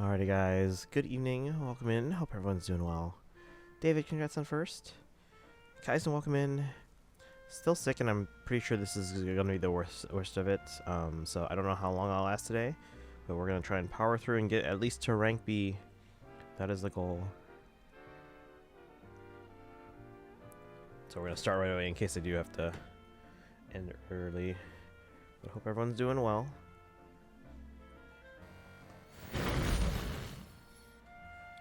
Alrighty, guys. Good evening. Welcome in. Hope everyone's doing well. David, congrats on first. Kaisen, welcome in. Still sick, and I'm pretty sure this is going to be the worst of it. So I don't know how long I'll last today, but we're going to try and power through and get at least to rank B. That is the goal. So we're going to start right away in case I do have to end early. But hope everyone's doing well.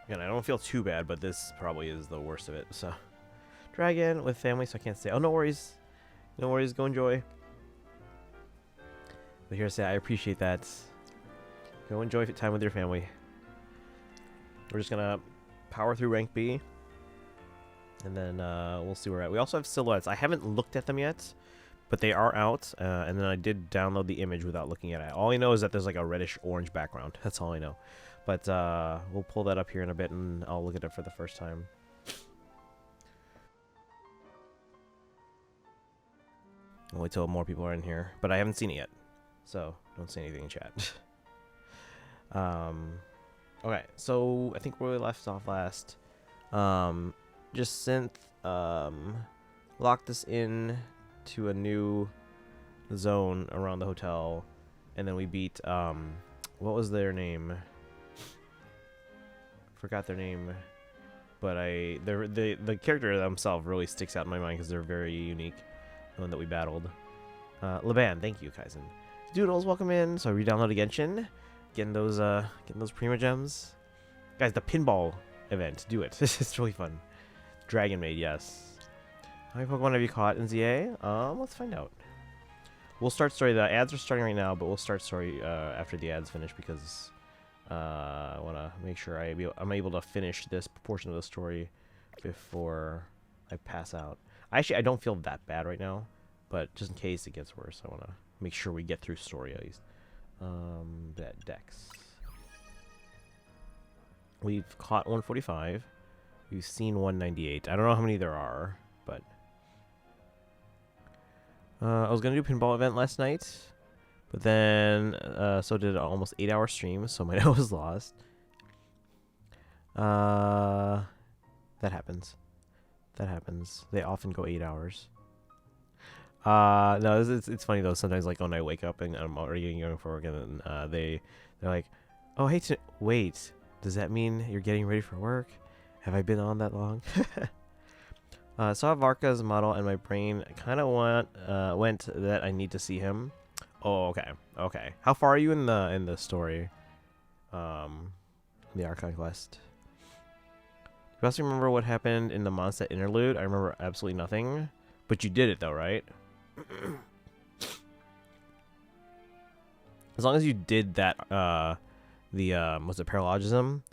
Again, I don't feel too bad, but this probably is the worst of it. So, Dragon with family, so I can't say. Oh, no worries. No worries. Go enjoy. But here to say, I appreciate that. Go enjoy time with your family. We're just going to power through rank B. And then we'll see where we're at. We also have silhouettes. I haven't looked at them yet, but they are out. And then I did download the image without looking at it. All I know is that there's like a reddish-orange background. That's all I know. But we'll pull that up here in a bit, and I'll look at it for the first time. I'll wait till more people are in here. But I haven't seen it yet, so don't say anything in chat. Okay, so I think where we left off last. Just synth locked this in to a new zone around the hotel, and then we beat what was their name? Forgot their name, but the character themselves really sticks out in my mind because they're very unique. The one that we battled, Laban. Thank you, Kaisen. Doodles, welcome in. So I re-downloaded Genshin, getting those Prima Gems, guys. The pinball event, do it. It's really fun. Dragon Maid, yes. How many Pokemon have you caught in ZA? Let's find out. We'll start story. The ads are starting right now, but we'll start story after the ads finish because. I want to make sure I'm able to finish this portion of the story before I pass out. Actually, I don't feel that bad right now, but just in case it gets worse, I want to make sure we get through story at least. That Dex. We've caught 145. We've seen 198. I don't know how many there are, but I was gonna do pinball event last night. But then, so did an almost 8-hour stream, so my note was lost. That happens. That happens. They often go 8 hours. No, it's funny though. Sometimes, like when I wake up and I'm already getting going for work, and then they're like, "Oh, hey, wait, does that mean you're getting ready for work? Have I been on that long?" Saw Varka's model, and my brain kind of went that I need to see him. Oh, okay. Okay. How far are you in the story? The Archive quest. You also remember what happened in the Mondstadt interlude? I remember absolutely nothing. But you did it though, right? As long as you did that was it paralogism?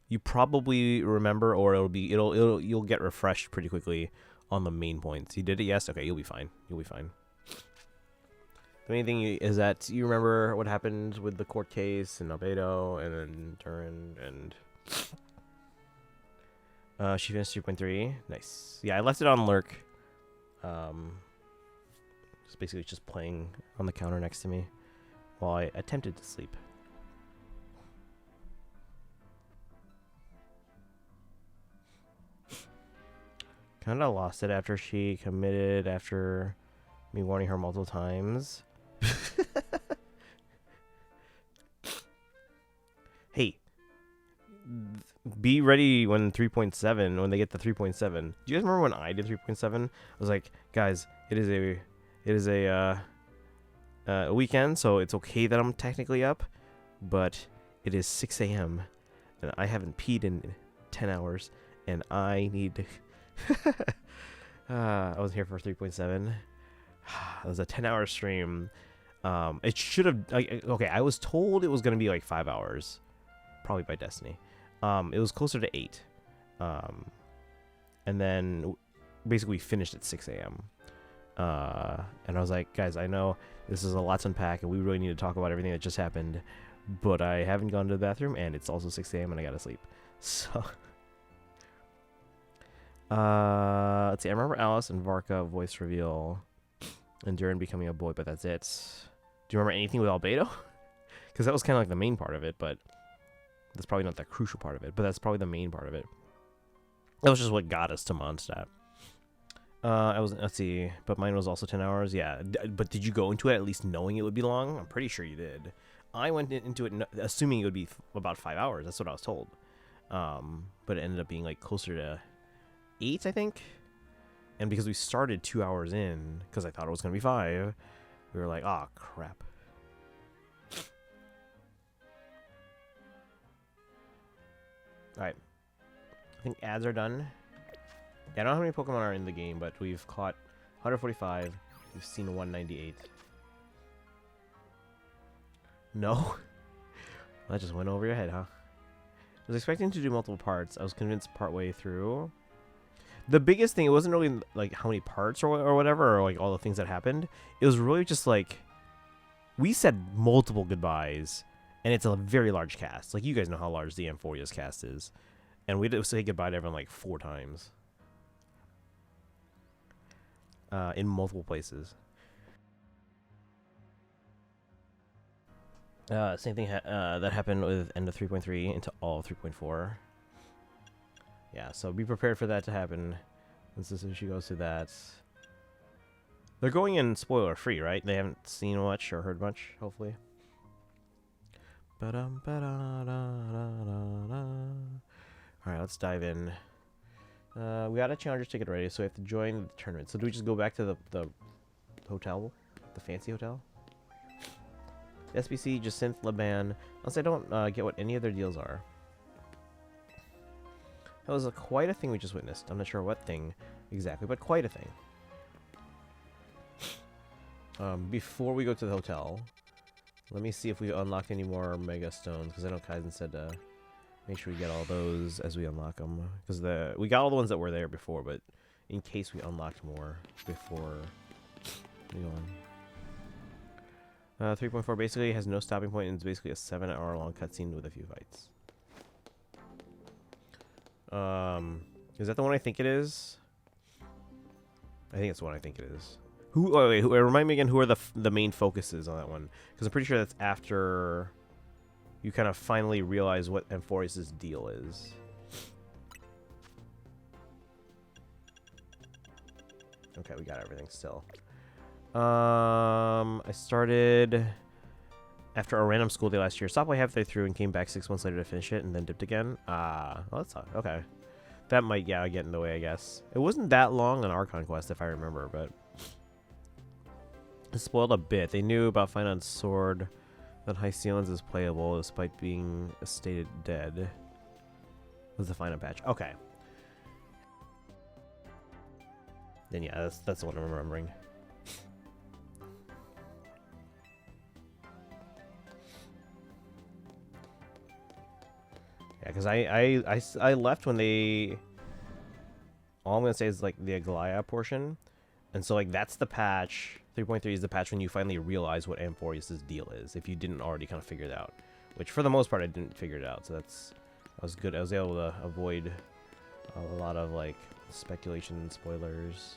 You probably remember, or you'll get refreshed pretty quickly on the main points. You did it, yes? Okay, you'll be fine. You'll be fine. The main thing is that you remember what happened with the court case and Albedo and then Turin and she finished 3.3. Nice. Yeah, I left it on lurk. It's basically just playing on the counter next to me while I attempted to sleep. Kind of lost it after she committed after me warning her multiple times. Hey, be ready when 3.7, when they get to 3.7. Do you guys remember when I did 3.7? I was like, guys, it is a weekend, so it's okay that I'm technically up, but it is 6 a.m. and I haven't peed in 10 hours, and I need to. I was here for 3.7. It was a 10-hour stream. It should have. Okay, I was told it was gonna be like 5 hours, probably by Destiny. It was closer to 8. And then basically finished at 6 a.m. And I was like, guys, I know this is a lot to unpack, and we really need to talk about everything that just happened, but I haven't gone to the bathroom, and it's also 6 a.m. and I gotta sleep. So. Let's see. I remember Alice and Varka voice reveal. And Durin becoming a boy, but that's it. Do you remember anything with Albedo? Because that was kind of like the main part of it, but That's probably not the crucial part of it, but that's probably the main part of it. That was just what got us to Mondstadt. Let's see, but mine was also 10 hours. Yeah, but did you go into it at least knowing it would be long? I'm pretty sure you did. I went into it assuming it would be about 5 hours. That's what I was told. But it ended up being like closer to 8, I think. And because we started 2 hours in, because I thought it was going to be 5, we were like, oh, crap. Alright. I think ads are done. Yeah, I don't know how many Pokemon are in the game, but we've caught 145. We've seen 198. No? That just went over your head, huh? I was expecting to do multiple parts. I was convinced partway through. The biggest thing, it wasn't really like how many parts or whatever, or like all the things that happened. It was really just like, we said multiple goodbyes, and it's a very large cast. Like, you guys know how large the Amphoria's cast is. And we had to say goodbye to everyone like 4 times. In multiple places. Same thing that happened with end of 3.3 into all of 3.4. Yeah, so be prepared for that to happen. Since she goes through that. They're going in spoiler free, right? They haven't seen much or heard much, hopefully. Alright, let's dive in. We got a challenger ticket ready, so we have to join the tournament. So do we just go back to the hotel? The fancy hotel? SBC, Jacinth, Laban. Unless I don't get what any of their deals are. That was quite a thing we just witnessed. I'm not sure what thing exactly, but quite a thing. Before we go to the hotel, let me see if we unlocked any more Mega Stones, because I know Kaizen said make sure we get all those as we unlock them. Because we got all the ones that were there before, but in case we unlocked more before we go on. 3.4 basically has no stopping point, and it's basically a 7-hour-long cutscene with a few fights. Is that the one I think it is? I think it's the one I think it is. Remind me again, who are the main focuses on that one? Because I'm pretty sure that's after you kind of finally realize what Amphorius' deal is. Okay, we got everything still. I started after a random school day last year. Stopped way halfway through and came back 6 months later to finish it, and then dipped again. Well, that's okay. That might, yeah, get in the way, I guess. It wasn't that long on our conquest, if I remember, but it spoiled a bit. They knew about Fine Sword that High Sealens is playable despite being stated dead. Was the final patch? Okay. Then yeah, that's the one I'm remembering. Yeah, because I left when they... All I'm going to say is, like, the Aglaya portion. And so, like, that's the patch. 3.3 is the patch when you finally realize what Amphorius' deal is, if you didn't already kind of figure it out. Which, for the most part, I didn't figure it out. So that was good. I was able to avoid a lot of, like, speculation and spoilers.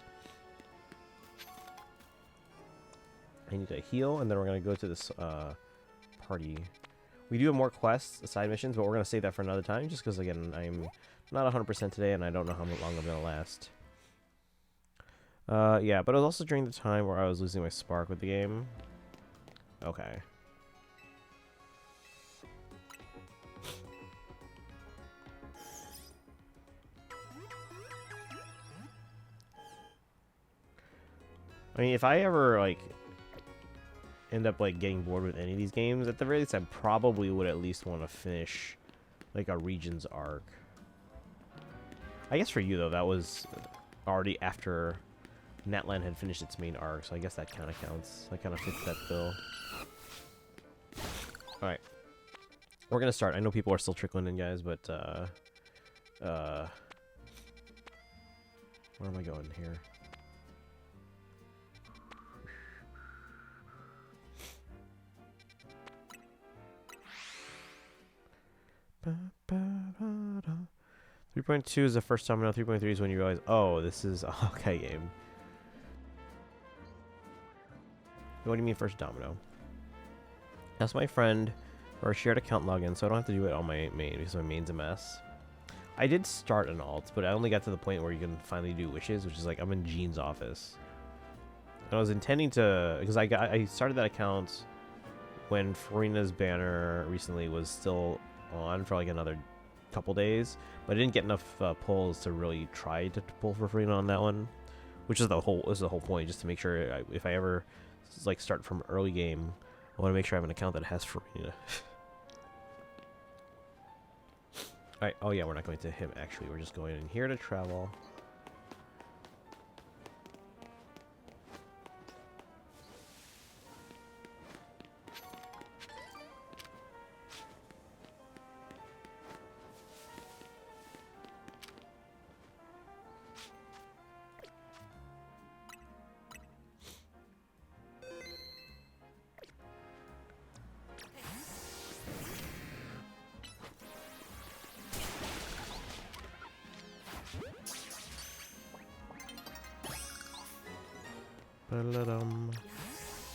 I need to heal, and then we're going to go to this party. We do have more quests, side missions, but we're going to save that for another time, just because, again, I'm not 100% today, and I don't know how long I'm going to last. Yeah, but it was also during the time where I was losing my spark with the game. Okay. I mean, if I ever, like, end up, like, getting bored with any of these games, at the very least, I probably would at least want to finish, like, a Regions arc. I guess for you, though, that was already after Natlan had finished its main arc, so I guess that kind of counts. That kind of fits that bill. Alright. We're gonna start. I know people are still trickling in, guys, but, where am I going here? Ba, ba, ba, da. 3.2 is the first domino. 3.3 is when you realize, oh, this is a Hawkeye game. What do you mean first domino? That's my friend or a shared account login, so I don't have to do it on my main because my main's a mess. I did start an alt, but I only got to the point where you can finally do wishes, which is like I'm in Gene's office. And I was intending to, because I started that account when Farina's banner recently was still on for like another couple days, but I didn't get enough pulls to really try to pull for Farina on that one, which is the whole point, just to make sure if I ever like start from early game, I want to make sure I have an account that has Farina. Alright, oh yeah, we're not going to him actually, we're just going in here to travel.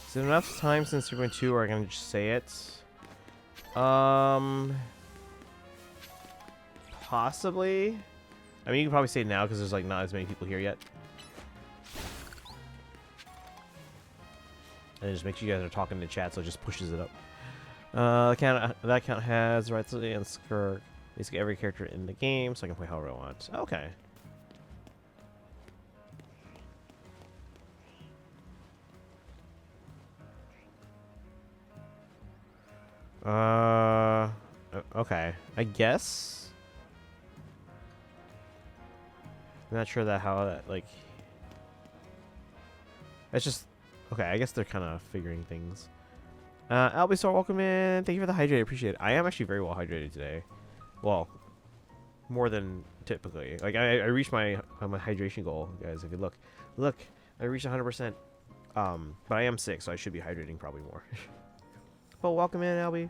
Is it enough time since 3.2 or I can just say it? Possibly. I mean, you can probably say it now because there's like not as many people here yet. And it just makes you guys are talking in the chat, so it just pushes it up. That account has rights and Skirk. Basically every character in the game, so I can play however I want. Okay. Okay. I guess. I'm not sure how that, like... It's just... Okay, I guess they're kind of figuring things. Albistar, welcome in. Thank you for the hydrate. Appreciate it. I am actually very well hydrated today. Well, more than typically. Like, I reached my hydration goal, guys. If you look. Look, I reached 100%. But I am sick, so I should be hydrating probably more. Well, welcome in, Albie.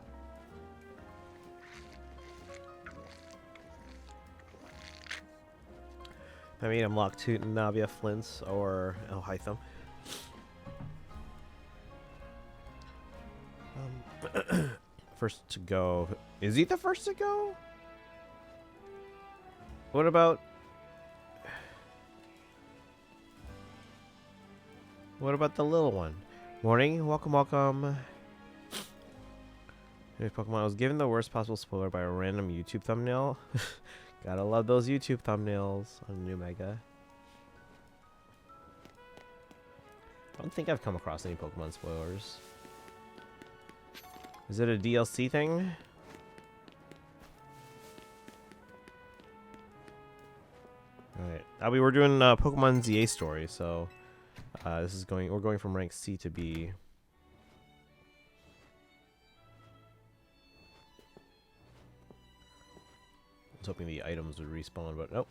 I mean, I'm locked to Navia Flints or El Hytham. First to go. Is he the first to go? What about... What about the little one? Morning. Welcome, welcome. Pokemon. I was given the worst possible spoiler by a random YouTube thumbnail. Gotta love those YouTube thumbnails on New Mega. I don't think I've come across any Pokemon spoilers. Is it a DLC thing? Alright. We're doing Pokemon ZA story, so this is we're going from rank C to B. I was hoping the items would respawn, but nope.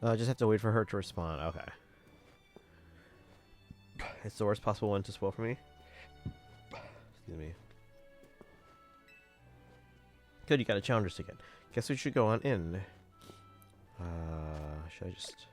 Just have to wait for her to respond. Okay. It's the worst possible one to spoil for me. Excuse me. Good, you got a challenger ticket. Guess we should go on in. Should I just...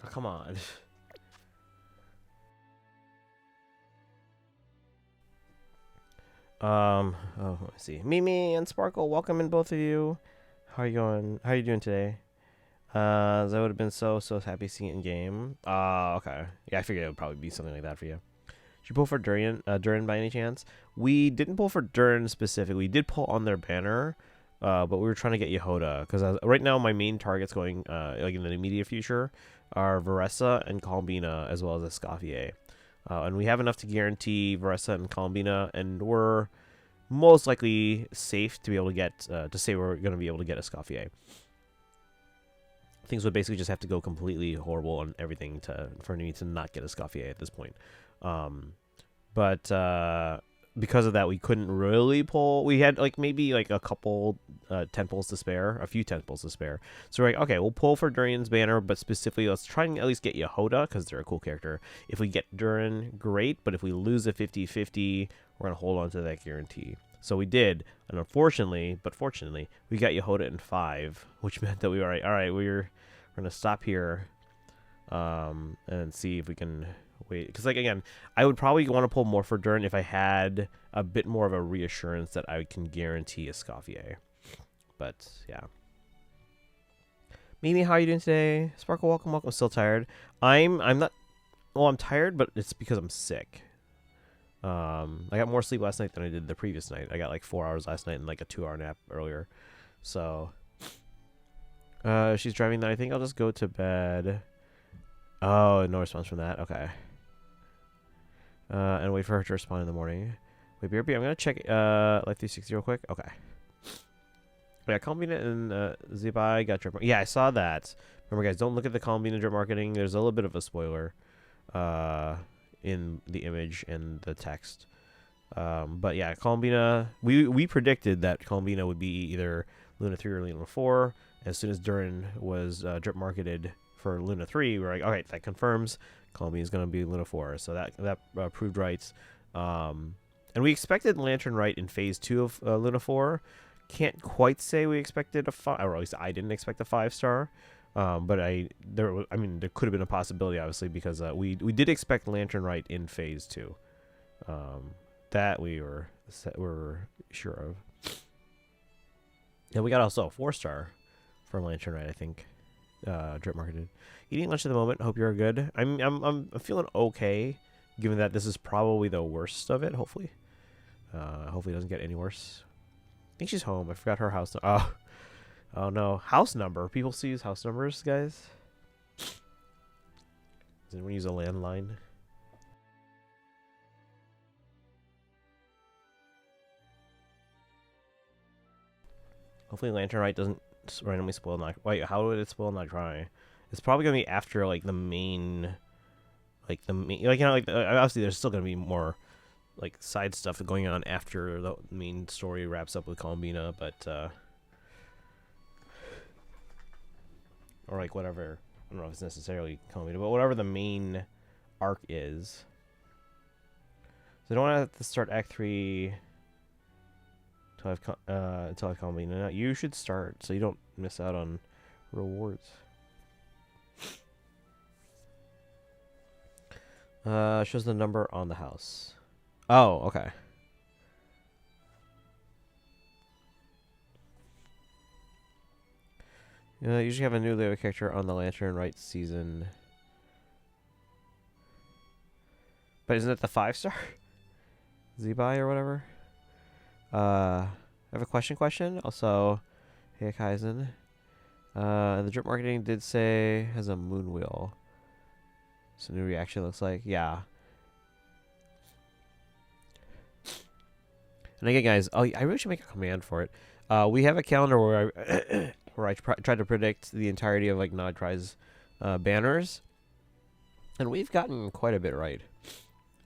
Oh, come on. Oh, let's see. Mimi and Sparkle, welcome in, both of you. How are you going? How are you doing today? I would have been so happy seeing it in game. Okay. Yeah, I figured it would probably be something like that for you. Did you pull for Durin by any chance? We didn't pull for Durin specifically. We did pull on their banner, but we were trying to get Yehoda because right now my main targets going like in the immediate future are Varessa and Columbina as well as Escoffier. And we have enough to guarantee Varessa and Columbina, and we're most likely safe to be able to get to say we're going to be able to get Escoffier. Things would basically just have to go completely horrible on everything for me to not get Escoffier at this point. but because of that, we couldn't really pull. We had like maybe like a couple 10 pulls to spare, a few 10 pulls to spare. So we're like, okay, we'll pull for Durian's banner, but specifically, let's try and at least get Yehoda because they're a cool character. If we get Durin, great, but if we lose a 50-50, we're gonna hold on to that guarantee. So we did, and unfortunately, but fortunately, we got Yehoda in 5, which meant that we were like, all right, we're gonna stop here, and see if we can. Wait, because like again, I would probably want to pull more for Durin if I had a bit more of a reassurance that I can guarantee Escoffier. But yeah. Mimi, how are you doing today? Sparkle, welcome. I'm still tired. I'm not. Well, I'm tired, but it's because I'm sick. I got more sleep last night than I did the previous night. I got like 4 hours last night and like a 2-hour nap earlier. So, she's driving. I think I'll just go to bed. Oh, no response from that. Okay. And wait for her to respond in the morning. Wait, BRB, I'm going to check Life 360 real quick. Okay. Yeah, Columbina and Zibai got drip. Yeah, I saw that. Remember, guys, don't look at the Columbina drip marketing. There's a little bit of a spoiler in the image and the text. But yeah, Columbina, we predicted that Columbina would be either Luna 3 or Luna 4. As soon as Durin was drip marketed for Luna 3, we're like, all right, that confirms Columbia is going to be Luna 4. So that proved right. And we expected Lantern Rite in Phase 2 of Luna 4. Can't quite say we expected a 5, or at least I didn't expect a 5-star. But there could have been a possibility, obviously, because we did expect Lantern Rite in Phase 2. That we were sure of. Yeah, we got also a 4-star for Lantern Rite, I think. Drip marketed. Eating lunch at the moment. Hope you're good. I'm feeling okay, given that this is probably the worst of it. Hopefully, hopefully it doesn't get any worse. I think she's home. I forgot her house. Oh no, house number. People still use house numbers, guys. Does anyone use a landline? Hopefully, Lantern Rite doesn't randomly spoil not. Wait, how would it spoil not dry? It's probably gonna be after like the main, obviously there's still gonna be more like side stuff going on after the main story wraps up with Columbina, but or like whatever. I don't know if it's necessarily Columbina, but whatever the main arc is. So I don't want to have to start Act 3 until I've Columbina. No, you should start so you don't miss out on rewards. Shows the number on the house. Oh, okay. Usually have a new Leo character on the Lantern Rite season. But isn't it the 5-star? Z-Buy or whatever? I have a question. Also, hey Kaizen. And the drip marketing did say has a moon wheel. So new reaction looks like. Yeah. And again, guys, I really should make a command for it. We have a calendar where I tried to predict the entirety of like Nodtry's banners, and we've gotten quite a bit right.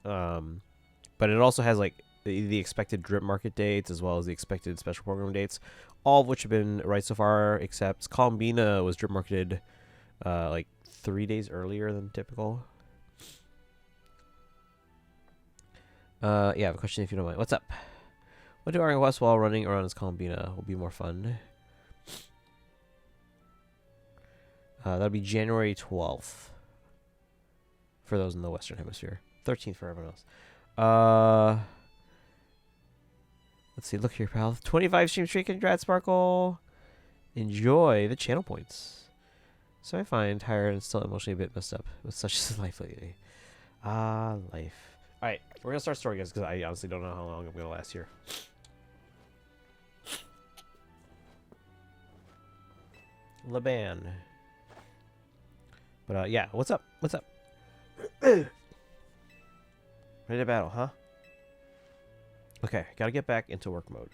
But it also has like the expected drip market dates as well as the expected special program dates, all of which have been right so far, except Columbina was drip marketed like 3 days earlier than typical. Yeah, I have a question if you don't mind. What's up? What do Argon West while running around as Columbina will be more fun? That'll be January 12th for those in the Western Hemisphere. 13th for everyone else. Let's see. Look here, pal. 25 stream streak. Congrats, Sparkle. Enjoy the channel points. So I find tired and still emotionally a bit messed up with such as life lately. Life. All right, we're gonna start story, guys, because I honestly don't know how long I'm gonna last here. Laban. But yeah, what's up? What's up? Ready to battle, huh? Okay, gotta get back into work mode.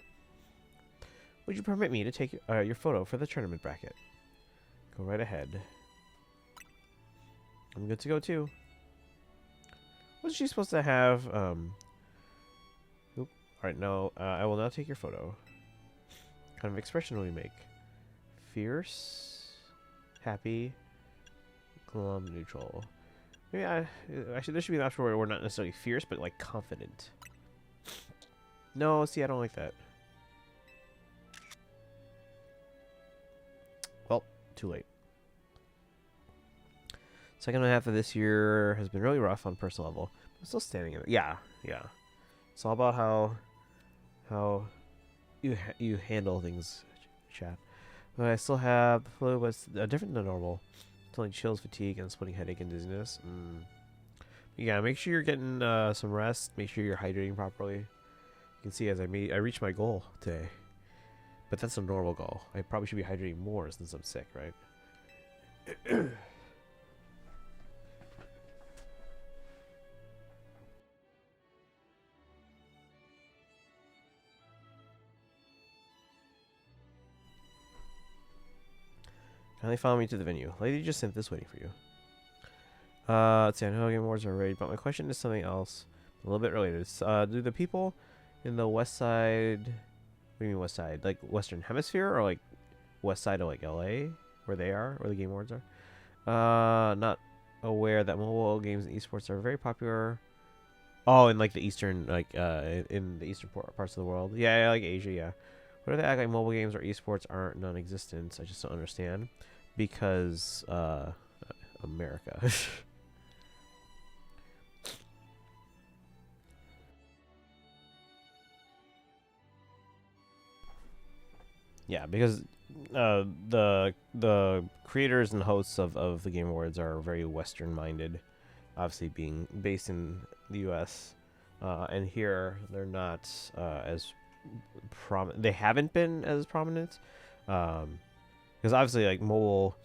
Would you permit me to take your photo for the tournament bracket? Go right ahead. I'm good to go too. Wasn't she supposed to have Alright, now, I will now take your photo. What kind of expression will you make? Fierce, happy, glum, neutral. Maybe actually, there should be an option where we're not necessarily fierce, but like confident. No, see, I don't like that. Well, too late. Second half of this year has been really rough on personal level. I'm still standing in it. Yeah, yeah. It's all about how you handle things, chat. But I still have the flu, but it's different than normal. It's only chills, fatigue, and splitting headache and dizziness. Yeah, make sure you're getting some rest. Make sure you're hydrating properly. You can see as I reached my goal today. But that's a normal goal. I probably should be hydrating more since I'm sick, right? Kindly follow me to the venue. Lady just sent this waiting for you. Let's see, I know Game Awards are ready, but my question is something else. A little bit related. Do the people in the west side... What do you mean west side? Like Western Hemisphere? Or like west side of like LA? Where they are? Where the Game Awards are? Not aware that mobile games and esports are very popular. Oh, in like the eastern... Like, in the eastern parts of the world. Yeah, like Asia, yeah. What if they act like mobile games or esports aren't non-existent? I just don't understand. Because, America. Yeah, because the creators and hosts of the Game Awards are very Western-minded, obviously being based in the U.S. And here they're not as prominent. They haven't been as prominent, because obviously like mobile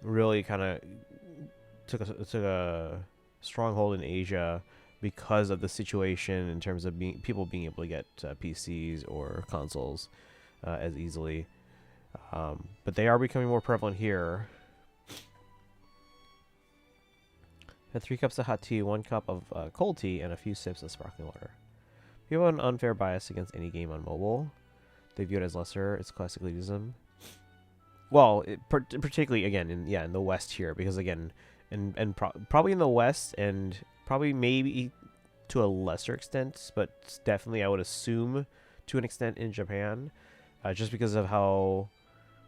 really kind of took a stronghold in Asia because of the situation in terms of people being able to get PCs or consoles as easily. But they are becoming more prevalent here. Had 3 cups of hot tea, 1 cup of cold tea, and a few sips of sparkling water. People have an unfair bias against any game on mobile. They view it as lesser. It's classic elitism. Well, particularly again in the West here, because again, probably in the West and probably maybe to a lesser extent, but definitely I would assume to an extent in Japan, just because of how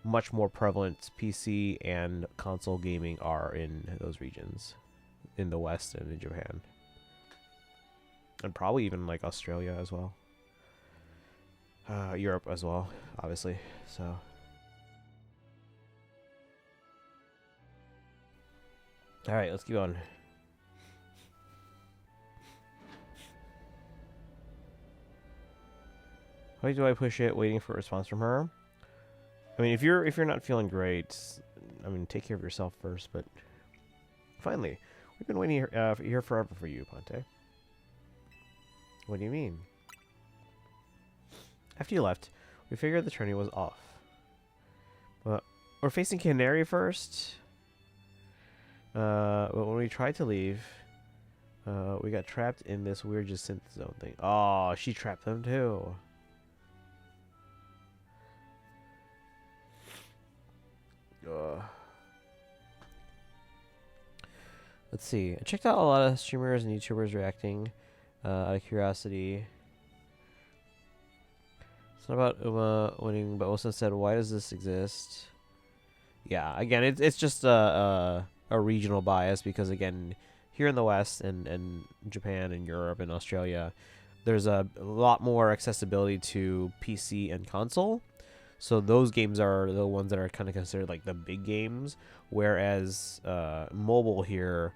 much more prevalent PC and console gaming are in those regions, in the West and in Japan, and probably even like Australia as well, Europe as well, obviously. So. All right, let's keep on. Why do I push it? Waiting for a response from her. I mean, if you're not feeling great, I mean, take care of yourself first. But finally, we've been waiting here forever for you, Ponte. What do you mean? After you left, we figured the tourney was off. But we're facing Canary first. But when we tried to leave, we got trapped in this weird synth zone thing. Oh, she trapped them too. Let's see. I checked out a lot of streamers and YouTubers reacting out of curiosity. It's not about Uma winning, but Wilson said, "Why does this exist?" Yeah, again, it's just a regional bias, because again, here in the West and Japan and Europe and Australia, there's a lot more accessibility to PC and console. So those games are the ones that are kind of considered like the big games, whereas mobile here,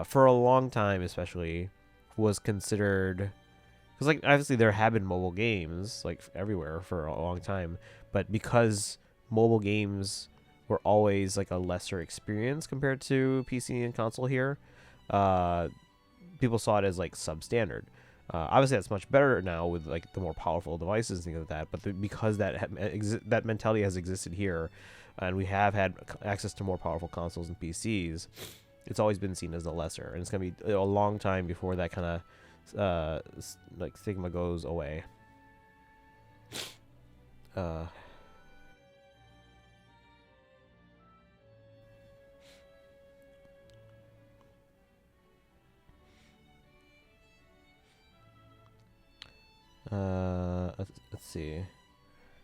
for a long time especially, was considered, because like obviously there have been mobile games like everywhere for a long time, but because mobile games were always like a lesser experience compared to PC and console here, people saw it as like substandard. Obviously, that's much better now with like the more powerful devices and things like that. But because that mentality has existed here, and we have had access to more powerful consoles and PCs, it's always been seen as the lesser, and it's gonna be a long time before that kind of like stigma goes away. let's see.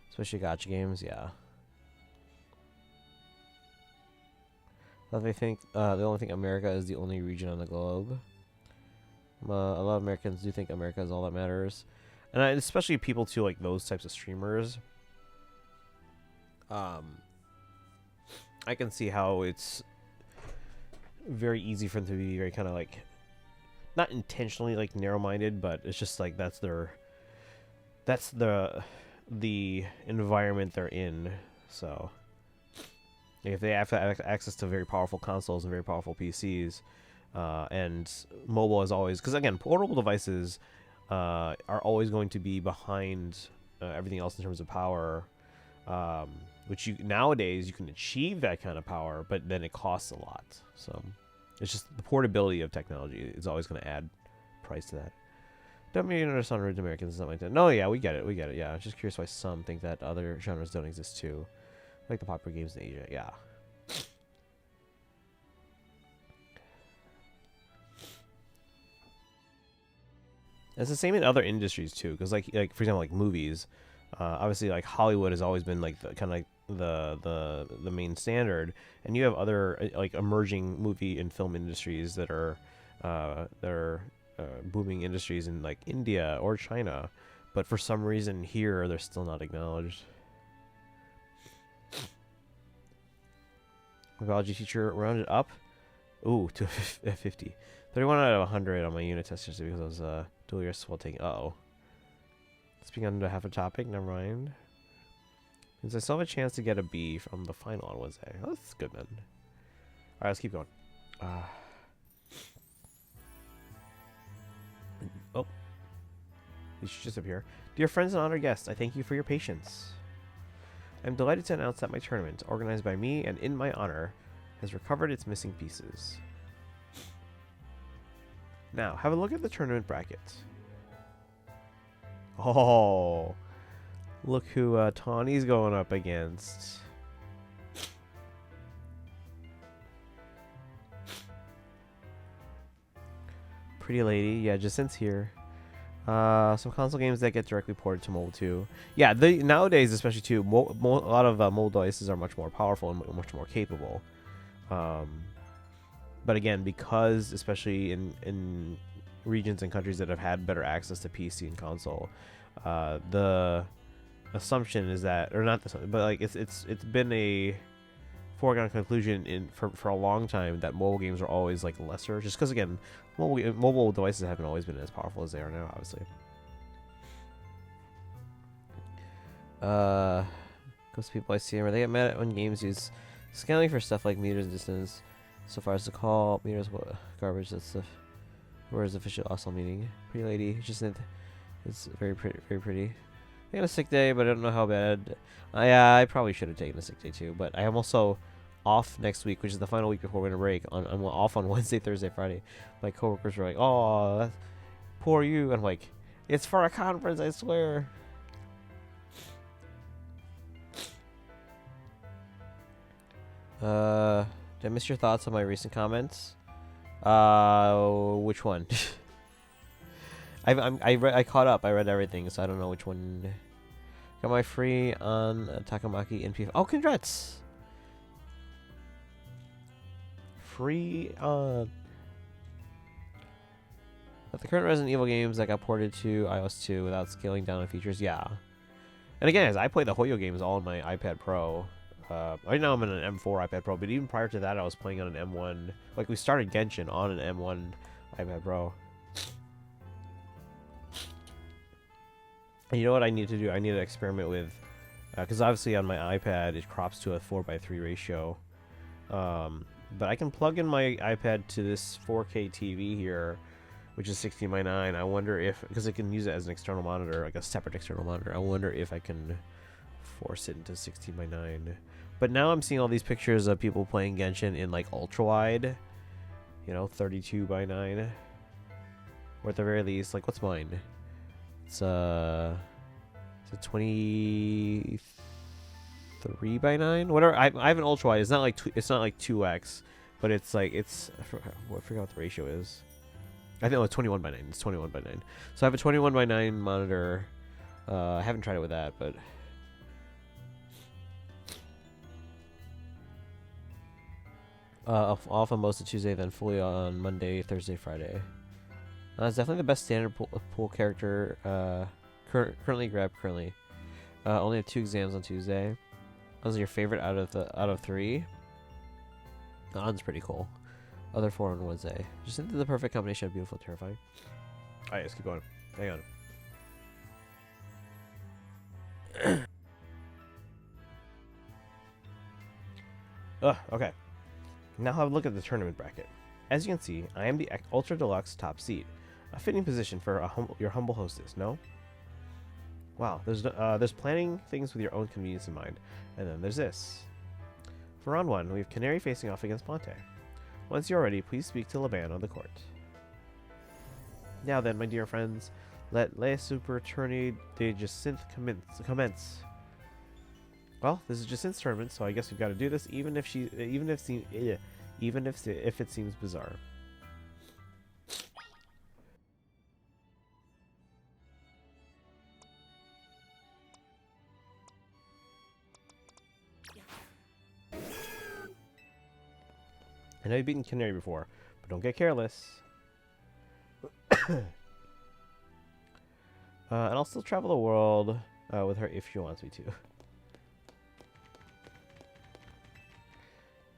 Especially gacha games, yeah. They think they only think America is the only region on the globe. A lot of Americans do think America is all that matters, and especially people too, like those types of streamers. I can see how it's very easy for them to be very kind of like, not intentionally like narrow-minded, but it's just like that's the environment they're in. So if they have access to very powerful consoles and very powerful PCs, and mobile is always, because again, portable devices are always going to be behind everything else in terms of power, which nowadays you can achieve that kind of power, but then it costs a lot. So it's just the portability of technology is always going to add price to that. Don't mean understand rude Americans, something like that. No, yeah, we get it. Yeah, I'm just curious why some think that other genres don't exist too, like the popular games in Asia. Yeah. It's the same in other industries too, because like for example, like movies. Obviously, like Hollywood has always been like the kind of like the main standard, and you have other like emerging movie and film industries that are booming industries in like India or China, but for some reason here they're still not acknowledged. My biology teacher rounded up, to 50, 31 out of 100 on my unit test just because I was dual year while taking. Speaking on half a topic, never mind. Since I still have a chance to get a B from the final on Wednesday. Oh, that's good, man. Alright, let's keep going. Oh. You should just appear. Dear friends and honored guests, I thank you for your patience. I'm delighted to announce that my tournament, organized by me and in my honor, has recovered its missing pieces. Now, have a look at the tournament bracket. Oh, look who Tawny's going up against. Pretty Lady, yeah, Jacinth's here. Some console games that get directly ported to mobile too. Yeah, nowadays especially too, a lot of mobile devices are much more powerful and much more capable. But again, because especially in regions and countries that have had better access to PC and console, the assumption is that, or not the, but like it's been a foregone conclusion for a long time that mobile games are always like lesser, just because again, mobile devices haven't always been as powerful as they are now, obviously. Because people I see where they get mad at when games use scaling for stuff like meters and distance. So far as the call meters, what garbage? That's the where's official awesome meaning. Pretty Lady, just it's very pretty, very pretty. I got a sick day, but I don't know how bad. I probably should have taken a sick day too, but I am also off next week, which is the final week before winter break. I'm off on Wednesday, Thursday, Friday. My coworkers were like, "Oh, that's poor you," and I'm like, "It's for a conference, I swear." Did I miss your thoughts on my recent comments? Which one? I caught up. I read everything, so I don't know which one. Got my free on Takamaki and PF. Oh, congrats! Free on. But the current Resident Evil games that got ported to iOS 2 without scaling down on features, yeah. And again, as I play the Hoyo games all on my iPad Pro. Right now I'm in an M4 iPad Pro, but even prior to that, I was playing on an M1. Like, we started Genshin on an M1 iPad Pro. And you know what I need to do? I need to experiment with, because obviously on my iPad it crops to a 4:3 ratio. But I can plug in my iPad to this 4K TV here, which is 16:9. I wonder if, because it can use it as an external monitor, like a separate external monitor. I wonder if I can force it into 16:9. But now I'm seeing all these pictures of people playing Genshin in like ultra wide, 32:9, or at the very least, like what's mine? It's It's a 23 by 9. Whatever. I have an ultra wide. It's not like it's not like 2x, but it's like it's. I forgot what the ratio is. I think it's 21 by 9. It's 21 by 9. So I have a 21 by 9 monitor. I haven't tried it with that, but. Off on most of Tuesday, then fully on Monday, Thursday, Friday. It's definitely the best standard pool character. Currently grabbed. Only have 2 exams on Tuesday. Those are your favorite out of 3. That one's pretty cool. Other 4 on Wednesday. Just into the perfect combination of beautiful and terrifying. Alright, let's keep going. Hang on. Okay. Now have a look at the tournament bracket. As you can see, I am the Ultra Deluxe top seed. A fitting position for your humble hostess, no? Wow, there's planning things with your own convenience in mind. And then there's this. For round 1, we have Canary facing off against Ponte. Once you're ready, please speak to Laban on the court. Now then, my dear friends, let Le Super Tourney de Jacinthe commence. Well, this is Jacinthe's tournament, so I guess we've got to do this, even if it seems bizarre. I know you've beaten Canary before, but don't get careless. And I'll still travel the world with her if she wants me to.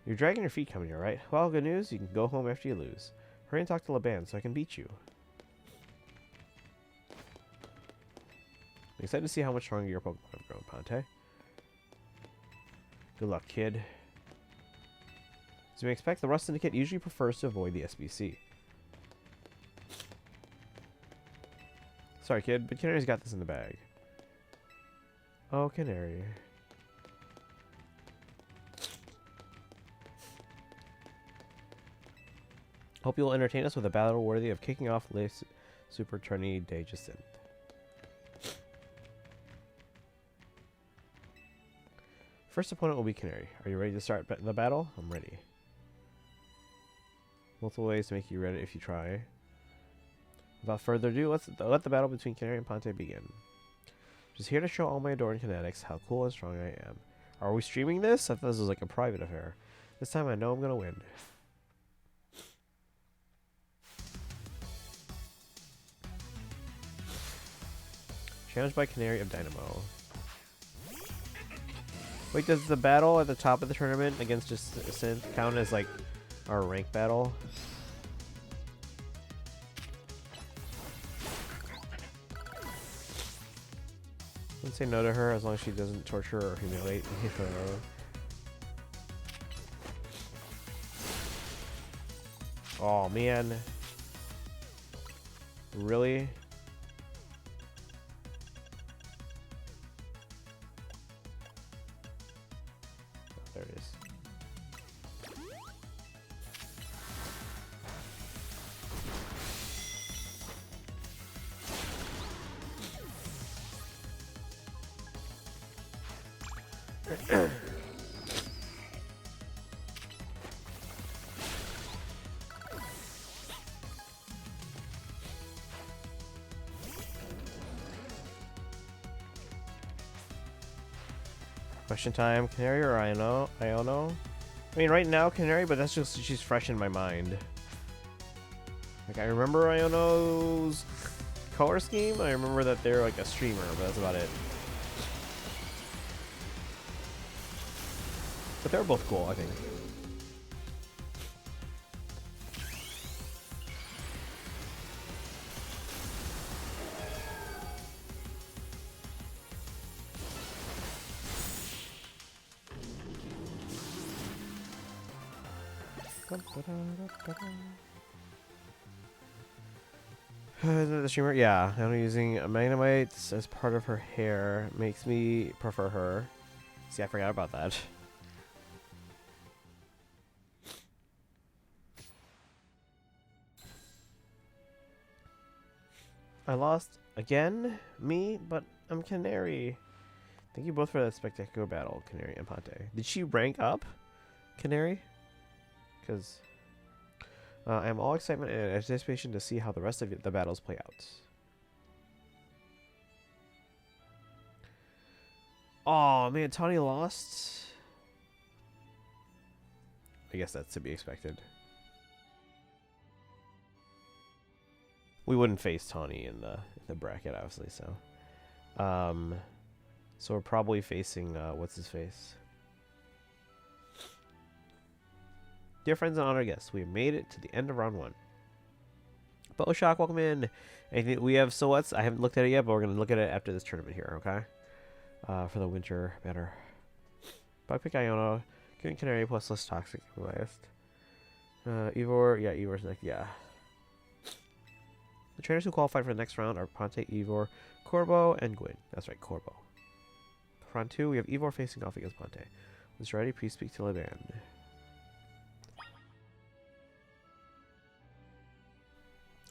You're dragging your feet coming here, right? Well, good news, you can go home after you lose. Hurry and talk to Laban so I can beat you. I'm excited to see how much stronger your Pokemon have grown, Ponte. Good luck, kid. As we expect, the Rust Syndicate usually prefers to avoid the SBC. Sorry, kid, but Canary's got this in the bag. Oh, Canary. Hope you'll entertain us with a battle worthy of kicking off Le Super Tourney de Jacinthe. First opponent will be Canary. Are you ready to start the battle? I'm ready. Multiple ways to make you ready if you try. Without further ado, let the battle between Canary and Ponte begin. Just here to show all my adoring fanatics how cool and strong I am. Are we streaming this? I thought this was like a private affair. This time I know I'm gonna win. Challenged by Canary of Dynamo. Wait, does the battle at the top of the tournament against Jacinthe count as like our rank battle? Don't say no to her as long as she doesn't torture or humiliate me for her. Oh man. Really? Oh, there it is. Question time, Canary or Iono? I mean, right now, Canary, but that's just she's fresh in my mind. Like, I remember Iono's color scheme. I remember that they're like a streamer, but that's about it. But they're both cool, I think. The streamer, yeah. I'm using Magnemites as part of her hair. Makes me prefer her. See, I forgot about that. I lost again, but I'm Canary. Thank you both for that spectacular battle, Canary and Ponte. Did she rank up, Canary? Because I am all excitement and anticipation to see how the rest of the battles play out. Oh man, Tawny lost. I guess that's to be expected. We wouldn't face Tawny in the bracket, obviously. So we're probably facing what's his face. Dear friends and honored guests, we have made it to the end of round 1. Shock, welcome in. And we have silhouettes. I haven't looked at it yet, but we're gonna look at it after this tournament here, okay? For the winter banner. Pick Iono, Green Canary plus less toxic last. Ivor, yeah, Ivor's next, yeah. The trainers who qualified for the next round are Ponte, Ivor, Corbo, and Gwyn. That's right, Corbo. For round 2, we have Ivor facing off against Ponte. Once you're ready, please speak to Leban.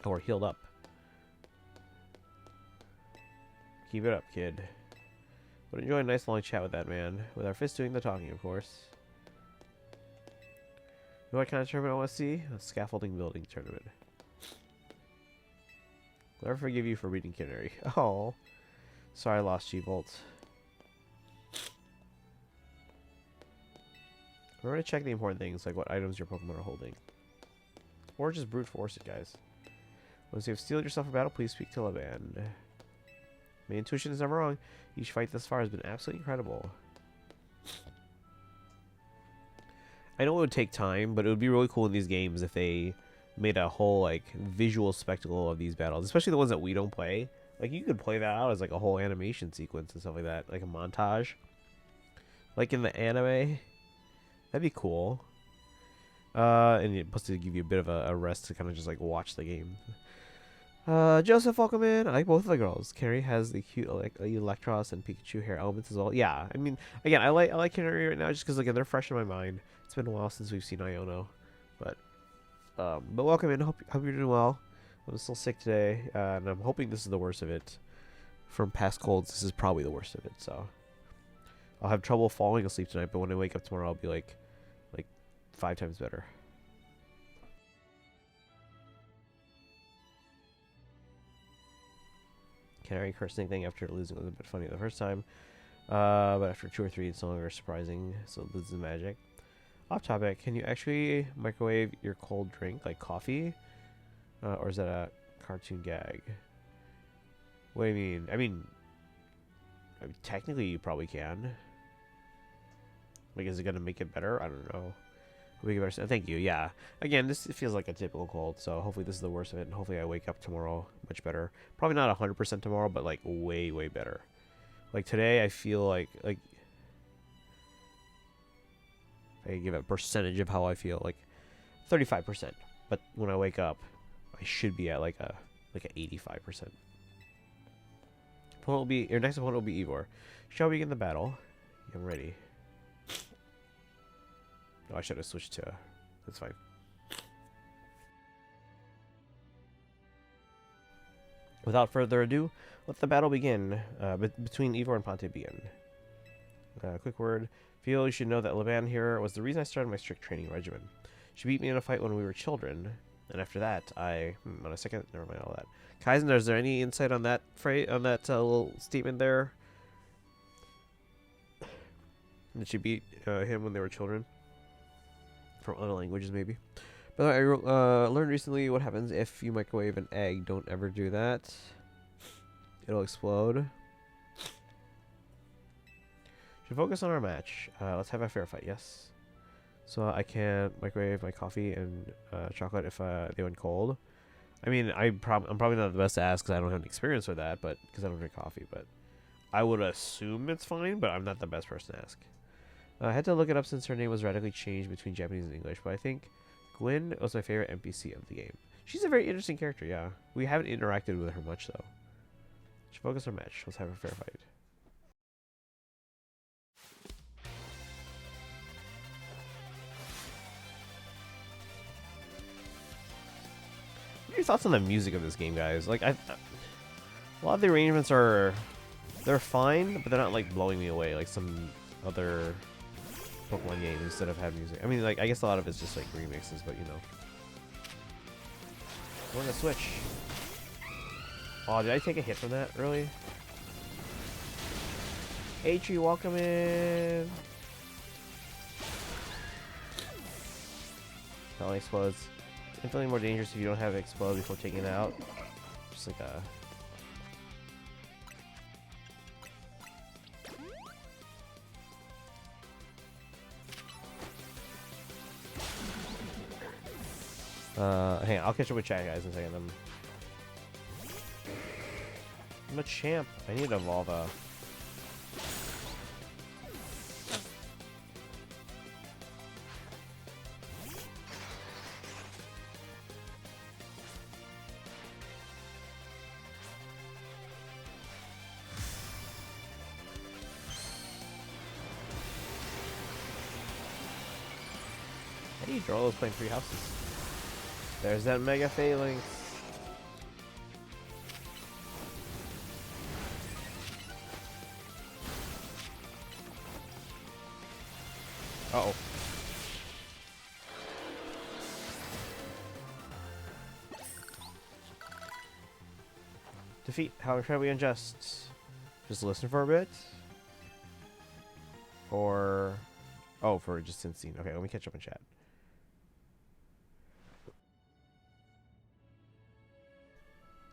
Oh, we're healed up. Keep it up, kid. Would enjoy a nice long chat with that man. With our fist doing the talking, of course. You know what kind of tournament I want to see? A scaffolding building tournament. I'll never forgive you for reading Canary. Oh. Sorry I lost G-Bolt. Remember to check the important things, like what items your Pokemon are holding. Or just brute force it, guys. Once you have steeled yourself for battle, please speak to Leban. My intuition is never wrong. Each fight thus far has been absolutely incredible. I know it would take time, but it would be really cool in these games if they made a whole like visual spectacle of these battles, especially the ones that we don't play. Like you could play that out as like a whole animation sequence and stuff like that, like a montage, like in the anime. That'd be cool. And it's supposed to give you a bit of a rest to kind of just like watch the game. Joseph, welcome in. I like both of the girls. Canary has the cute Electros and Pikachu hair elements as well. Yeah, I mean, again, I like Canary right now just because again they're fresh in my mind. It's been a while since we've seen Iono, but welcome in. Hope you're doing well. I'm still sick today, and I'm hoping this is the worst of it. From past colds, this is probably the worst of it. So I'll have trouble falling asleep tonight, but when I wake up tomorrow, I'll be like 5 times better. Canary cursing thing after losing was a bit funny the first time, but after 2 or 3 it's no longer surprising, so this is magic. Off topic, can you actually microwave your cold drink like coffee, or is that a cartoon gag? What do you mean? I mean technically you probably can. Like, is it gonna make it better? I don't know. Thank you. Yeah. Again, this feels like a typical cold, so hopefully this is the worst of it, and hopefully I wake up tomorrow much better. Probably not 100% tomorrow, but like way, way better. Like today, I feel like I give a percentage of how I feel, like 35%. But when I wake up, I should be at like a 85%. Your next opponent will be Ivor. Shall we begin the battle? Yeah, I'm ready. Oh, I should have switched to... That's fine. Without further ado, let the battle begin. Between Ivor and Ponte begin. Quick word. Feel you should know that Leban here was the reason I started my strict training regimen. She beat me in a fight when we were children. And after that, on a second... Never mind all that. Kaizen, is there any insight on that little statement there? Did she beat him when they were children? From other languages, maybe. But I learned recently what happens if you microwave an egg. Don't ever do that. It'll explode. Should focus on our match. Let's have a fair fight, yes. So I can microwave my coffee and chocolate if they went cold. I mean, I'm probably not the best to ask because I don't have any experience with that, but because I don't drink coffee. But I would assume it's fine, but I'm not the best person to ask. I had to look it up since her name was radically changed between Japanese and English, but I think Gwyn was my favorite NPC of the game. She's a very interesting character, yeah. We haven't interacted with her much, though. Should focus our match. Let's have a fair fight. What are your thoughts on the music of this game, guys? Like, a lot of the arrangements are They're fine, but they're not like blowing me away like some other Pokemon games instead of having music. I mean, like, I guess a lot of it's just like remixes, but you know. We're gonna switch. Oh, did I take a hit from that? Really? H.E., welcome in. That one explodes. Infinitely more dangerous if you don't have it explode before taking it out. Just like a... hang on, I'll catch up with chat, guys, in a second. I'm a champ. I need to evolve a... How do you draw those playing 3 houses? There's that Mega Phalanx. Uh-oh. Defeat. How incredibly unjust. Just listen for a bit. Or... Oh, for just insane. Okay, let me catch up in chat.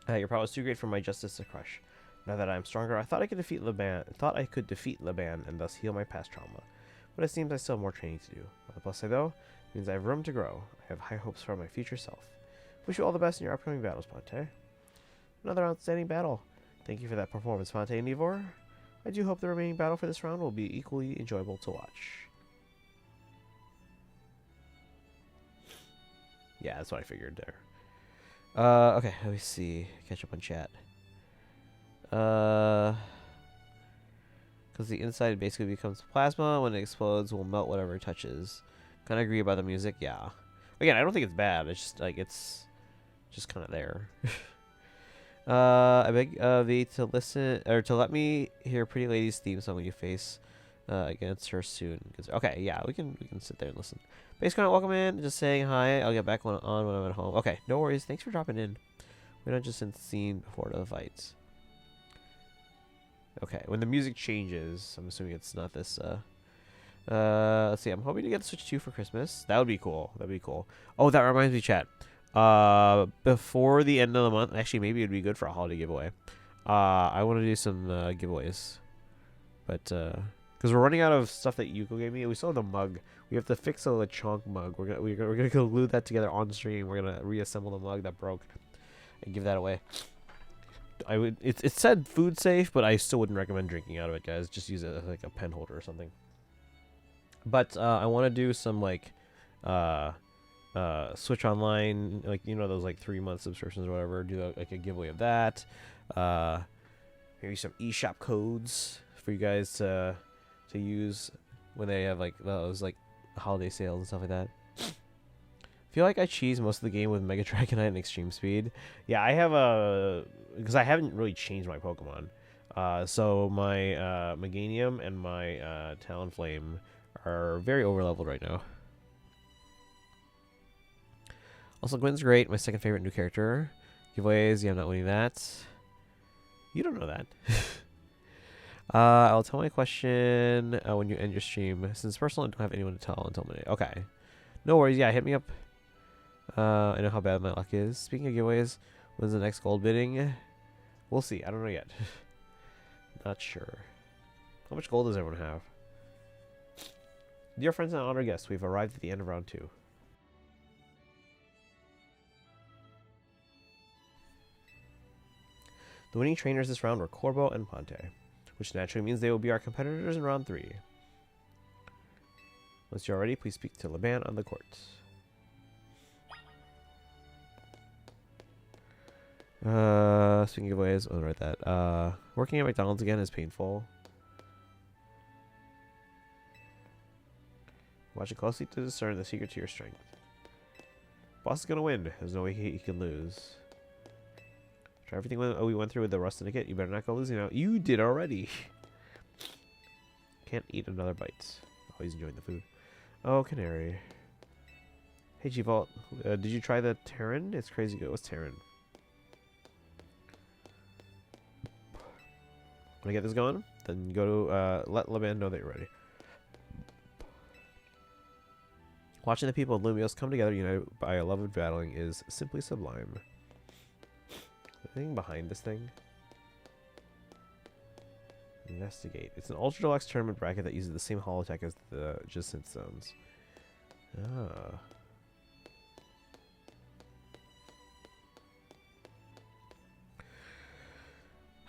Your power was too great for my justice to crush. Now that I am stronger, I thought I could defeat Laban and thus heal my past trauma. But it seems I still have more training to do. On the plus side, though, means I have room to grow. I have high hopes for my future self. Wish you all the best in your upcoming battles, Ponte. Another outstanding battle. Thank you for that performance, Ponte and Ivor. I do hope the remaining battle for this round will be equally enjoyable to watch. Yeah, that's what I figured there. Okay, let me see. Catch up on chat. Because the inside basically becomes plasma. When it explodes, will melt whatever it touches. Kind of agree about the music, yeah. Again, I don't think it's bad. It's just like it's just kind of there. I beg thee to listen or to let me hear Pretty Lady's theme song when you face against her soon. Okay, yeah, we can sit there and listen. Base Connect, welcome in. Just saying hi. I'll get back on when I'm at home. Okay, no worries. Thanks for dropping in. We're not just in scene before the fights. Okay, when the music changes, I'm assuming it's not this. Let's see. I'm hoping to get the Switch 2 for Christmas. That would be cool. That'd be cool. Oh, that reminds me, chat. Before the end of the month, actually, maybe it'd be good for a holiday giveaway. I want to do some giveaways, but because we're running out of stuff that Yuko gave me. We still have the mug. We have to fix a Lechonk mug. We're gonna glue that together on stream. We're gonna reassemble the mug that broke and give that away. It said food safe, but I still wouldn't recommend drinking out of it, guys. Just use it as like a pen holder or something. But I want to do some like Switch Online, like you know those like 3-month subscriptions or whatever. Do like a giveaway of that. Maybe some eShop codes for you guys to use when they have like those like holiday sales and stuff like that. Feel like I cheese most of the game with Mega Dragonite and Extreme Speed. Yeah, I have because I haven't really changed my Pokemon. So my Meganium and my Talonflame are very overleveled right now. Also, Gwen's great. My second favorite new character. Giveaways, yeah, I'm not winning that. You don't know that. I'll tell my question when you end your stream. Since personally, I don't have anyone to tell until midnight. Okay. No worries. Yeah, hit me up. I know how bad my luck is. Speaking of giveaways, when's the next gold bidding? We'll see. I don't know yet. Not sure. How much gold does everyone have? Dear friends and honored guests, we've arrived at the end of round 2. The winning trainers this round were Corbo and Ponte, which naturally means they will be our competitors in round 3. Once you're ready, please speak to Laban on the court. Speaking of ways, I'll write that. Working at McDonald's again is painful. Watch it closely to discern the secret to your strength. Boss is gonna win. There's no way he can lose. After everything we went through with the Rust Syndicate, you better not go losing out. You did already. Can't eat another bite. Always enjoying the food. Oh, Canary. Hey, G-Vault. Did you try the Terran? It's crazy good. What's Terran? When I get this going, then go to let Leban know that you're ready. Watching the people of Lumios come together united by a love of battling is simply sublime. Anything behind this thing? Investigate. It's an ultra deluxe tournament bracket that uses the same holotech as the Jacint zones. Ah.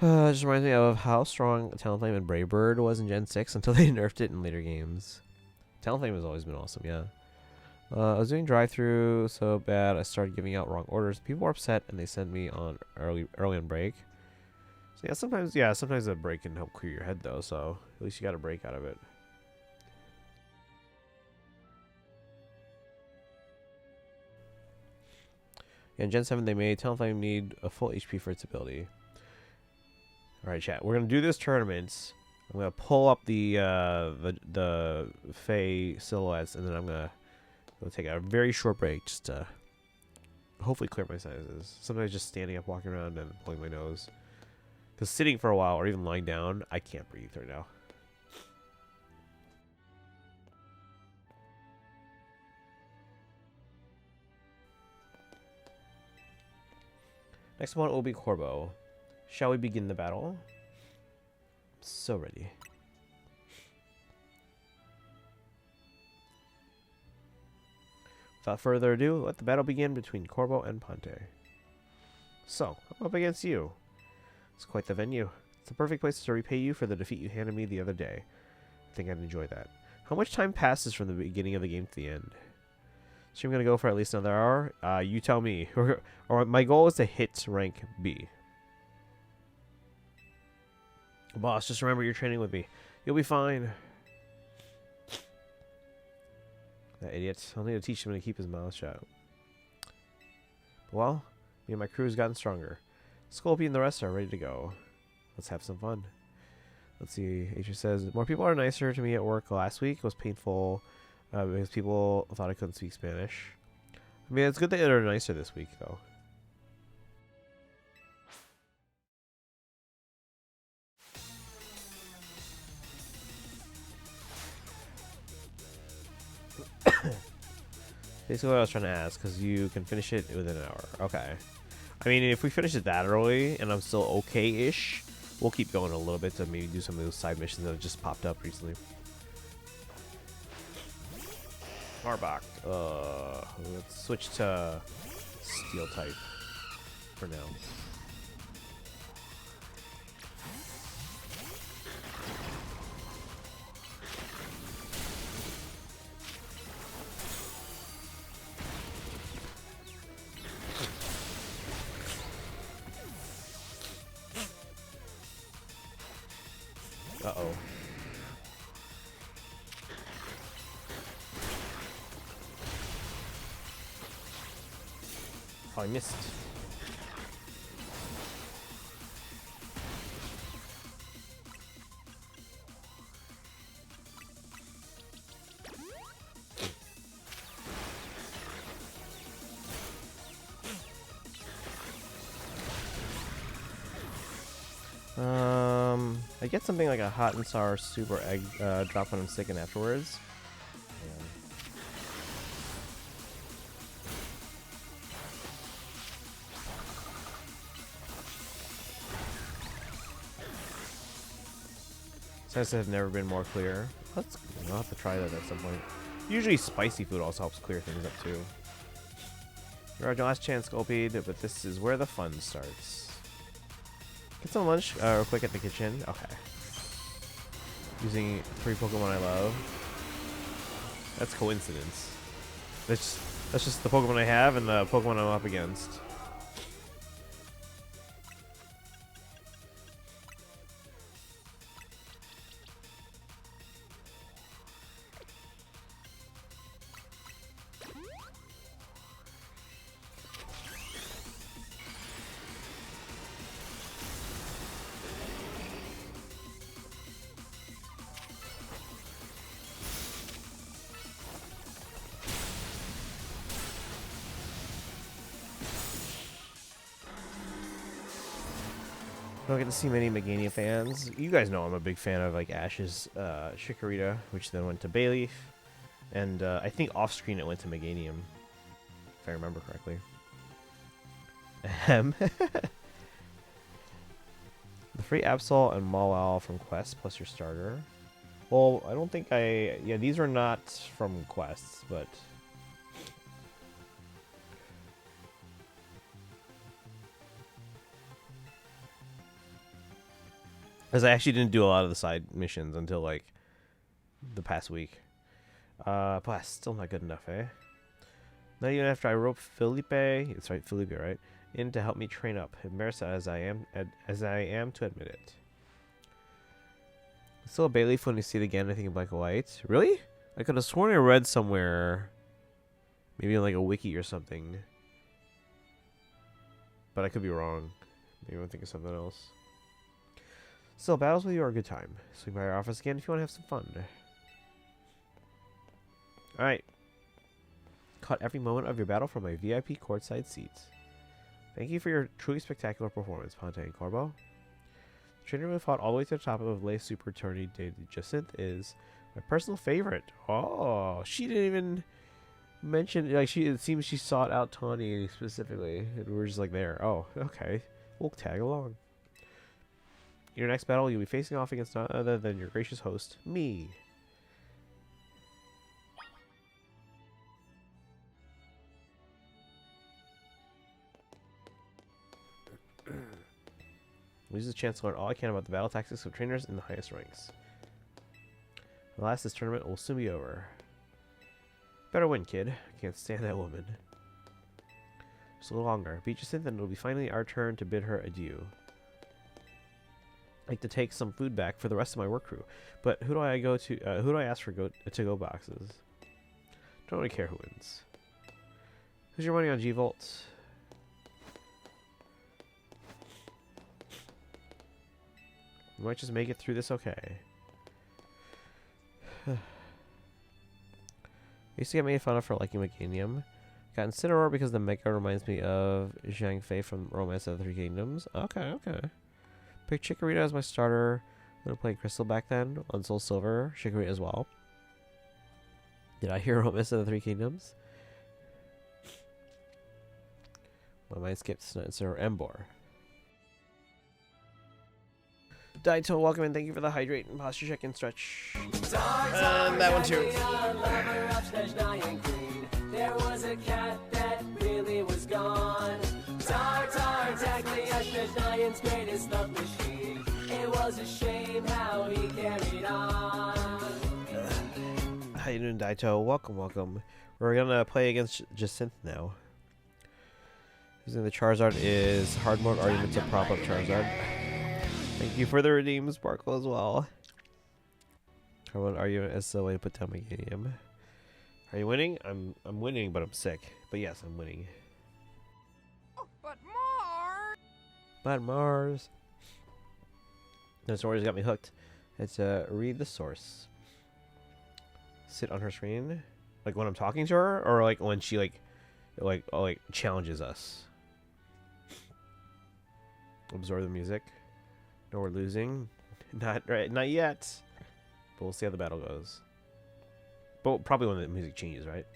Just reminds me of how strong Talonflame and Brave Bird was in Gen 6 until they nerfed it in later games. Talonflame has always been awesome, yeah. I was doing drive-through so bad I started giving out wrong orders. People were upset and they sent me on early on break. So sometimes a break can help clear your head though, so at least you got a break out of it. Yeah, in Gen 7 they made Talonflame need a full HP for its ability. Alright, chat. We're gonna do this tournament. I'm gonna pull up the Fae silhouettes, and then I'm gonna take a very short break just to hopefully clear my sinuses. Sometimes just standing up, walking around, and pulling my nose. Because sitting for a while or even lying down, I can't breathe right now. Next one will be Corbo. Shall we begin the battle? So ready. Without further ado, let the battle begin between Corbo and Ponte. So, I'm up against you. It's quite the venue. It's the perfect place to repay you for the defeat you handed me the other day. I think I'd enjoy that. How much time passes from the beginning of the game to the end? So I'm going to go for at least another hour. You tell me. Or my goal is to hit rank B. Boss, just remember you're training with me. You'll be fine. That idiot. I'll need to teach him to keep his mouth shut. Well, me and my crew has gotten stronger. Sculpey and the rest are ready to go. Let's have some fun. Let's see. Asia says, more people are nicer to me at work last week. It was painful because people thought I couldn't speak Spanish. I mean, it's good that they're nicer this week, though. Basically what I was trying to ask, because you can finish it within an hour. Okay. I mean, if we finish it that early, and I'm still okay-ish, we'll keep going a little bit to maybe do some of those side missions that have just popped up recently. Arbok. Let's switch to Steel type for now. Uh-oh. Oh, I missed. I get something like a hot and sour soup or egg drop when I'm sick and afterwards. Senses have never been more clear. I'll have to try that at some point. Usually spicy food also helps clear things up too. You're our last chance, Sculpey, but this is where the fun starts. Get some lunch real quick at the kitchen. Okay. Using 3 Pokemon I love. That's coincidence. That's just the Pokemon I have and the Pokemon I'm up against. Don't get to see many Meganium fans. You guys know I'm a big fan of like Ash's Chikorita, which then went to Bayleaf, and I think off screen it went to Meganium, if I remember correctly. Ahem. The free Absol and Mawile from Quest plus your starter. Well, I don't think yeah, these are not from quests, but because I actually didn't do a lot of the side missions until like the past week. But still not good enough, eh? Not even after I roped Felipe, it's right, Felipe, right, in to help me train up. Embarrassed as I am to admit it. Still a Bayleaf when you see it again, I think in black and white. Really? I could have sworn I read somewhere, maybe in like a wiki or something. But I could be wrong. Maybe I'm thinking something else. Still, battles with you are a good time. Swing by our office again if you want to have some fun. Alright. Caught every moment of your battle from my VIP courtside seats. Thank you for your truly spectacular performance, Ponte and Corbo. The trainer who fought all the way to the top of Le Super Tourney de Jacinth is my personal favorite. Oh, she didn't even mention, like, it seems she sought out Tawny specifically, and we're just like there. Oh, okay. We'll tag along. In your next battle, you'll be facing off against none other than your gracious host, me. Use the chance to learn all I can about the battle tactics of trainers in the highest ranks. Alas, this tournament will soon be over. Better win, kid. I can't stand that woman. Just a little longer. Beat Jacinth, and it'll be finally our turn to bid her adieu. I'd like to take some food back for the rest of my work crew, but who do I go to? Who do I ask for to-go boxes? Don't really care who wins. Who's your money on G-Volt? We might just make it through this okay. I used to get made fun of for liking Meganium. Got Incineroar because the Mega reminds me of Zhang Fei from Romance of the Three Kingdoms. Okay, okay. Picked Chikorita as my starter. I'm gonna play Crystal back then on Soul Silver. Chikorita as well. Did I hear Romance of the Three Kingdoms? My mind skipped Incineroar Embor. Daito, welcome and thank you for the hydrate and posture check and stretch. And that one too. There was a cat that really was gone. Greatest love machine. It was a shame how he carried on. How you doing, Daito? Welcome, welcome. We're gonna play against Jacinth now. Using the Charizard is hard mode argument to prop up Charizard. Thank you for the redeem, Sparkle, as well. Hard mode argument is the way to put down Meganium. Are you winning? I'm winning, but I'm sick. But yes, I'm winning. Oh, but Mars! But Mars. The story's got me hooked. It's read the source. Sit on her screen, like when I'm talking to her, or like when she like challenges us. Absorb the music. No, we're losing. Not right. Not yet. But we'll see how the battle goes. But probably when the music changes, right?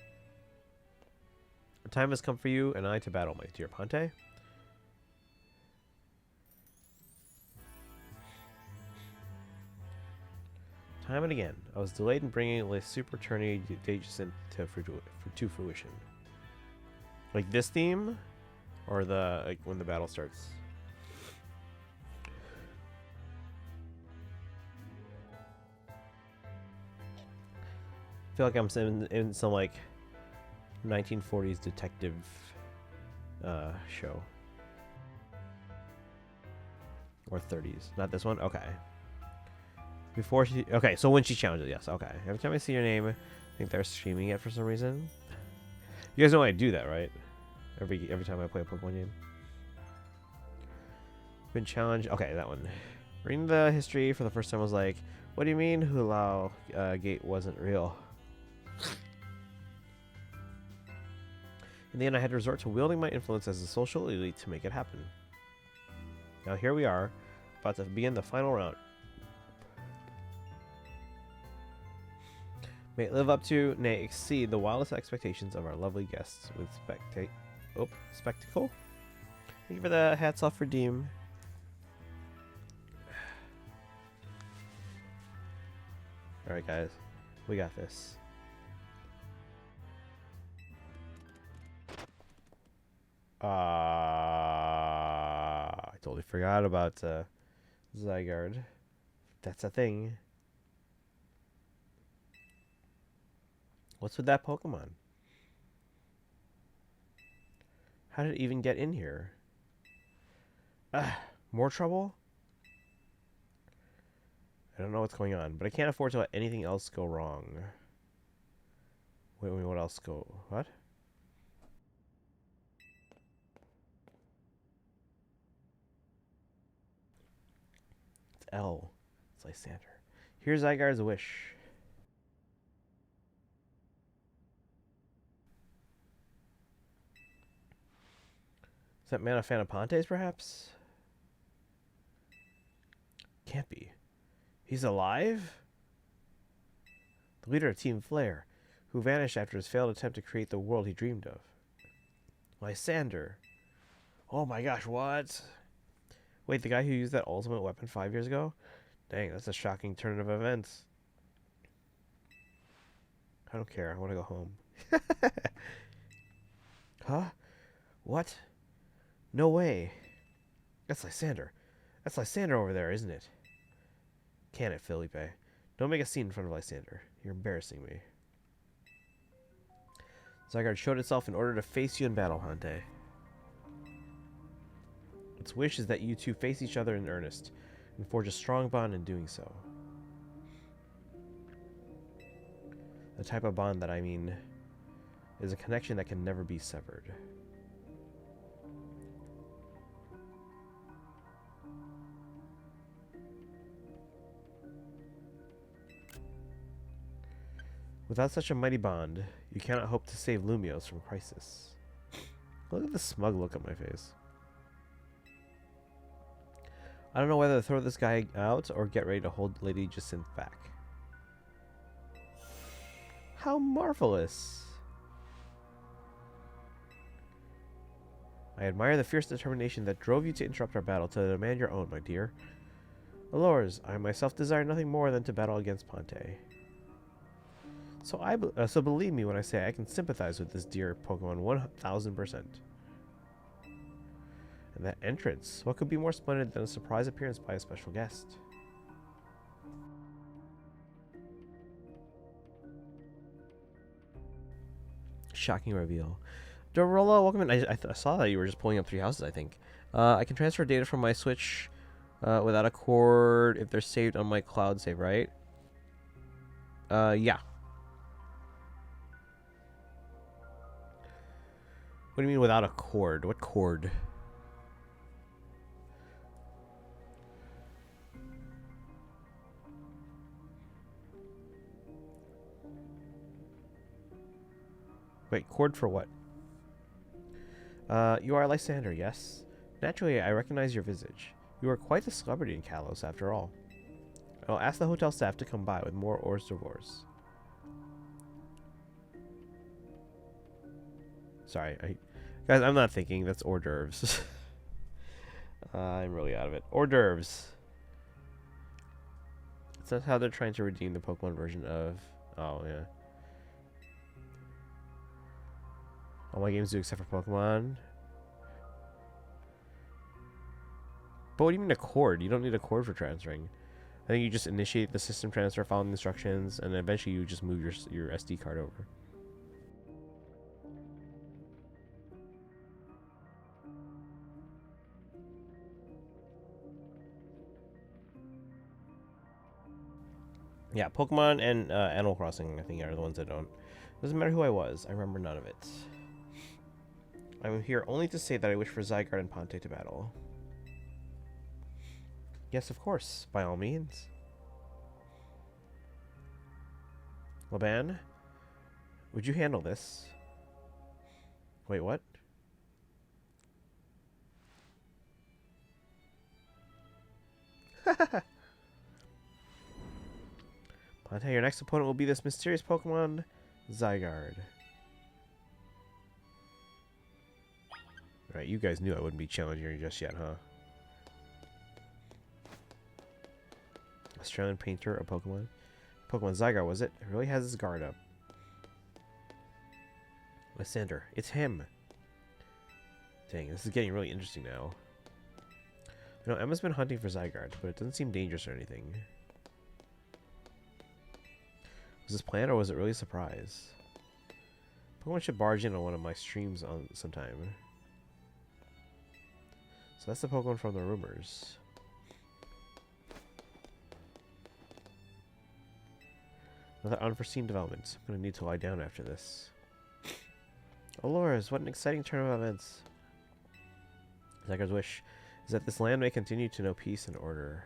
The time has come for you and I to battle, my dear Ponte. Time and again, I was delayed in bringing the Super Tourney Jacinth to fruition. Like this theme, or the like when the battle starts. I feel like I'm in some like 1940s detective show. Or 30s. Not this one? Okay. Before she... Okay, so when she challenges, yes. Okay. Every time I see your name, I think they're streaming it for some reason. You guys know I do that, right? Every time I play a Pokemon game. Been challenged... Okay, that one. Reading the history for the first time, I was like, what do you mean Hulao Gate wasn't real? In the end, I had to resort to wielding my influence as a social elite to make it happen. Now here we are, about to begin the final round. May it live up to, nay, exceed the wildest expectations of our lovely guests with spectacle. Thank you for the hats off redeem. Alright, guys. We got this. I totally forgot about Zygarde. That's a thing. What's with that Pokemon? How did it even get in here? More trouble? I don't know what's going on, but I can't afford to let anything else go wrong. Wait, what else go? What? It's L. It's Lysander. Here's Zygarde's wish. Is that man a fan of Ponte's, perhaps? Can't be. He's alive? The leader of Team Flare, who vanished after his failed attempt to create the world he dreamed of. Lysander. Oh my gosh, what? Wait, the guy who used that ultimate weapon 5 years ago? Dang, that's a shocking turn of events. I don't care. I want to go home. Huh? What? No way. That's Lysander. That's Lysander over there, isn't it? Can it, Felipe? Don't make a scene in front of Lysander. You're embarrassing me. Zygarde showed itself in order to face you in battle, Hante. Its wish is that you two face each other in earnest, and forge a strong bond in doing so. The type of bond that I mean is a connection that can never be severed. Without such a mighty bond, you cannot hope to save Lumios from crisis. Look at the smug look on my face. I don't know whether to throw this guy out or get ready to hold Lady Jacinthe back. How marvelous! I admire the fierce determination that drove you to interrupt our battle to demand your own, my dear. Allures, I myself desire nothing more than to battle against Ponte. So believe me when I say I can sympathize with this dear Pokemon 1000%. And that entrance, what could be more splendid than a surprise appearance by a special guest? Shocking reveal. Dorola, welcome in. I saw that you were just pulling up 3 houses, I think. I can transfer data from my Switch without a cord if they're saved on my cloud save, right? Yeah. What do you mean without a cord? What cord? Wait, cord for what? You are Lysander, yes? Naturally, I recognize your visage. You are quite the celebrity in Kalos, after all. I'll ask the hotel staff to come by with more hors d'oeuvres. Sorry, guys, I'm not thinking. That's hors d'oeuvres. I'm really out of it. Hors d'oeuvres. That's how they're trying to redeem the Pokemon version of... Oh, yeah. All my games do except for Pokemon. But what do you mean a cord? You don't need a cord for transferring. I think you just initiate the system transfer following the instructions, and eventually you just move your SD card over. Yeah, Pokemon and Animal Crossing, I think, are the ones that don't. Doesn't matter who I was. I remember none of it. I'm here only to say that I wish for Zygarde and Ponte to battle. Yes, of course. By all means. Laban, would you handle this? Wait, what? Ponte, your next opponent will be this mysterious Pokemon, Zygarde. Right, you guys knew I wouldn't be challenging you just yet, huh? Australian painter, a Pokemon. Pokemon Zygarde, was it? It really has his guard up. Lysander, it's him. Dang, this is getting really interesting now. You know, Emma's been hunting for Zygarde, but it doesn't seem dangerous or anything. Was this planned or was it really a surprise? Pokemon should barge in on one of my streams on sometime. So that's the Pokemon from the rumors. Another unforeseen development. I'm gonna need to lie down after this. Aloras, what an exciting turn of events. Zygarde's wish is that this land may continue to know peace and order.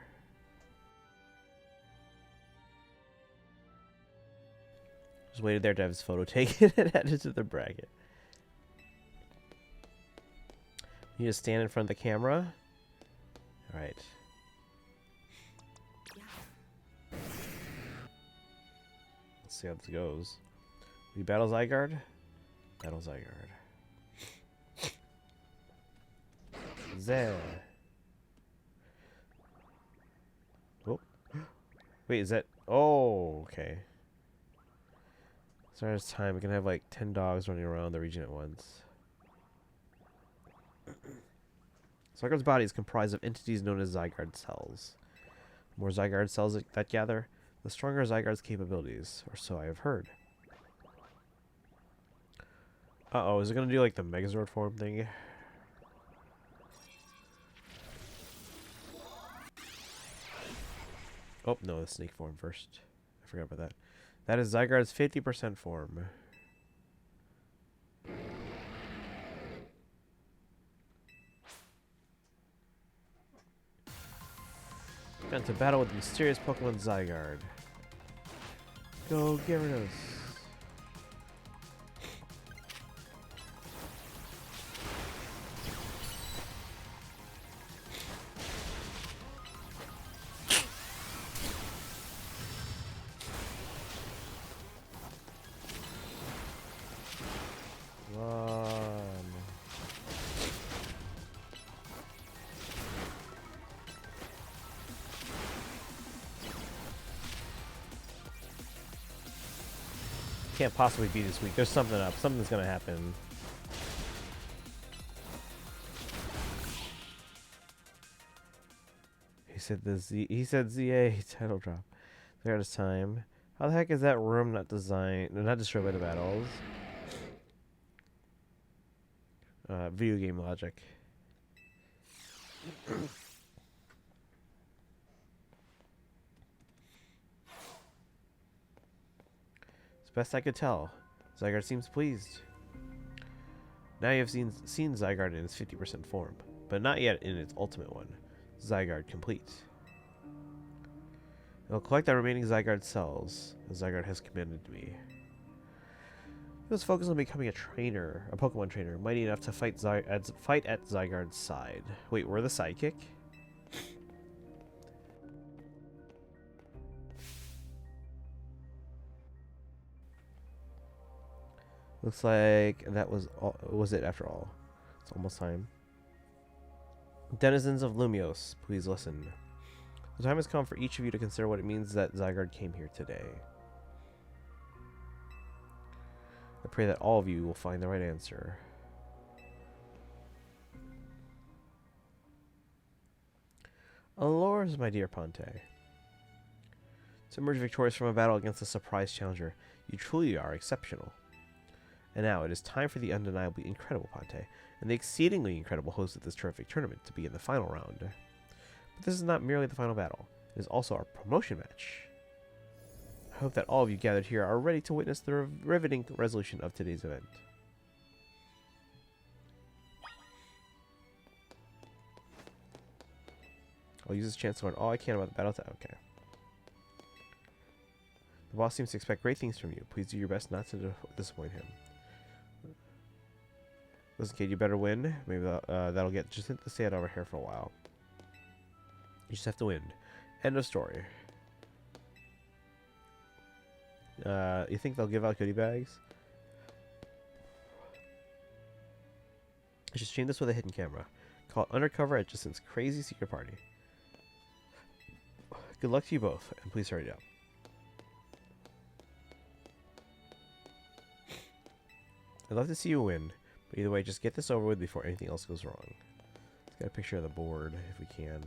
Just waited there to have his photo taken and added to the bracket. You just stand in front of the camera. Alright. Let's see how this goes. We battle Zygarde? Battle Zygarde. There. Oh. Wait, is that... Oh, okay. Start as time. We can have like 10 dogs running around the region at once. Zygarde's body is comprised of entities known as Zygarde cells. The more Zygarde cells that gather, the stronger Zygarde's capabilities, or so I have heard. Uh-oh, is it going to do like the Megazord form thing? Oh, no, the snake form first. I forgot about that. That is Zygarde's 50% form. Got to battle with the mysterious Pokemon Zygarde. Go Gyarados. Can't possibly be this week. There's something up. Something's gonna happen. He said the Z. He said ZA title drop. There at his time. How the heck is that room not designed? Not destroyed by the battles. Video game logic. Best I could tell, Zygarde seems pleased. Now you have seen Zygarde in its 50% form, but not yet in its ultimate one, Zygarde Complete. It will collect the remaining Zygarde cells, as Zygarde has commanded me. He was focused on becoming a trainer, a Pokemon trainer, mighty enough to fight at Zygarde's side. Wait, we're the sidekick? Looks like that was it after all. It's almost time. Denizens of Lumios, please listen. The time has come for each of you to consider what it means that Zygarde came here today. I pray that all of you will find the right answer. Aloras, my dear Ponte. To emerge victorious from a battle against a surprise challenger, you truly are exceptional. And now it is time for the undeniably incredible Ponte and the exceedingly incredible host of this terrific tournament to begin the final round. But this is not merely the final battle, it is also our promotion match. I hope that all of you gathered here are ready to witness the riveting resolution of today's event. I'll use this chance to learn all I can about the battle to... Okay. The boss seems to expect great things from you. Please do your best not to disappoint him. Listen, kid, you better win. Maybe that'll get just hit the sand over here for a while. You just have to win. End of story. You think they'll give out goodie bags? I should stream this with a hidden camera. Call it Undercover at Justin's crazy secret party. Good luck to you both, and please hurry up. I'd love to see you win, but either way, just get this over with before anything else goes wrong. Let's get a picture of the board, if we can.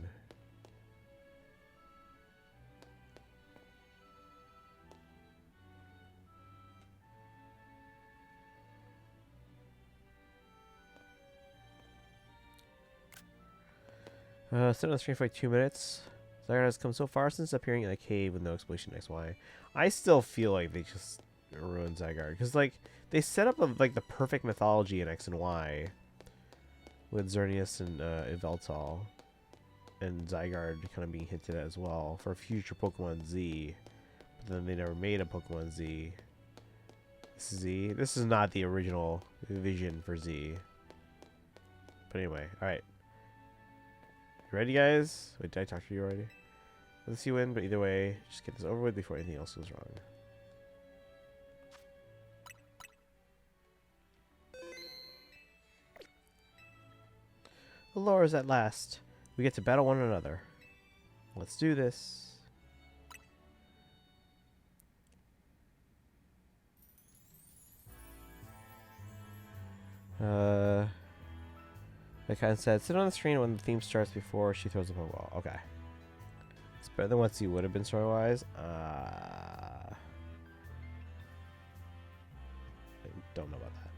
Sit on the screen for like 2 minutes. Zygarde has come so far since appearing in a cave with no explanation XY. I still feel like they just ruined Zygarde. Because, like, they set up, like, the perfect mythology in X and Y. With Xerneas and Yveltal. And Zygarde kind of being hinted at as well. For future Pokemon Z. But then they never made a Pokemon Z. This is Z. This is not the original vision for Z. But anyway, alright. Ready, guys? Wait, did I talk to you already? Let's see you win, but either way, just get this over with before anything else goes wrong. Alora's at last. We get to battle one another. Let's do this. Like I said, sit on the screen when the theme starts before she throws the Pokeball. Okay. It's better than what Z would have been story-wise. I don't know about that.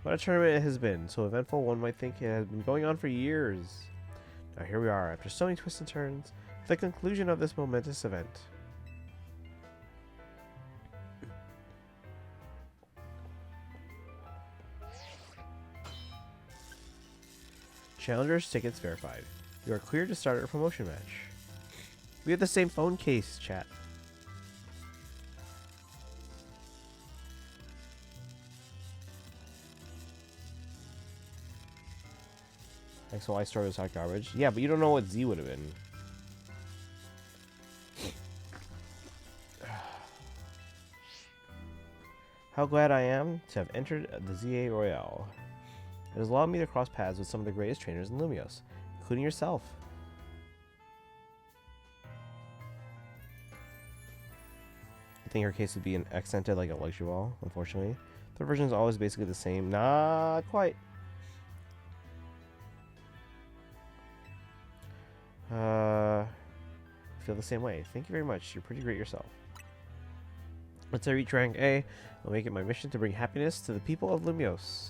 What a tournament it has been. So eventful, one might think it has been going on for years. Now here we are, after so many twists and turns, the conclusion of this momentous event. Challengers tickets verified. You are cleared to start a promotion match. We have the same phone case, chat. XY story was hot garbage. Yeah, but you don't know what Z would have been. How glad I am to have entered the ZA Royale. It has allowed me to cross paths with some of the greatest trainers in Lumios, including yourself. I think her case would be an accented like a luxury ball, unfortunately. The version is always basically the same. Not quite. I feel the same way. Thank you very much. You're pretty great yourself. Once I reach rank A, I'll make it my mission to bring happiness to the people of Lumios.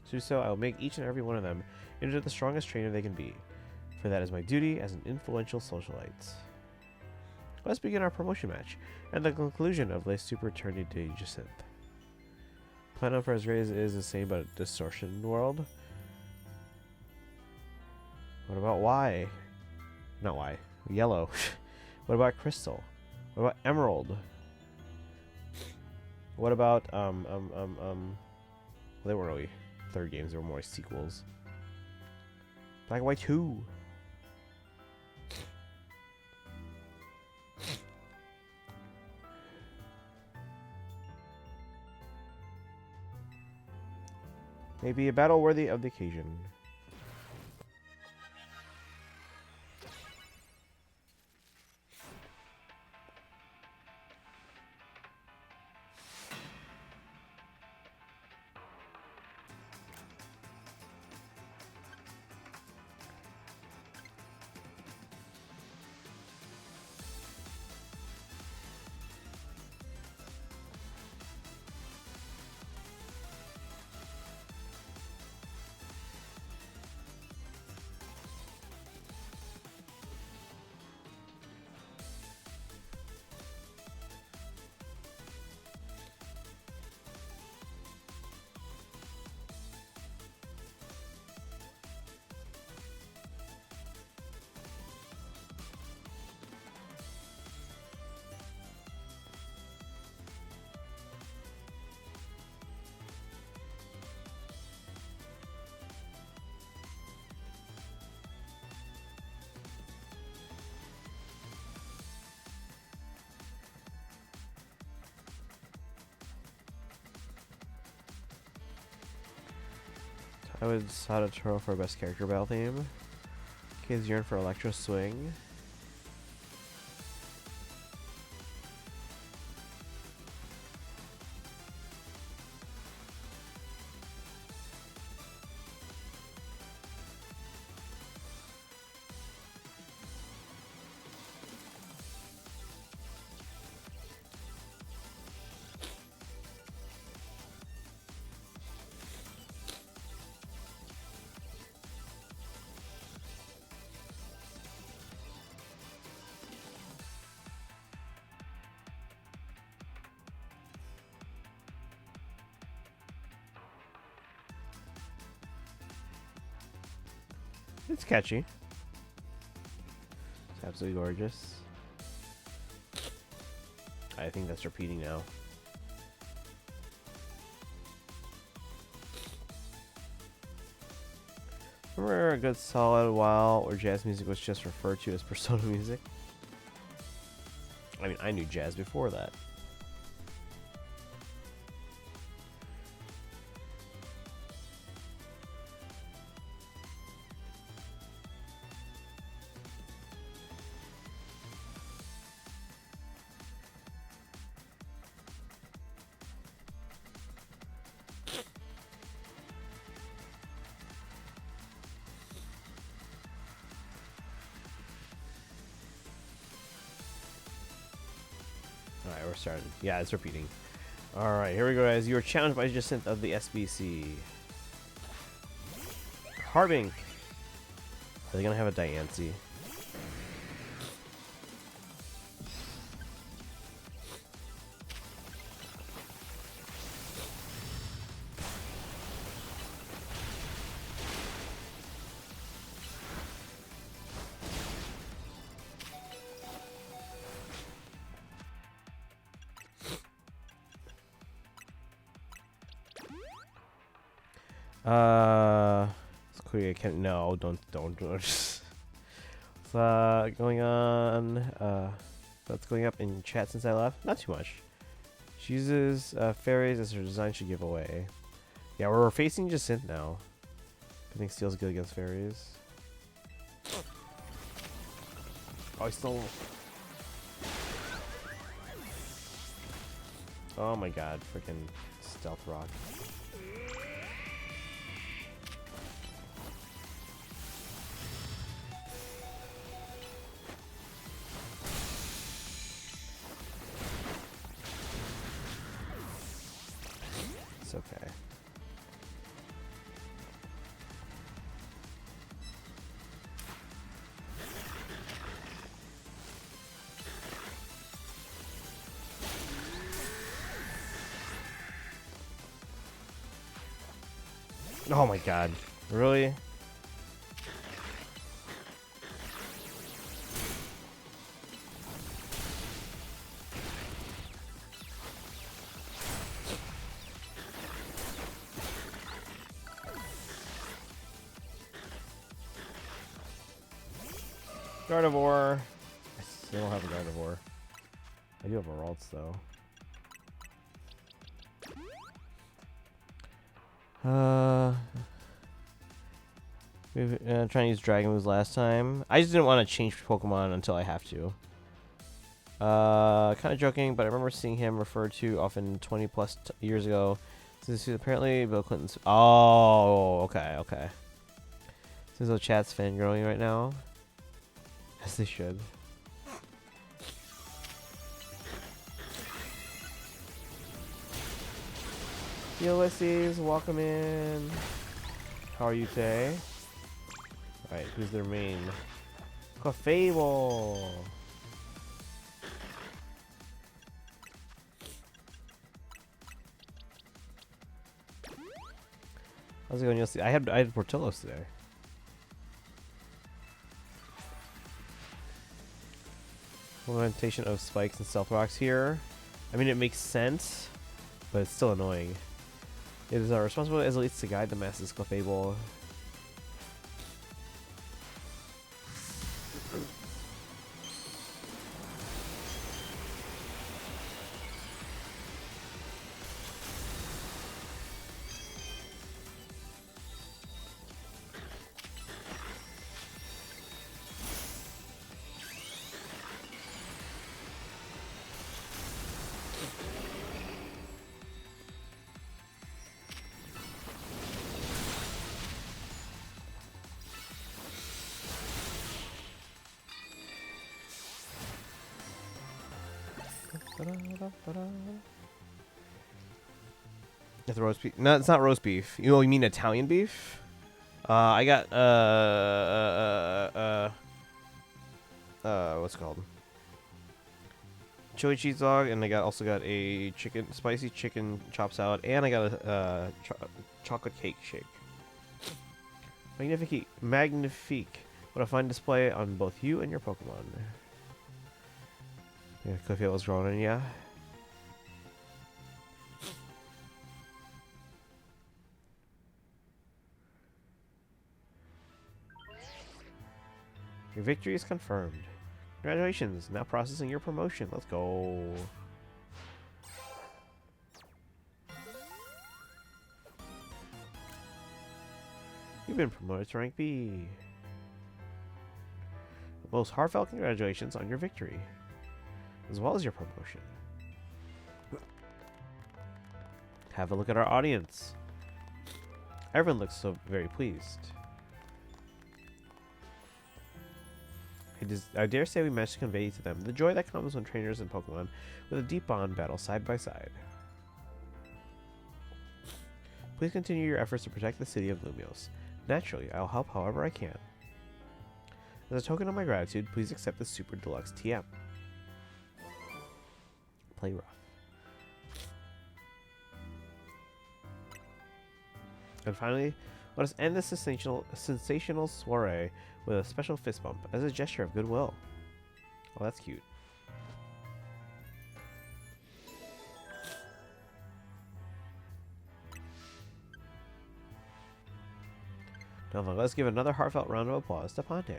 To do so, I will make each and every one of them into the strongest trainer they can be, for that is my duty as an influential socialite. Let's begin our promotion match, and the conclusion of Les Super Tourney de Jacinth. Plan for as great as it is the same but a distortion world. What about Y? Not Y. Yellow. What about Crystal? What about Emerald? What about they weren't really third games, they were more sequels. Black and White 2. Maybe a battle worthy of the occasion. I would Sadatoro for best character battle theme. Kids yearn for Electro Swing. It's catchy. It's absolutely gorgeous. I think that's repeating now. Remember a good solid while where jazz music was just referred to as Persona music? I mean, I knew jazz before that. Alright, we're starting. Yeah, it's repeating. Alright, here we go, guys. You are challenged by Jacinth of the SBC. Harbing! Are they gonna have a Diancie? It's clear I can't. No, don't. What's going on? That's going up in chat since I left. Not too much. She uses fairies as her design should give away. Yeah, we're facing Jacinth now. I think Steel's good against fairies. Oh, I stole. Oh my god, freaking stealth rock. It's okay. Oh my god. Really? Gardevoir. I still don't have a Gardevoir. I do have a Ralts though. We were trying to use Dragon moves last time. I just didn't want to change Pokemon until I have to. Kind of joking, but I remember seeing him referred to often 20 plus years ago. Since he's apparently Bill Clinton's. Oh, okay, okay. Since the chat's fangirling right now. As they should. Ulysses, welcome in. How are you today? Alright, who's their main? Clefable! How's it going, Ulysses? I had Portillo's today. Implementation of spikes and stealth rocks here. I mean, it makes sense, but it's still annoying. It is our responsibility as elites to guide the masses, Clefable. It's the roast beef. No, it's not roast beef. You mean Italian beef? I got what's it called? Chili cheese dog, and I also got a spicy chicken chop salad, and I got a chocolate cake shake. Magnifique. What a fine display on both you and your Pokemon. Yeah, Cliffy was growing in, yeah. Your victory is confirmed. Congratulations, now processing your promotion. Let's go. You've been promoted to rank B. Most heartfelt congratulations on your victory, as well as your promotion. Have a look at our audience. Everyone looks so very pleased. I dare say we managed to convey to them the joy that comes when trainers and Pokemon with a deep bond battle side by side. Please continue your efforts to protect the city of Lumios. Naturally, I'll help however I can. As a token of my gratitude, please accept the Super Deluxe TM. Play rough. And finally, let us end this sensational soiree with a special fist bump as a gesture of goodwill. Oh, that's cute. Now let's give another heartfelt round of applause to Ponte. Being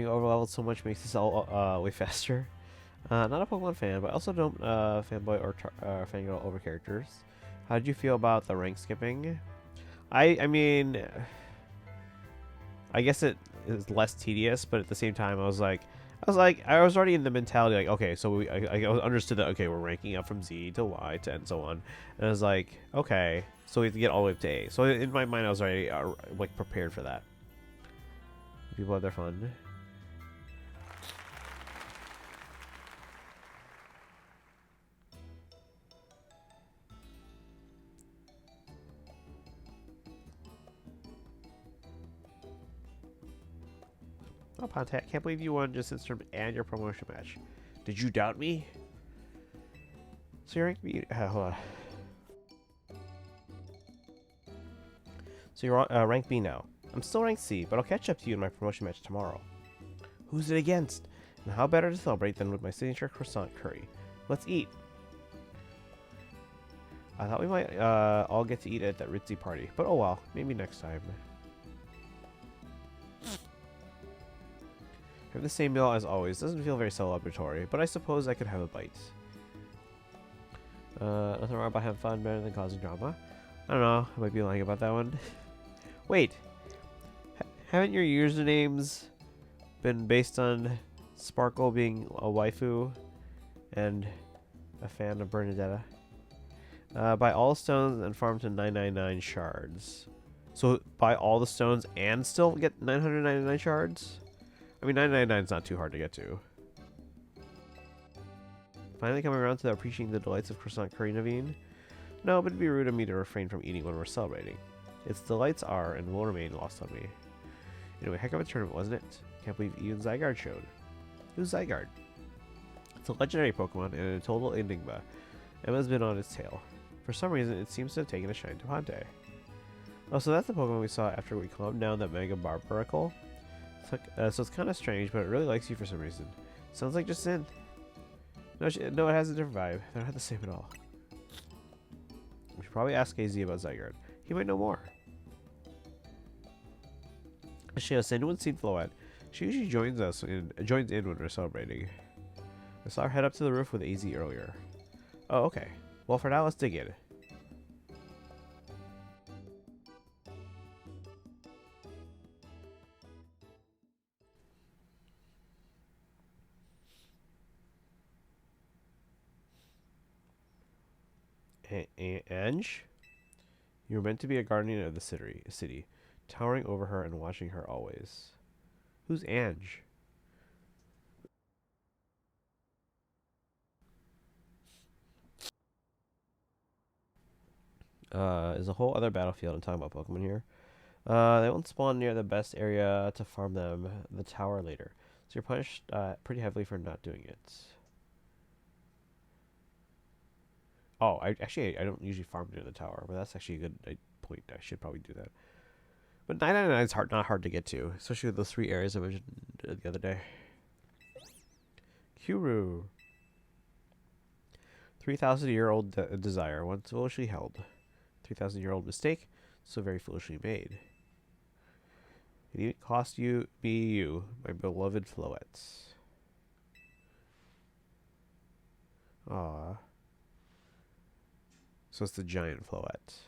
overleveled so much makes this all way faster. Not a Pokemon fan, but I also don't fanboy or fangirl over characters. How did you feel about the rank skipping? I mean, I guess it is less tedious, but at the same time, I was already in the mentality like, okay, so I understood that, okay, we're ranking up from Z to Y to and so on, and I was like, okay, so we have to get all the way up to A. So in my mind, I was already like prepared for that. People have their fun. Oh, Ponte, I can't believe you won just since term and your promotion match. Did you doubt me? So you're rank B. Hold on. So you're rank B now. I'm still rank C, but I'll catch up to you in my promotion match tomorrow. Who's it against? And how better to celebrate than with my signature croissant curry? Let's eat. I thought we might all get to eat at that ritzy party, but oh well, maybe next time. Have the same meal as always. Doesn't feel very celebratory, but I suppose I could have a bite. Nothing wrong about having fun, better than causing drama. I don't know. I might be lying about that one. Wait, haven't your usernames been based on Sparkle being a waifu and a fan of Bernadetta? Buy all stones and farm to 999 shards. So buy all the stones and still get 999 shards? I mean, 999 is not too hard to get to. Finally coming around to appreciating the delights of croissant curry, Naveen? No, but it'd be rude of me to refrain from eating when we're celebrating. Its delights are and will remain lost on me. Anyway, heck of a tournament, wasn't it? Can't believe even Zygarde showed. Who's Zygarde? It's a legendary Pokemon and a total enigma. Emma's been on its tail. For some reason, it seems to have taken a shine to Ponte. Oh, so that's the Pokemon we saw after we calmed down that Mega Barbaracle? So it's kind of strange, but it really likes you for some reason. Sounds like just Synth. No, it has a different vibe. They're not the same at all. We should probably ask AZ about Zygarde. He might know more. Actually, has anyone seen Floette? She usually joins in when we're celebrating. I saw her head up to the roof with AZ earlier. Oh, okay. Well, for now, let's dig in. Ange? You were meant to be a guardian of the city, towering over her and watching her always. Who's Ange? There's a whole other battlefield. I'm talking about Pokemon here. They won't spawn near the best area to farm them, the tower later. So you're punished pretty heavily for not doing it. Oh, I don't usually farm near the tower, but that's actually a good point. I should probably do that. But 999 is not hard to get to, especially with those 3 areas I mentioned the other day. Kuru. 3,000-year-old desire, once foolishly held. 3,000-year-old mistake, so very foolishly made. It even cost you, my beloved Floettes. Ah. So it's the giant Floette.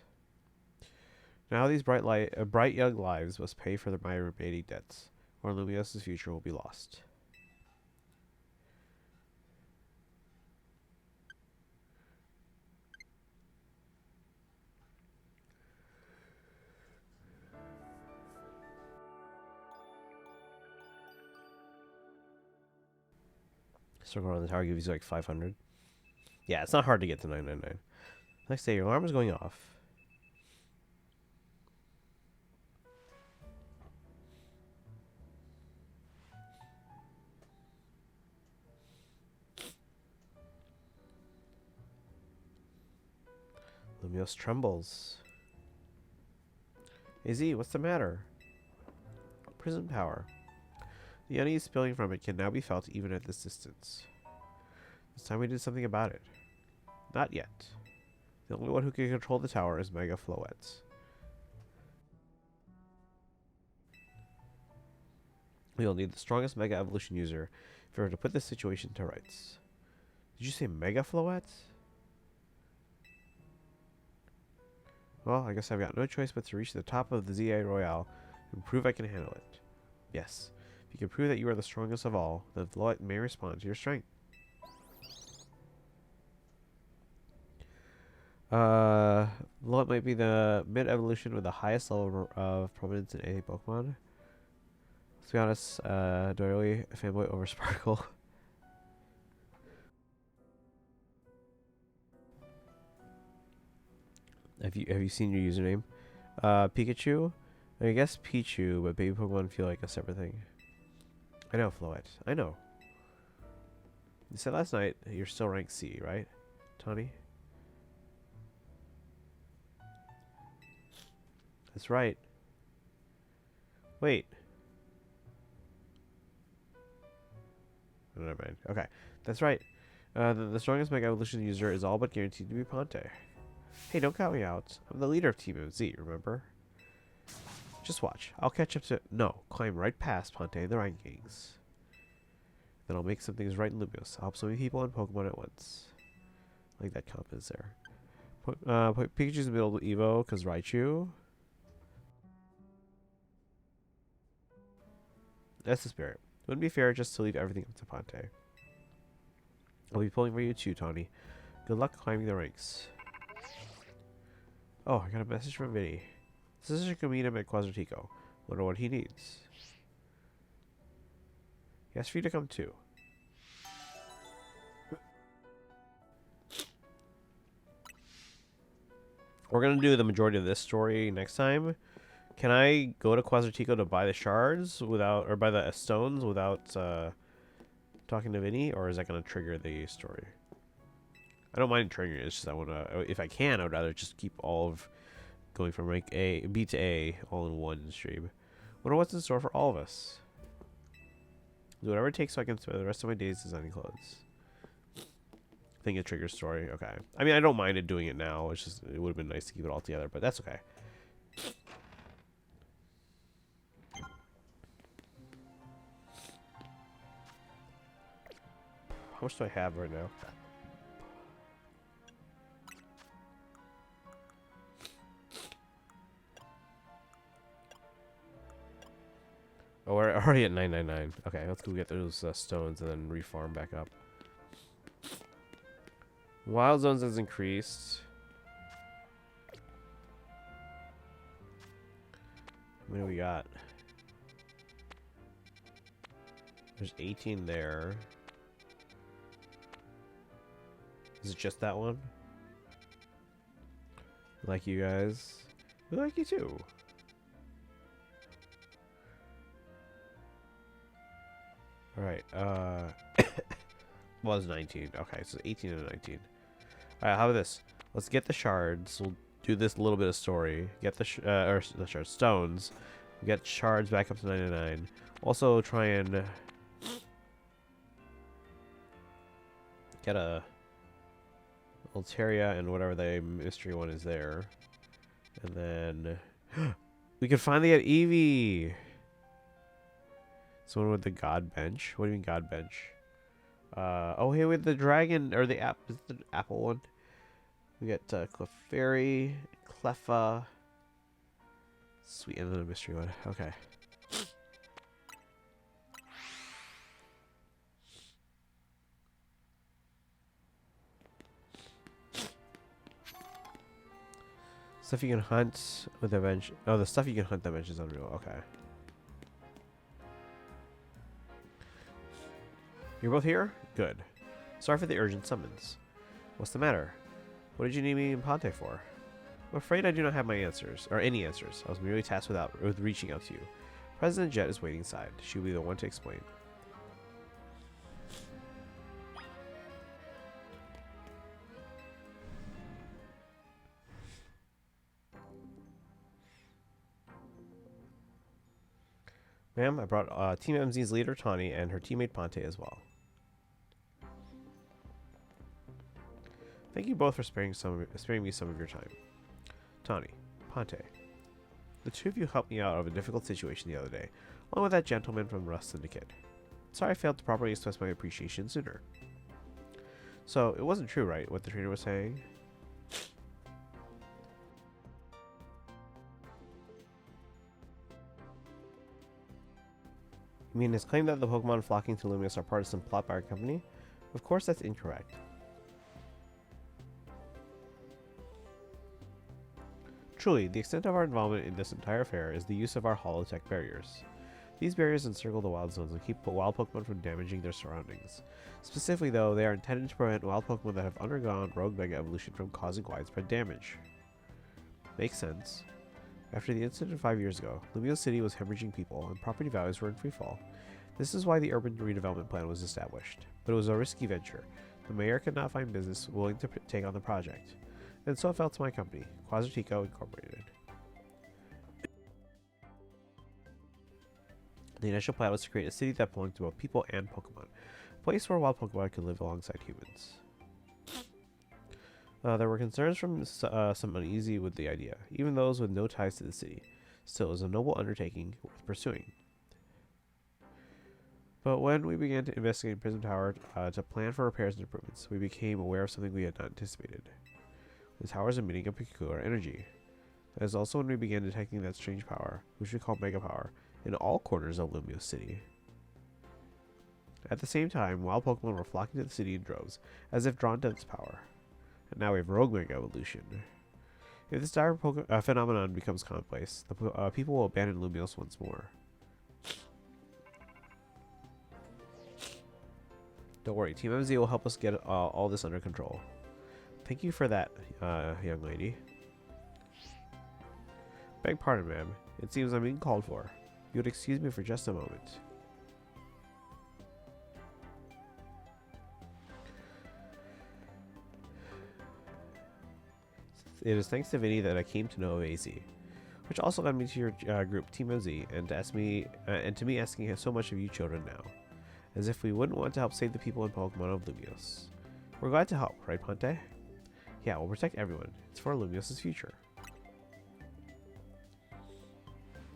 Now these bright young lives must pay for my remaining debts, or Lumios's future will be lost. Circle around the tower gives you like 500. Yeah, it's not hard to get to 999. Next day, your alarm is going off. Lumios trembles. AZ, what's the matter? Prison power. The unease spilling from it can now be felt even at this distance. It's time we did something about it. Not yet. The only one who can control the tower is Mega Floettes. We'll need the strongest Mega Evolution user if we were to put this situation to rights. Did you say Mega Floettes? Well, I guess I've got no choice but to reach the top of the ZA Royale and prove I can handle it. Yes, if you can prove that you are the strongest of all, then Floette may respond to your strength. Floette might be the mid-evolution with the highest level of prominence in any Pokemon. Let's be honest, do I really fanboy over Sparkle? Have you seen your username? Pikachu? I guess Pichu, but baby Pokemon feel like a separate thing. I know, Floette. I know. You said last night you're still ranked C, right, Tawny? That's right. Wait. Oh, never mind. Okay, that's right. The strongest Mega Evolution user is all but guaranteed to be Ponte. Hey, don't count me out. I'm the leader of Team MZ, remember? Just watch. I'll catch up to... No, climb right past Ponte in the rankings. Then I'll make some things right in Lumios. I'll help so many people and Pokemon at once. I like that confidence there. Pikachu's in the middle of Evo, because Raichu. That's the spirit. Wouldn't be fair just to leave everything up to Ponte. I'll be pulling for you too, Tawny. Good luck climbing the ranks. Oh, I got a message from Vinny. This is can meet him at Quasartico. Wonder what he needs. He asked for you to come too. We're gonna do the majority of this story next time. Can I go to Quasartico to buy the shards without, or buy the stones without talking to Vinny, or is that gonna trigger the story? I don't mind triggering it. It's just I wanna, if I can, I would rather just keep all of going from rank B to A all in one stream. Wonder what's in store for all of us. Do whatever it takes so I can spend the rest of my days designing clothes. I think it triggers story. Okay. I mean, I don't mind it doing it now. It's just, it would have been nice to keep it all together, but that's okay. How much do I have right now? Oh, we're already at 999. Okay, let's go get those stones and then refarm back up. Wild zones has increased. What do we got? There's 18 there. Is it just that one? We like you guys. We like you too. Alright, was 19. Okay, so 18 and 19. Alright, how about this? Let's get the shards. We'll do this little bit of story. Get the the shards, stones. Get shards back up to 99. Also try and get a Altaria and whatever the mystery one is there. And then we can finally get Eevee. Someone with the God Bench. What do you mean God Bench? Oh, here with the dragon or the app is the apple one. We got Clefairy, Cleffa, sweet, and then a mystery one. Okay. Stuff you can hunt with the bench. Oh, the stuff you can hunt the bench is unreal. Okay. You're both here? Good. Sorry for the urgent summons. What's the matter? What did you need me in Ponte for? I'm afraid I do not have my answers, or any answers. I was merely tasked with reaching out to you. President Jet is waiting inside. She will be the one to explain. Ma'am, I brought Team MZ's leader, Tawny, and her teammate, Ponte, as well. Thank you both for sparing me some of your time. Tawny, Ponte, the two of you helped me out of a difficult situation the other day, along with that gentleman from Rust Syndicate. Sorry I failed to properly express my appreciation sooner. So, it wasn't true, right, what the trainer was saying? You mean his claim that the Pokemon flocking to Lumios are part of some plot by our company? Of course that's incorrect. Truly, the extent of our involvement in this entire affair is the use of our holotech barriers. These barriers encircle the wild zones and keep wild Pokemon from damaging their surroundings. Specifically though, they are intended to prevent wild Pokemon that have undergone Rogue Mega Evolution from causing widespread damage. Makes sense. After the incident 5 years ago, Lumiose City was hemorrhaging people and property values were in freefall. This is why the urban redevelopment plan was established. But it was a risky venture. The mayor could not find business willing to take on the project. And so it fell to my company, Quasartico Incorporated. The initial plan was to create a city that belonged to both people and Pokemon, a place where wild Pokemon could live alongside humans. There were concerns from some uneasy with the idea, even those with no ties to the city. Still, it was a noble undertaking worth pursuing. But when we began to investigate Prism Tower to plan for repairs and improvements, we became aware of something we had not anticipated. The tower is emitting a peculiar energy. That is also when we began detecting that strange power, which we call Mega Power, in all corners of Lumiose City. At the same time, wild Pokemon were flocking to the city in droves, as if drawn to its power. And now we have Rogue Mega Evolution. If this dire phenomenon becomes commonplace, the people will abandon Lumiose once more. Don't worry, Team MZ will help us get all this under control. Thank you for that, young lady. Beg pardon, ma'am. It seems I'm being called for. You would excuse me for just a moment. It is thanks to Vinny that I came to know of AZ, which also led me to your group, Team MZ, and to me asking so much of you children now, as if we wouldn't want to help save the people and Pokemon of Lumiose. We're glad to help, right, Ponte? Yeah, we'll protect everyone. It's for Lumiose's future.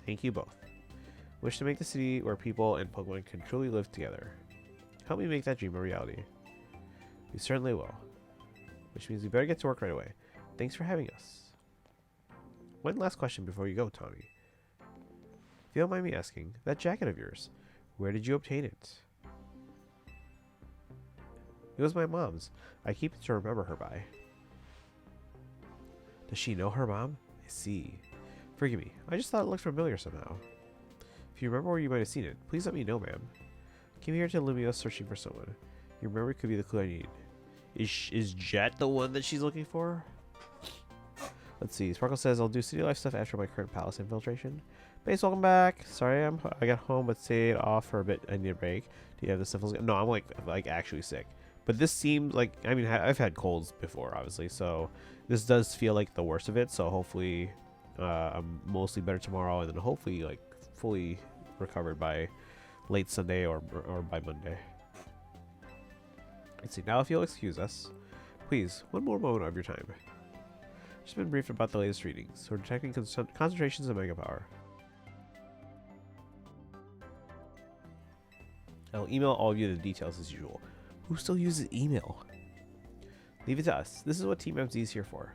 Thank you both. Wish to make the city where people and Pokemon can truly live together. Help me make that dream a reality. We certainly will. Which means we better get to work right away. Thanks for having us. One last question before you go, Tommy. If you don't mind me asking, that jacket of yours, where did you obtain it? It was my mom's. I keep it to remember her by. Does she know her mom? I see. Forgive me, I just thought it looked familiar somehow. If you remember where you might have seen it, please let me know, ma'am. I came here to Lumiose searching for someone. Your memory could be the clue I need. Is Jet the one that she's looking for? Let's see. Sparkle says, I'll do city life stuff after my current palace infiltration. Base, welcome back. Sorry, I got home but stayed off for a bit. I need a break. Do you have the sniffles? No, I'm like actually sick. But this seems like, I mean, I've had colds before, obviously, so this does feel like the worst of it. So hopefully, I'm mostly better tomorrow, and then hopefully like fully recovered by late Sunday or by Monday. Let's see. Now, if you'll excuse us, please, one more moment of your time. Just been briefed about the latest readings. We're detecting concentrations of mega power. I'll email all of you the details as usual. Who still uses email? Leave it to us. This is what Team MZ is here for.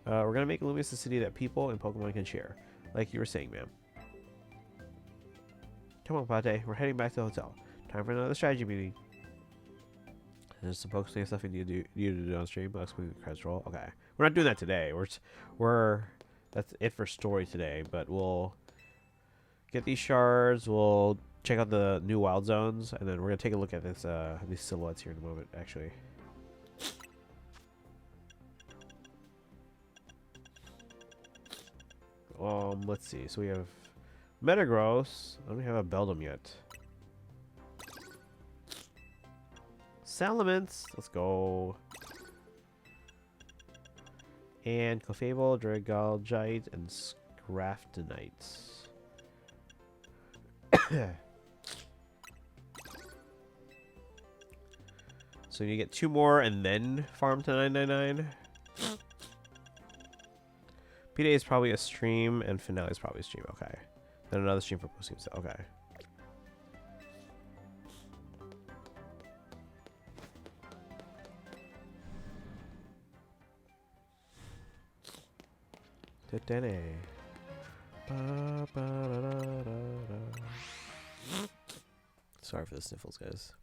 We're gonna make Lumious a city that people and Pokemon can share, like you were saying, ma'am. Come on, Pate. We're heading back to the hotel. Time for another strategy meeting. There's some Pokemon stuff you need to do on stream. Let's move the credits roll. Okay, we're not doing that today. That's it for story today. But we'll get these shards. We'll check out the new wild zones, and then we're gonna take a look at this these silhouettes here in a moment. Actually, let's see. So we have Metagross. I don't have a Beldum yet. Salamence, let's go. And Clefable, Dragalgite, and Scraftonite. So you get 2 more and then farm to 999. P-Day is probably a stream, and Finale is probably a stream. Okay. Then another stream for posting. Okay. Sorry for the sniffles, guys.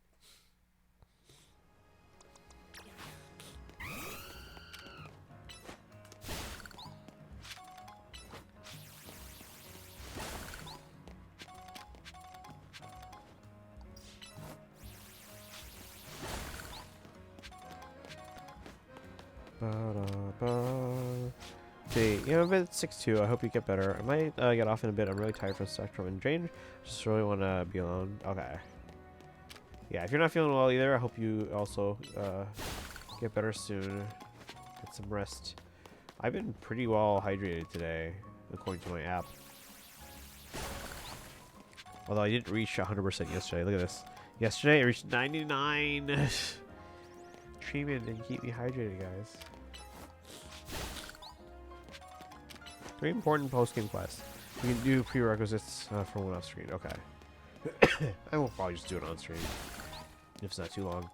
Yeah, I'm at 6-2. I hope you get better. I might get off in a bit. I'm really tired from Spectrum and Drain. Just really want to be alone. Okay. Yeah, if you're not feeling well either, I hope you also get better soon. Get some rest. I've been pretty well hydrated today, according to my app. Although I didn't reach 100% yesterday. Look at this. Yesterday, I reached 99. Treatment didn't keep me hydrated, guys. 3 important post-game quests. You can do prerequisites for one off screen. Okay. I will probably just do it on screen if it's not too long.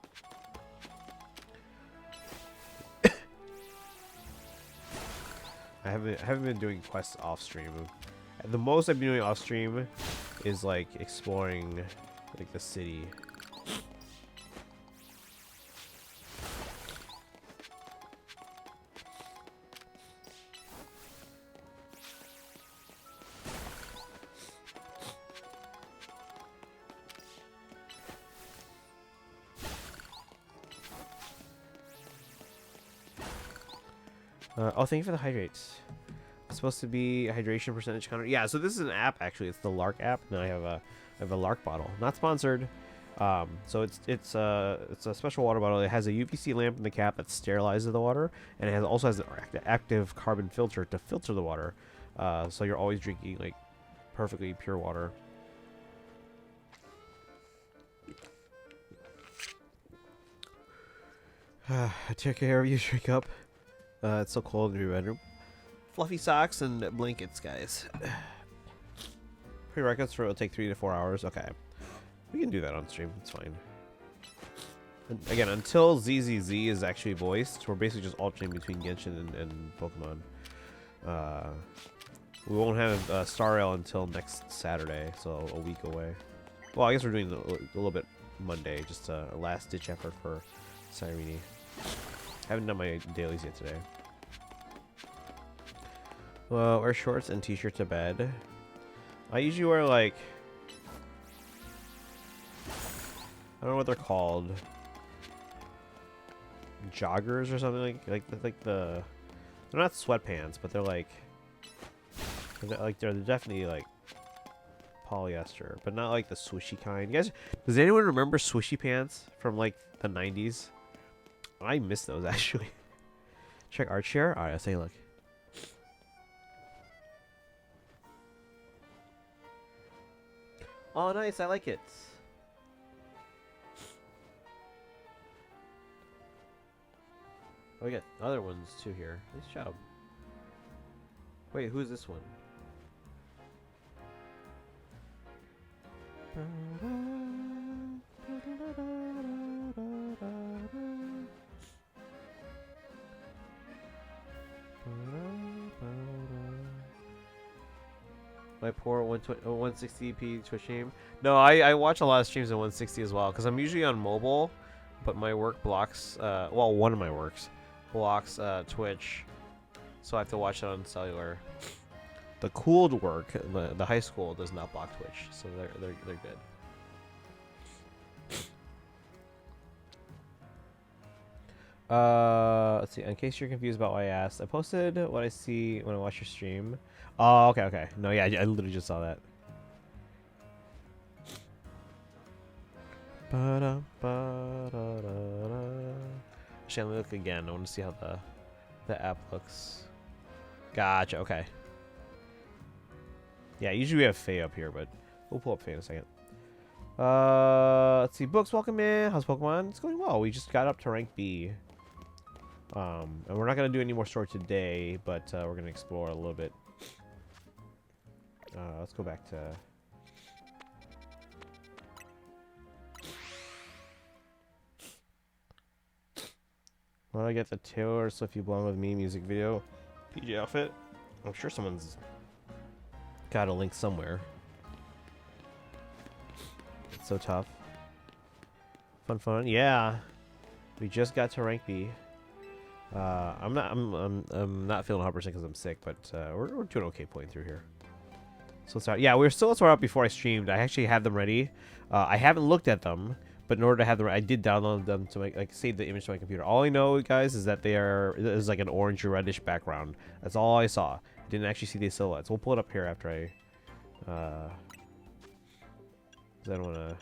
I haven't been doing quests off stream. The most I've been doing off stream is like exploring like the city. Oh, thank you for the hydrates. It's supposed to be a hydration percentage counter. Yeah, so this is an app actually. It's the Lark app. Now I have a Lark bottle. Not sponsored. So it's a special water bottle. It has a UVC lamp in the cap that sterilizes the water, and it also has an active carbon filter to filter the water. So you're always drinking like perfectly pure water. Take care of you. Drink up. It's so cold in your bedroom. Fluffy socks and blankets, guys. Prerequisites for it will take 3 to 4 hours. Okay. We can do that on stream. It's fine. And again, until ZZZ is actually voiced, we're basically just alternating between Genshin and Pokemon. We won't have Star Rail until next Saturday, so a week away. Well, I guess we're doing a little bit Monday, just a last-ditch effort for Cyrene. Haven't done my dailies yet today. Well, wear shorts and t-shirt to bed. I usually wear like, I don't know what they're called. joggers or something like the. They're not sweatpants, but they're they're definitely like polyester, but not like the swooshy kind. You guys, does anyone remember swooshy pants from like the 90s? I miss those actually. Check art share. All right, let's take a look. Oh, nice. I like it. Oh, we got other ones too here. Nice job. Wait, who's this one? My poor 160p Twitch stream. No, I watch a lot of streams in 160 as well because I'm usually on mobile, but my work blocks. Well, one of my works blocks Twitch, so I have to watch it on cellular. The cooled work, the high school does not block Twitch, so they're good. Let's see. In case you're confused about why I asked, I posted what I see when I watch your stream. Oh, okay. No, yeah, I literally just saw that. Actually, let me look again. I want to see how the app looks. Gotcha. Okay. Yeah, usually we have Faye up here, but we'll pull up Faye in a second. Let's see. Books, welcome in. How's Pokemon? It's going well. We just got up to rank B. And we're not gonna do any more story today, but we're gonna explore a little bit. Let's go back to. Well, I get the Taylor Swift "You Belong with Me" music video, PJ outfit. I'm sure someone's got a link somewhere. It's so tough. Fun. Yeah, we just got to rank B. I'm not feeling 100% because I'm sick, but we're doing okay playing through here. So let's start. Yeah, we were still let's start out before I streamed. I actually have them ready. I haven't looked at them, but in order to have them, I did download them to like save the image to my computer. All I know, guys, is that there's like an orange or reddish background. That's all I saw. Didn't actually see the silhouettes. We'll pull it up here after I. Because I don't want to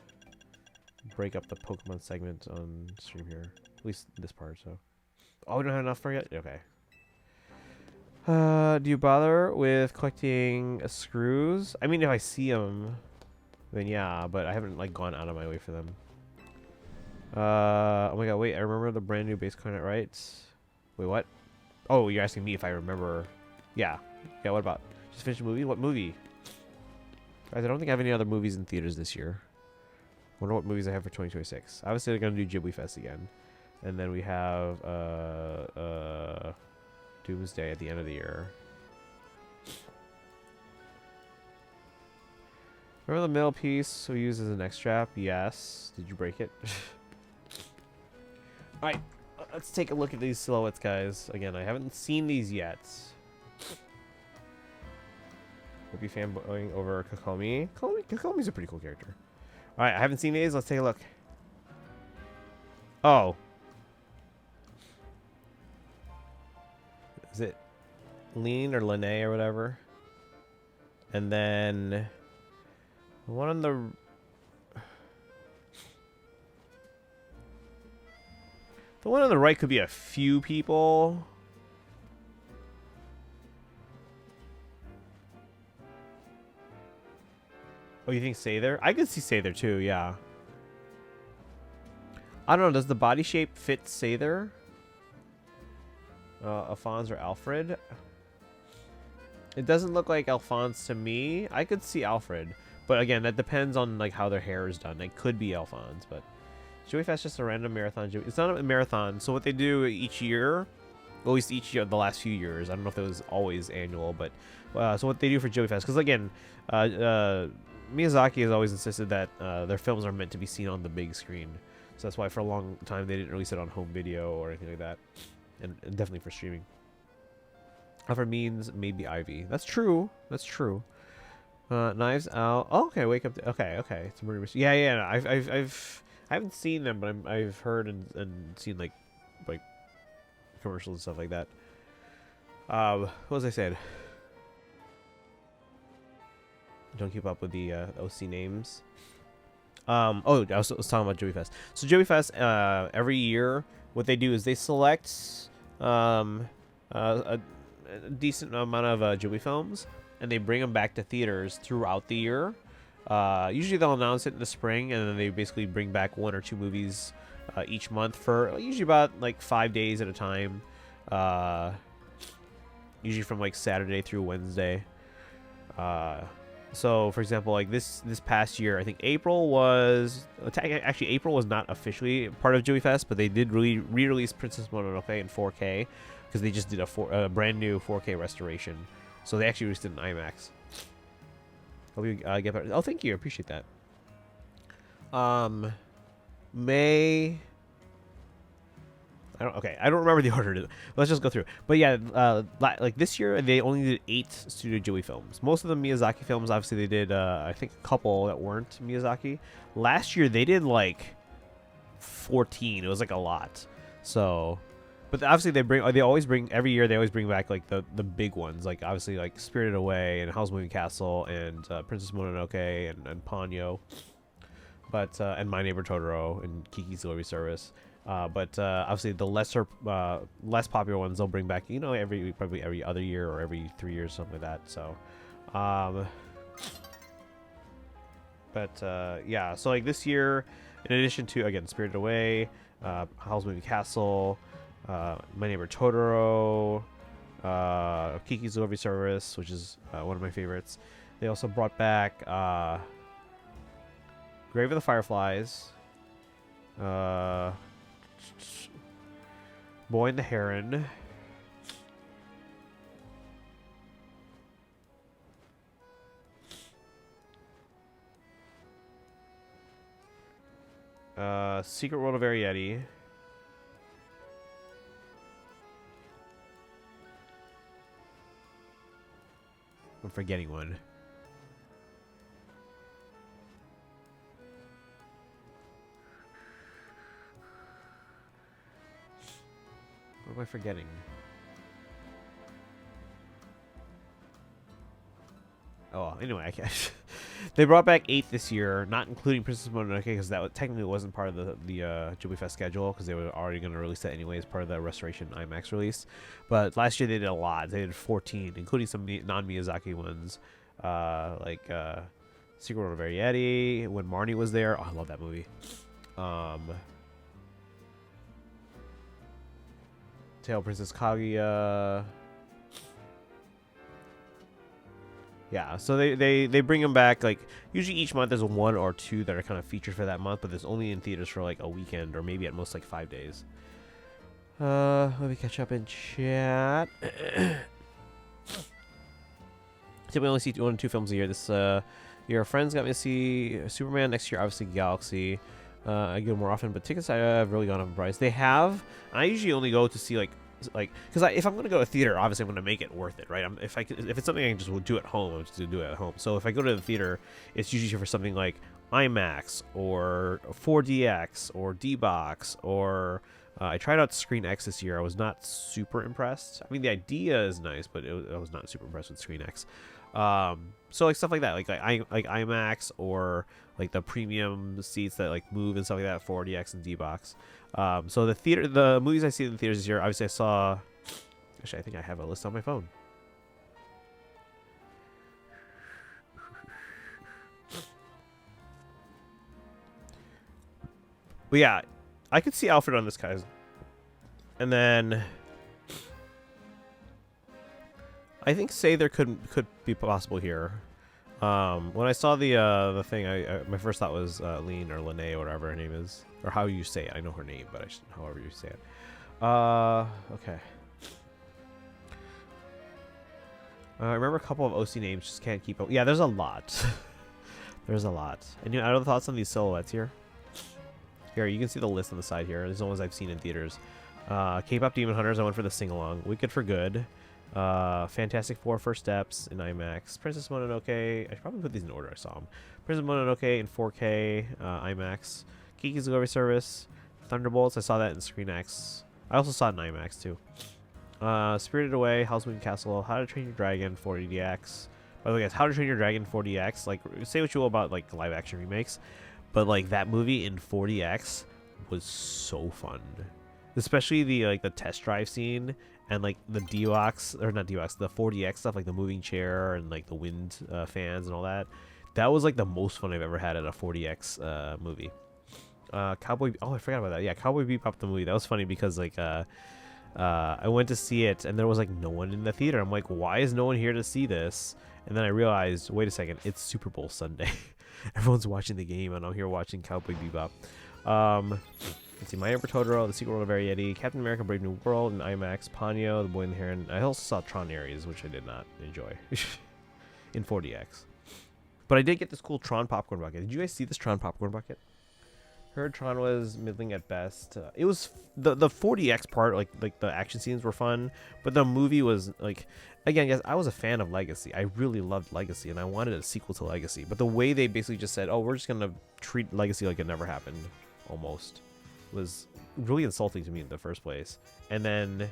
break up the Pokemon segment on stream here. At least this part. So. Oh, we don't have enough for it yet? Okay. Do you bother with collecting screws? I mean, if I see them, then yeah, but I haven't like gone out of my way for them. Oh my god, wait, I remember the brand new base coordinate, right? Wait, what? Oh, you're asking me if I remember. Yeah, what about? Just finished a movie? What movie? Guys, I don't think I have any other movies in theaters this year. Wonder what movies I have for 2026. Obviously, they're gonna do Ghibli Fest again. And then we have Doomsday at the end of the year. Remember the middle piece we use as a neck strap? Yes. Did you break it? Alright, let's take a look at these silhouettes, guys. Again, I haven't seen these yet. We'll be fanboying over Kokomi. Kokomi's a pretty cool character. Alright, I haven't seen these. Let's take a look. Oh. Is it Lean or Lene or whatever? And then the one on the right could be a few people. Oh, you think Sather? I could see Sather too, yeah. I don't know, does the body shape fit Sather? Alphonse or Alfred? It doesn't look like Alphonse to me. I could see Alfred. But again, that depends on like how their hair is done. It could be Alphonse, but Joey Fest just a random marathon. It's not a marathon. So what they do each year, at least each year, the last few years, I don't know if it was always annual, but so what they do for Joey Fest, because again, Miyazaki has always insisted that their films are meant to be seen on the big screen. So that's why for a long time they didn't release it on home video or anything like that. And definitely for streaming. Alfred means maybe Ivy. That's true. That's true. Knives Out. Oh, okay, wake up. Okay. It's a murder mystery. Yeah. I haven't seen them, but I've heard and seen like commercials and stuff like that. What was I saying? Don't keep up with the OC names. I was talking about Joey Fest. So Joey Fest, every year, what they do is they select a decent amount of Joey films, and they bring them back to theaters throughout the year. Usually they'll announce it in the spring, and then they basically bring back 1 or 2 movies each month for usually about like 5 days at a time. Usually from like Saturday through Wednesday. So, for example, like this past year, I think April was not officially part of Joey Fest, but they did re-release Princess Mononoke in 4K because they just did a brand new 4K restoration. So they actually released it in IMAX. Hope you get better. Oh, thank you, appreciate that. May. I don't remember the order. Let's just go through. But yeah, like this year they only did 8 Studio Ghibli films. Most of the Miyazaki films, obviously, they did. I think a couple that weren't Miyazaki. Last year they did like 14. It was like a lot. So, but obviously they always bring every year. They always bring back like the big ones, like obviously like Spirited Away and Howl's Moving Castle and Princess Mononoke and Ponyo. But and My Neighbor Totoro and Kiki's Delivery Service. But obviously the less popular ones they'll bring back, probably every other year or every 3 years, something like that. So, yeah. So like this year, in addition to again Spirited Away, Howl's Moving Castle, My Neighbor Totoro, Kiki's Delivery Service, which is one of my favorites. They also brought back Grave of the Fireflies. Boy and the Heron. Secret World of Arietti. I'm forgetting one. What am I forgetting? Oh, anyway, I can't. They brought back 8 this year, not including Princess Mononoke, because that technically wasn't part of the Ghibli Fest schedule, because they were already going to release that anyway as part of the Restoration IMAX release. But last year they did a lot. They did 14, including some non-Miyazaki ones, like Secret World of Arietti, when Marnie was there. Oh, I love that movie. Tale of Princess Kaguya. Yeah, so they bring them back, like, usually each month there's 1 or 2 that are kind of featured for that month, but there's only in theaters for like a weekend or maybe at most like 5 days. Let me catch up in chat. So we only see 1 or 2 films a year. This your friends got me to see Superman. Next year, obviously Galaxy. I go more often, but tickets have really gone up in price. They have. I usually only go to see like because if I'm gonna go to theater, obviously I'm gonna make it worth it, right? If it's something I can just do at home, I'll just do it at home. So if I go to the theater, it's usually for something like IMAX or 4DX or D-Box or I tried out Screen X this year. I was not super impressed. I mean, the idea is nice, but I was not super impressed with Screen X. So like stuff like that, like IMAX or like the premium seats that like move and stuff like that, 4DX and D-Box. So the movies I see in the theaters this year, obviously I saw. Actually, I think I have a list on my phone. But yeah, I could see Alfred on this guy's, and then I think Say there could be possible here. When I saw the thing, my first thought was Lean or Lene or whatever her name is, or how you say it. I know her name, but however you say it. Okay. I remember a couple of OC names, just can't keep up. Yeah, there's a lot. There's a lot. Any other thoughts on these silhouettes here? Here, you can see the list on the side here. These are the ones I've seen in theaters. K-Pop Demon Hunters, I went for the sing-along. Wicked for Good. Fantastic Four First Steps in IMAX. Princess Mononoke. I should probably put these in order. I saw them. Princess Mononoke in 4K IMAX. Kiki's Delivery Service. Thunderbolts. I saw that in Screen X. I also saw it in IMAX too. Spirited Away, Howl's Moving Castle, How to Train Your Dragon 4DX. By the way, guys, How to Train Your Dragon 4DX, like, say what you will about, like, live action remakes, but, like, that movie in 4DX was so fun. Especially the, like, the test drive scene and, like, the DOX, or not DOX, the 4DX stuff, like the moving chair and, like, the wind fans and all that. That was, like, the most fun I've ever had at a 4DX movie. Cowboy, oh, I forgot about that. Yeah, Cowboy Bebop the movie. That was funny because, like, I went to see it, and there was, like, no one in the theater. I'm like, why is no one here to see this? And then I realized, wait a second, it's Super Bowl Sunday. Everyone's watching the game, and I'm here watching Cowboy Bebop. Let's see, My Neighbor Totoro, The Secret World of Arrietty, Captain America Brave New World, and IMAX, Ponyo, The Boy and the Heron. I also saw Tron Ares, which I did not enjoy in 4DX. But I did get this cool Tron popcorn bucket. Did you guys see this Tron popcorn bucket? Heard Tron was middling at best. It was the 4DX part, like the action scenes were fun, but the movie was like, again, yes, I was a fan of Legacy. I really loved Legacy, and I wanted a sequel to Legacy. But the way they basically just said, "Oh, we're just gonna treat Legacy like it never happened," almost, was really insulting to me in the first place. And then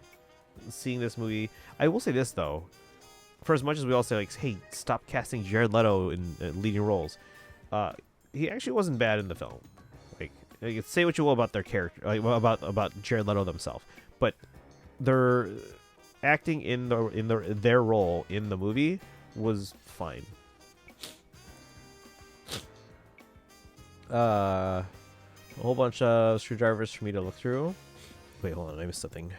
seeing this movie, I will say this though, for as much as we all say like, "Hey, stop casting Jared Leto in leading roles," he actually wasn't bad in the film. Like, say what you will about their character, like, about Jared Leto themselves, but their acting in their role in the movie was fine. A whole bunch of screwdrivers for me to look through. Wait, hold on, I missed something.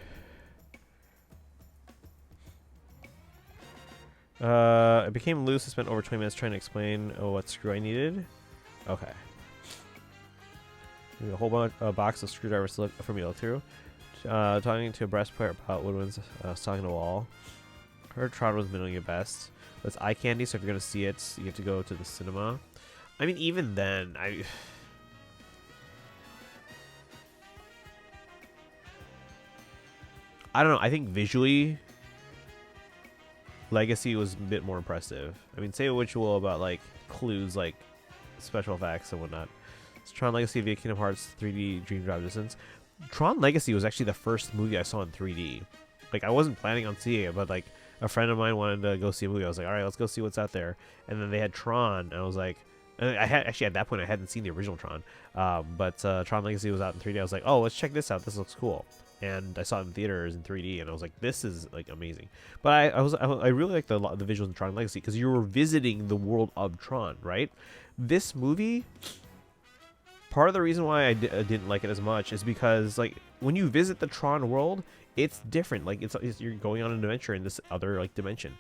It became loose. I spent over 20 minutes trying to explain what screw I needed. Okay. A whole bunch, a box of screwdrivers to look, for me to look through. Talking to a brass player about woodwinds, talking to a wall. Heard Tron was middling at best. That's eye candy, so if you're gonna see it, you have to go to the cinema. I mean, even then, I don't know. I think visually, Legacy was a bit more impressive. I mean, say what you will about like clues, like special effects and whatnot. Tron Legacy via Kingdom Hearts 3D Dream Drop Distance. Tron Legacy was actually the first movie I saw in 3D. Like, I wasn't planning on seeing it, but like a friend of mine wanted to go see a movie. I was like, all right, let's go see what's out there. And then they had Tron, and I was like, and I had actually at that point I hadn't seen the original Tron, but Tron Legacy was out in 3D. I was like, oh, let's check this out. This looks cool. And I saw it in theaters in 3D, and I was like, this is like amazing. But I really like the visuals in Tron Legacy because you were visiting the world of Tron, right? This movie. Part of the reason why I didn't like it as much is because, like, when you visit the Tron world, it's different. Like, it's you're going on an adventure in this other, like, dimension.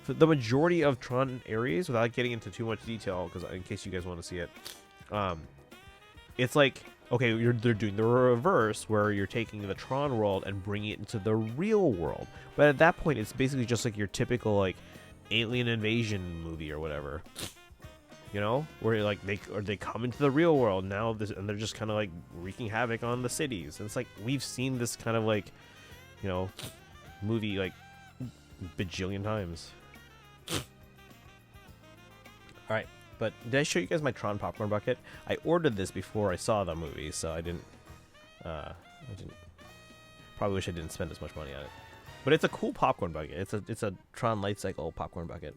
For the majority of Tron areas, without getting into too much detail, because in case you guys want to see it, it's like, okay, they're doing the reverse, where you're taking the Tron world and bringing it into the real world. But at that point, it's basically just like your typical, like, alien invasion movie or whatever. You know, where like they come into the real world now, and they're just kind of like wreaking havoc on the cities. And it's like we've seen this kind of like, you know, movie like bajillion times. All right, but did I show you guys my Tron popcorn bucket? I ordered this before I saw the movie, so I didn't. Probably wish I didn't spend as much money on it. But it's a cool popcorn bucket. It's a Tron Light Cycle popcorn bucket.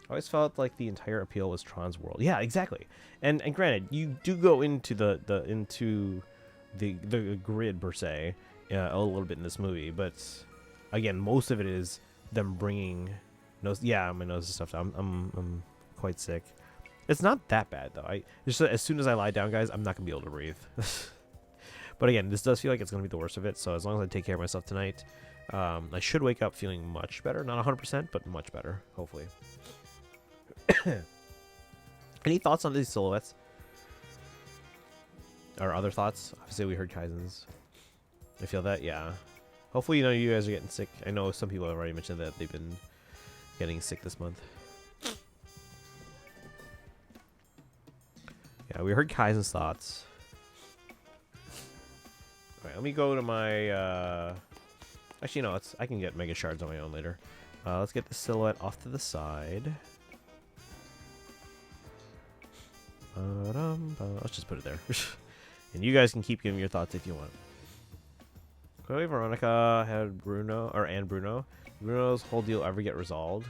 I always felt like the entire appeal was Tron's world. Yeah, exactly. And granted, you do go into the grid per se a little bit in this movie, but again, most of it is them bringing nose. Yeah, my nose is stuffed. I'm quite sick. It's not that bad though. As soon as I lie down, guys, I'm not gonna be able to breathe. But again, this does feel like it's gonna be the worst of it. So as long as I take care of myself tonight, I should wake up feeling much better. Not 100%, but much better, hopefully. Any thoughts on these silhouettes? Or other thoughts? Obviously, we heard Kaizen's. I feel that, yeah. Hopefully, you know, you guys are getting sick. I know some people have already mentioned that they've been getting sick this month. Yeah, we heard Kaizen's thoughts. Alright, let me go to my, actually, no, I can get Mega Shards on my own later. Let's get the silhouette off to the side. Let's just put it there. And you guys can keep giving your thoughts if you want. Clearly, Veronica had Bruno, and Bruno. Bruno's whole deal ever get resolved?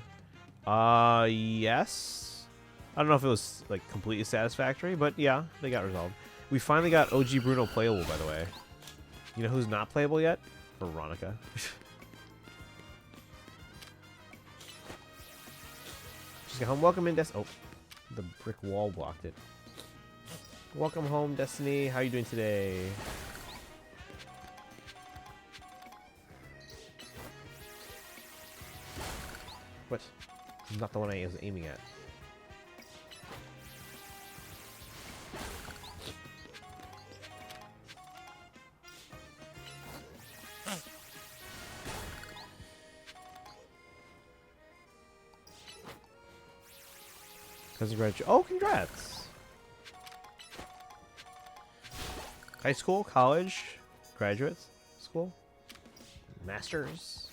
Yes. I don't know if it was like completely satisfactory, but yeah, they got resolved. We finally got OG Bruno playable, by the way. You know who's not playable yet? Veronica. She's got home. Welcome in, Oh, the brick wall blocked it. Welcome home, Destiny. How are you doing today? What? Not the one I was aiming at. Oh, congrats! High school, college, graduate school, master's,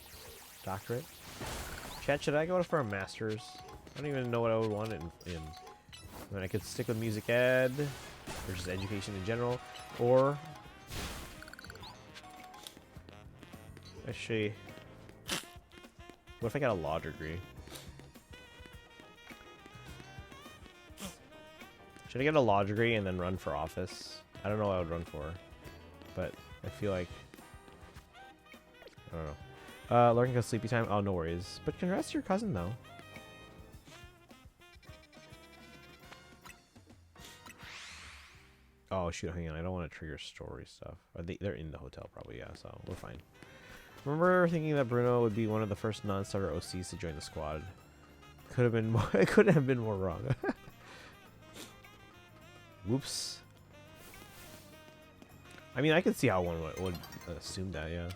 doctorate. Chat, should I go for a master's? I don't even know what I would want it in. I mean, I could stick with music ed, or just education in general, or actually, what if I got a law degree? Should I get a law degree and then run for office? I don't know what I would run for, but I feel like, I don't know. Lurking because sleepy time? Oh, no worries. But congrats to your cousin, though. Oh, shoot, hang on. I don't want to trigger story stuff. They're in the hotel, probably, yeah, so we're fine. Remember thinking that Bruno would be one of the first non-starter OCs to join the squad. Could have been more, it couldn't have been more wrong. Whoops. I mean, I could see how one would assume that, yeah.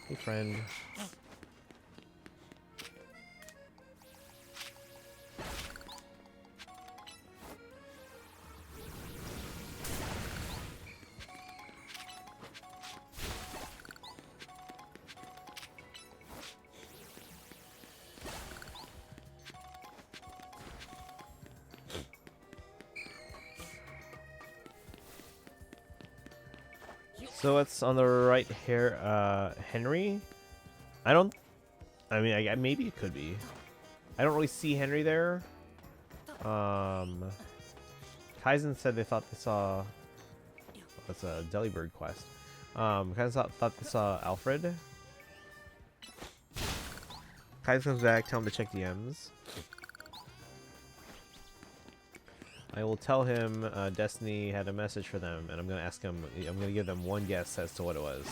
Hey, friend. So it's on the right here, Henry? I mean, maybe it could be. I don't really see Henry there. Kaizen said they thought they saw... That's a Delibird quest. Kaizen thought they saw Alfred. Kaizen comes back, tell him to check DMs. I will tell him Destiny had a message for them, and I'm gonna ask him. I'm gonna give them one guess as to what it was.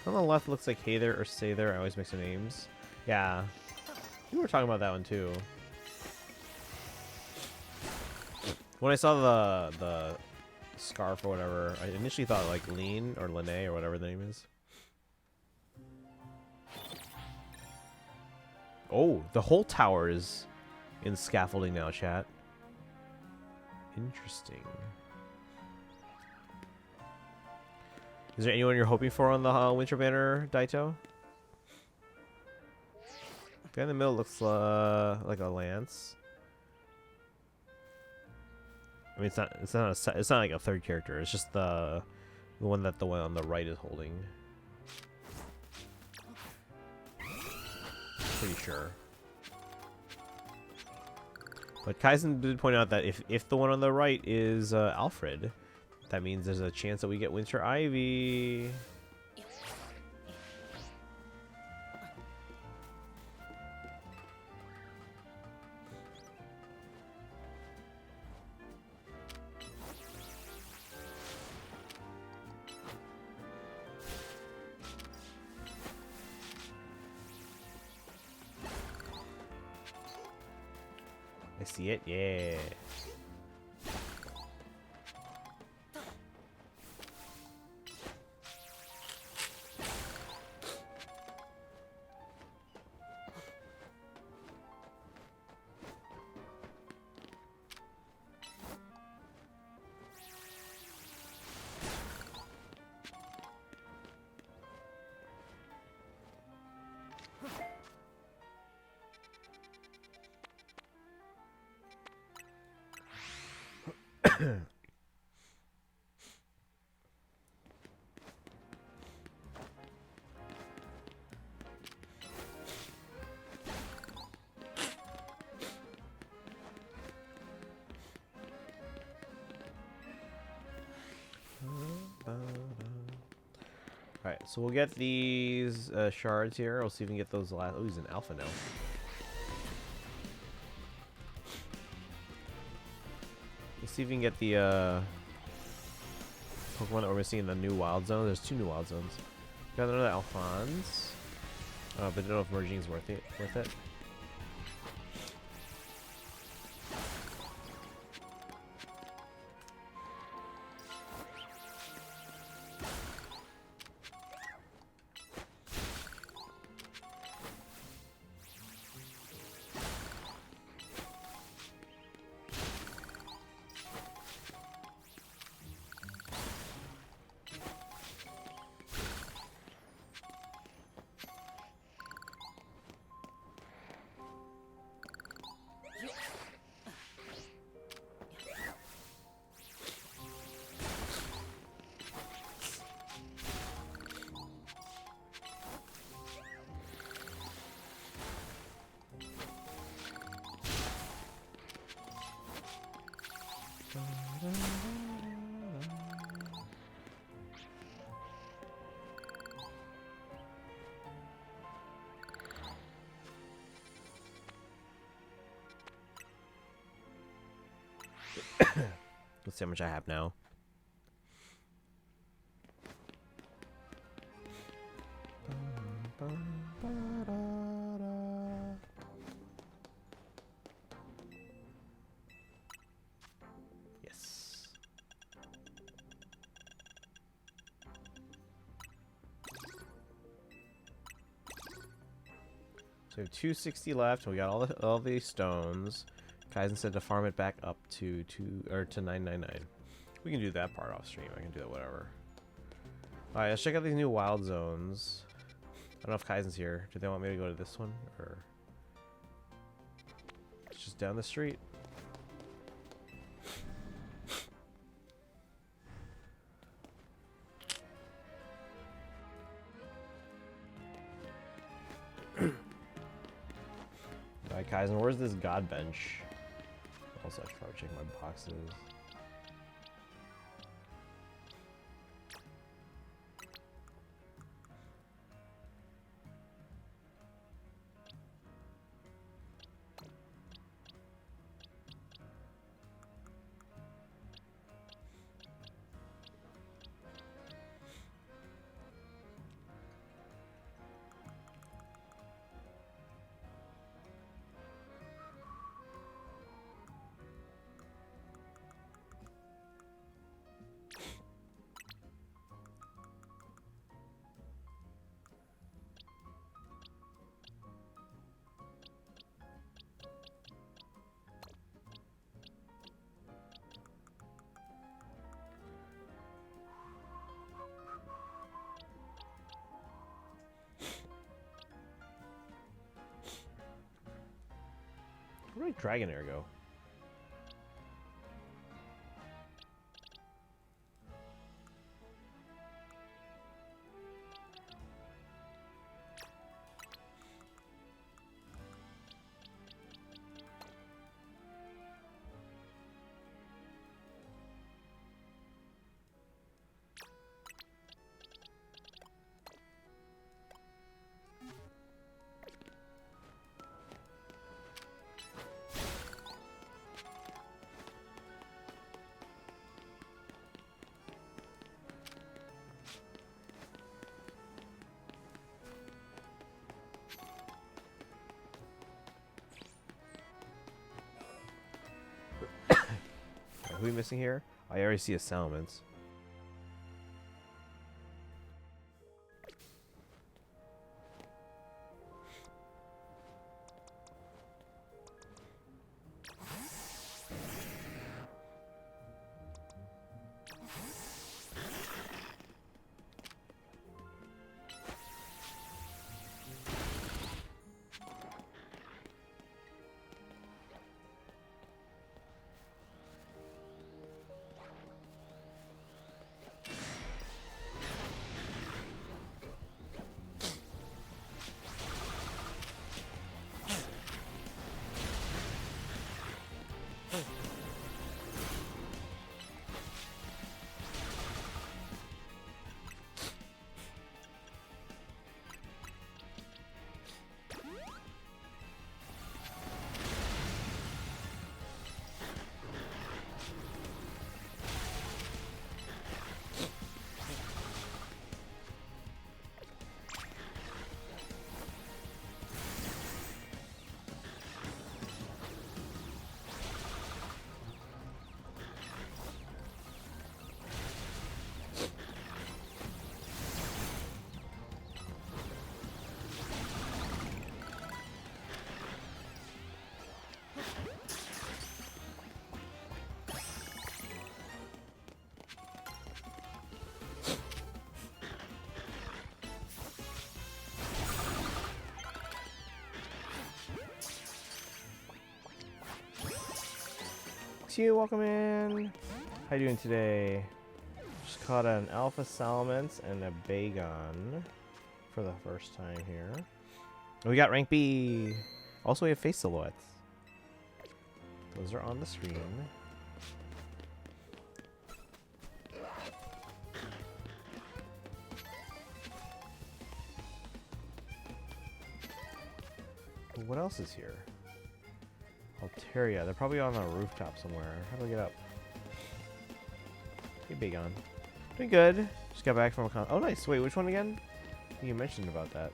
On the left looks like hey there or say there. I always mix the names. Yeah. We were talking about that one too. When I saw the scarf or whatever, I initially thought like Lean or Lene or whatever the name is. Oh, the whole tower is in scaffolding now, chat. Interesting. Is there anyone you're hoping for on the Winter Banner, Daito? The guy in the middle looks like a lance. I mean, it's not like a third character. It's just the one that the one on the right is holding. Pretty sure. But Kaizen did point out that if the one on the right is Alfred, that means there's a chance that we get Winter Ivy. I see it. Yeah. Alright, so we'll get these shards here. We'll see if we can get those last. Oh, he's an alpha now. We'll see if we can get the Pokemon that we're missing in the new wild zone. There's 2 new wild zones. Got another Alphonse. But I don't know if merging is worth it. Let's see how much I have now. Yes. So we have 260 left. We got all these stones. Kaizen said to farm it back up to 999. We can do that part off stream. I can do that, whatever. Alright, let's check out these new wild zones. I don't know if Kaizen's here. Do they want me to go to this one? Or it's just down the street. Alright, Kaizen, where's this god bench? Also, I should probably check my boxes. Where did Dragonair go? we missing here? I already see a Salamence. You, welcome in. How you doing today? Just caught an Alpha Salamence and a Bagon for the first time here. And we got rank B. Also, we have face silhouettes. Those are on the screen. What else is here? Altaria. They're probably on a rooftop somewhere. How do I get up? Hey, Bagon. Doing good. Just got back from a con. Oh, nice. Wait, which one again? I think you mentioned about that.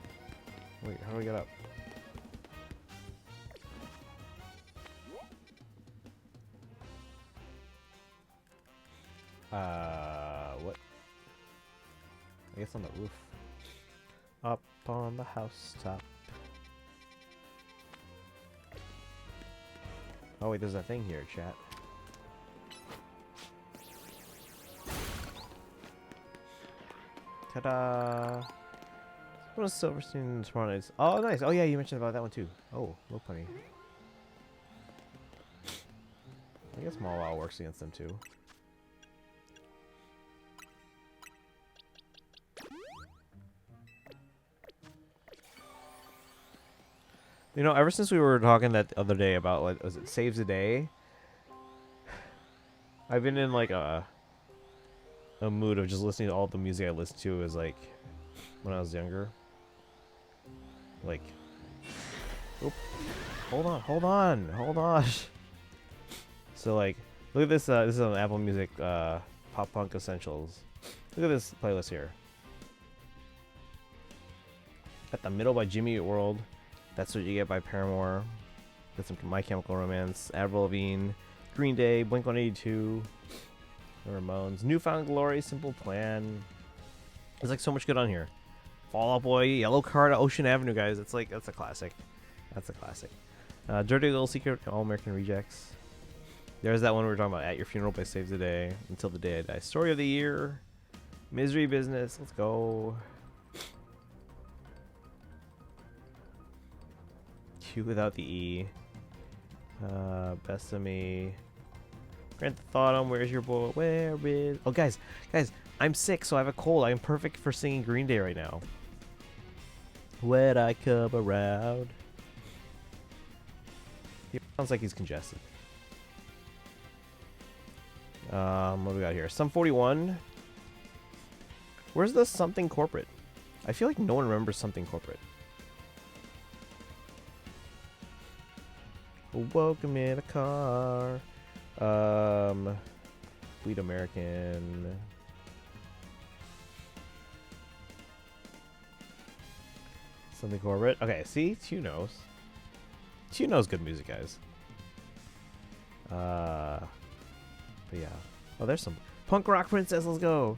Wait, how do I get up? What? I guess on the roof. Up on the housetop. Oh wait, there's a thing here, chat. Ta-da! What is Silverstein tomorrow? Oh, nice. Oh yeah, you mentioned about that one too. Oh, low punny. I guess Mawile works against them too. You know, ever since we were talking that other day about, like, was it Saves a Day? I've been in, like, a mood of just listening to all the music I listened to as, like, when I was younger. Like, oop. Hold on. So, like, look at this, this is on Apple Music, Pop Punk Essentials. Look at this playlist here. At the Middle by Jimmy Eat World. That's What You Get by Paramore. Got some My Chemical Romance, Avril Lavigne, Green Day, Blink-182, the Ramones, Newfound Glory, Simple Plan. There's like so much good on here. Fall Out Boy, Yellow Card, Ocean Avenue, guys. It's like, that's a classic. That's a classic. Dirty Little Secret, All American Rejects. There's that one we were talking about, At Your Funeral by Saves the Day, Until the Day I Die. Story of the Year, Misery Business, let's go. Q without the E. Best of Me. Grand Theft Auto, Where's Your Boy? Where is... Oh, guys, I'm sick, so I have a cold. I'm perfect for singing Green Day right now. When I come around. He sounds like he's congested. What do we got here? Sum 41. Where's the Something Corporate? I feel like no one remembers Something Corporate. Welcome in a car. Bleed American. Something Corporate. Okay, see? Two knows. Two knows good music, guys. But yeah. Oh, there's some punk rock princess. Let's go.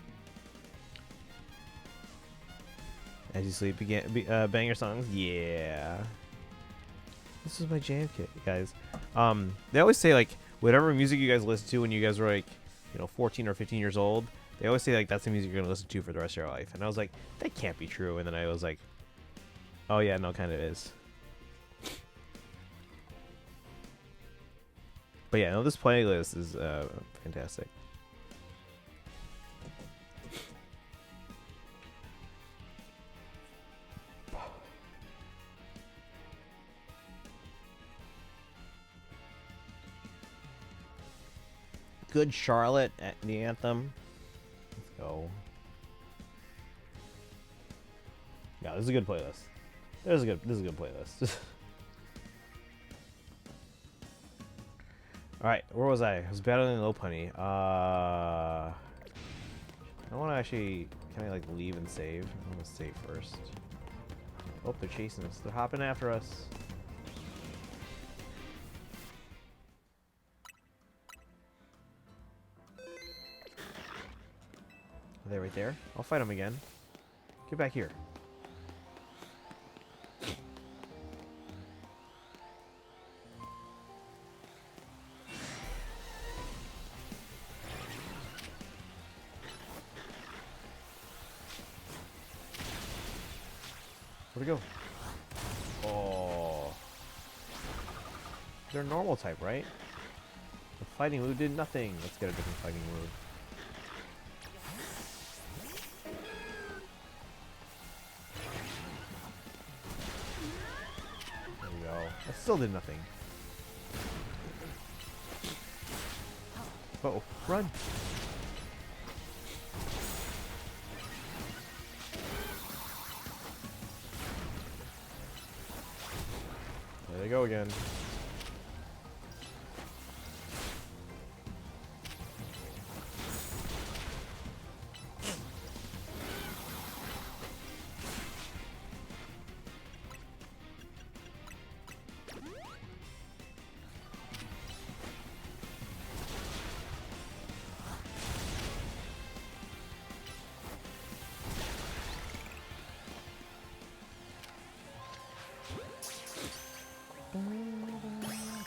As you sleep, bang your songs. Yeah. This is my jam kit, guys. They always say like whatever music you guys listen to when you guys were like, 14 or 15 years old. They always say like that's the music you're gonna listen to for the rest of your life. And I was like, that can't be true. And then I was like, oh yeah, no, kind of is. But yeah, no, this playlist is fantastic. Good Charlotte at the anthem. Let's go. Yeah, this is a good playlist. This is a good playlist. Alright, where was I? I was battling Low Punny. I want to actually... Can I, like, leave and save? I want to save first. Oh, they're chasing us. They're hopping after us. Are they right there? I'll fight them again. Get back here. Where'd it go? Oh. They're normal type, right? The fighting move did nothing. Let's get a different fighting move. There we go. That still did nothing. Uh-oh. Run! There they go again.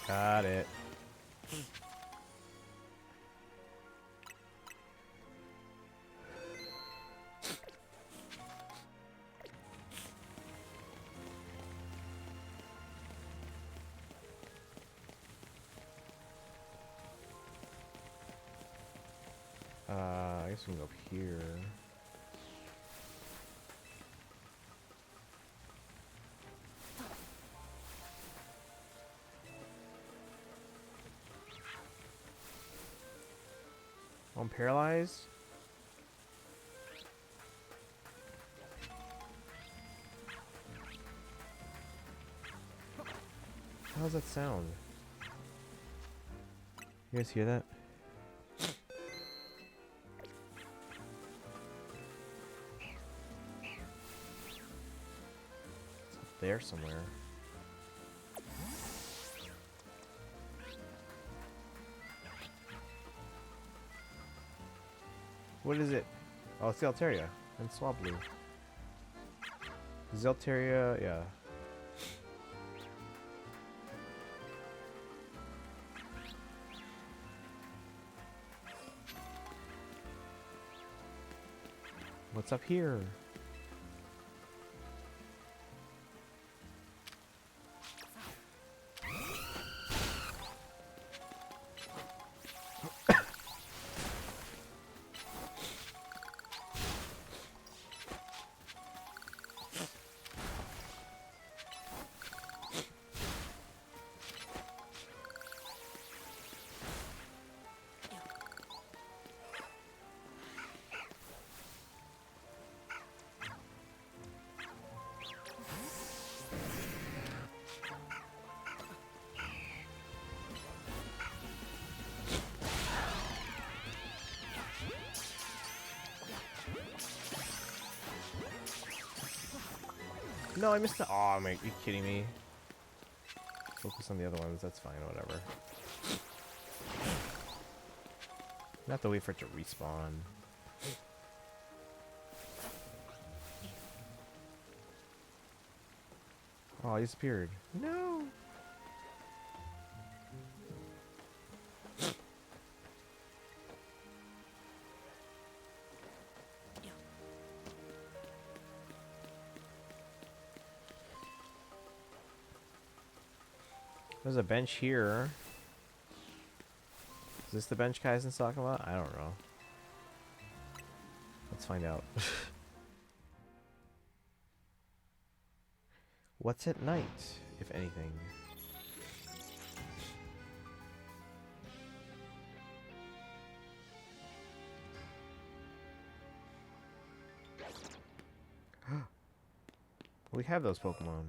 Got it. I guess we can go up here. I'm paralyzed. How does that sound? You guys hear that? It's up there somewhere. What is it? Oh, it's the Altaria and Swablu. Zeltaria, yeah. What's up here? No, I missed the. Oh, mate, you kidding me? Focus on the other ones. That's fine. Whatever. I have to wait for it to respawn. Oh, he disappeared. No! There's a bench here. Is this the bench Kaizen's talking about? I don't know. Let's find out. What's at night, if anything? We have those Pokemon.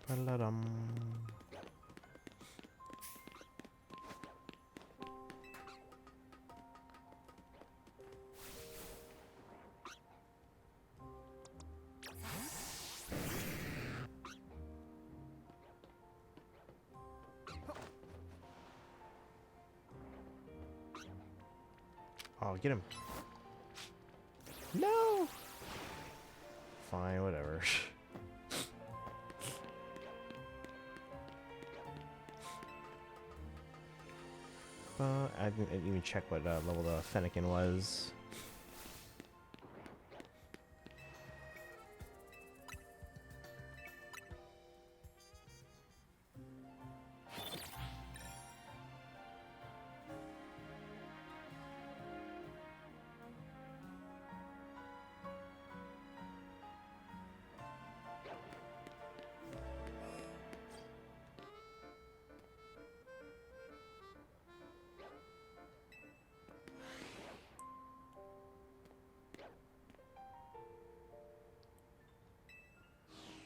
Ba-la-dum. Oh, get him. No! Fine, whatever. I didn't even check what level the Fennekin was.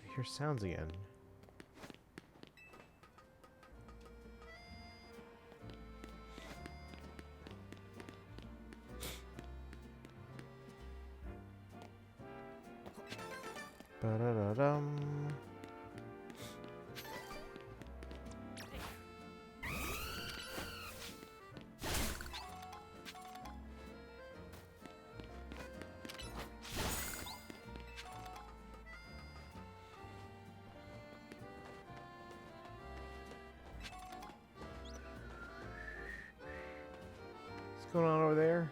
I hear sounds again. Ba-da-da-dum. What's going on over there?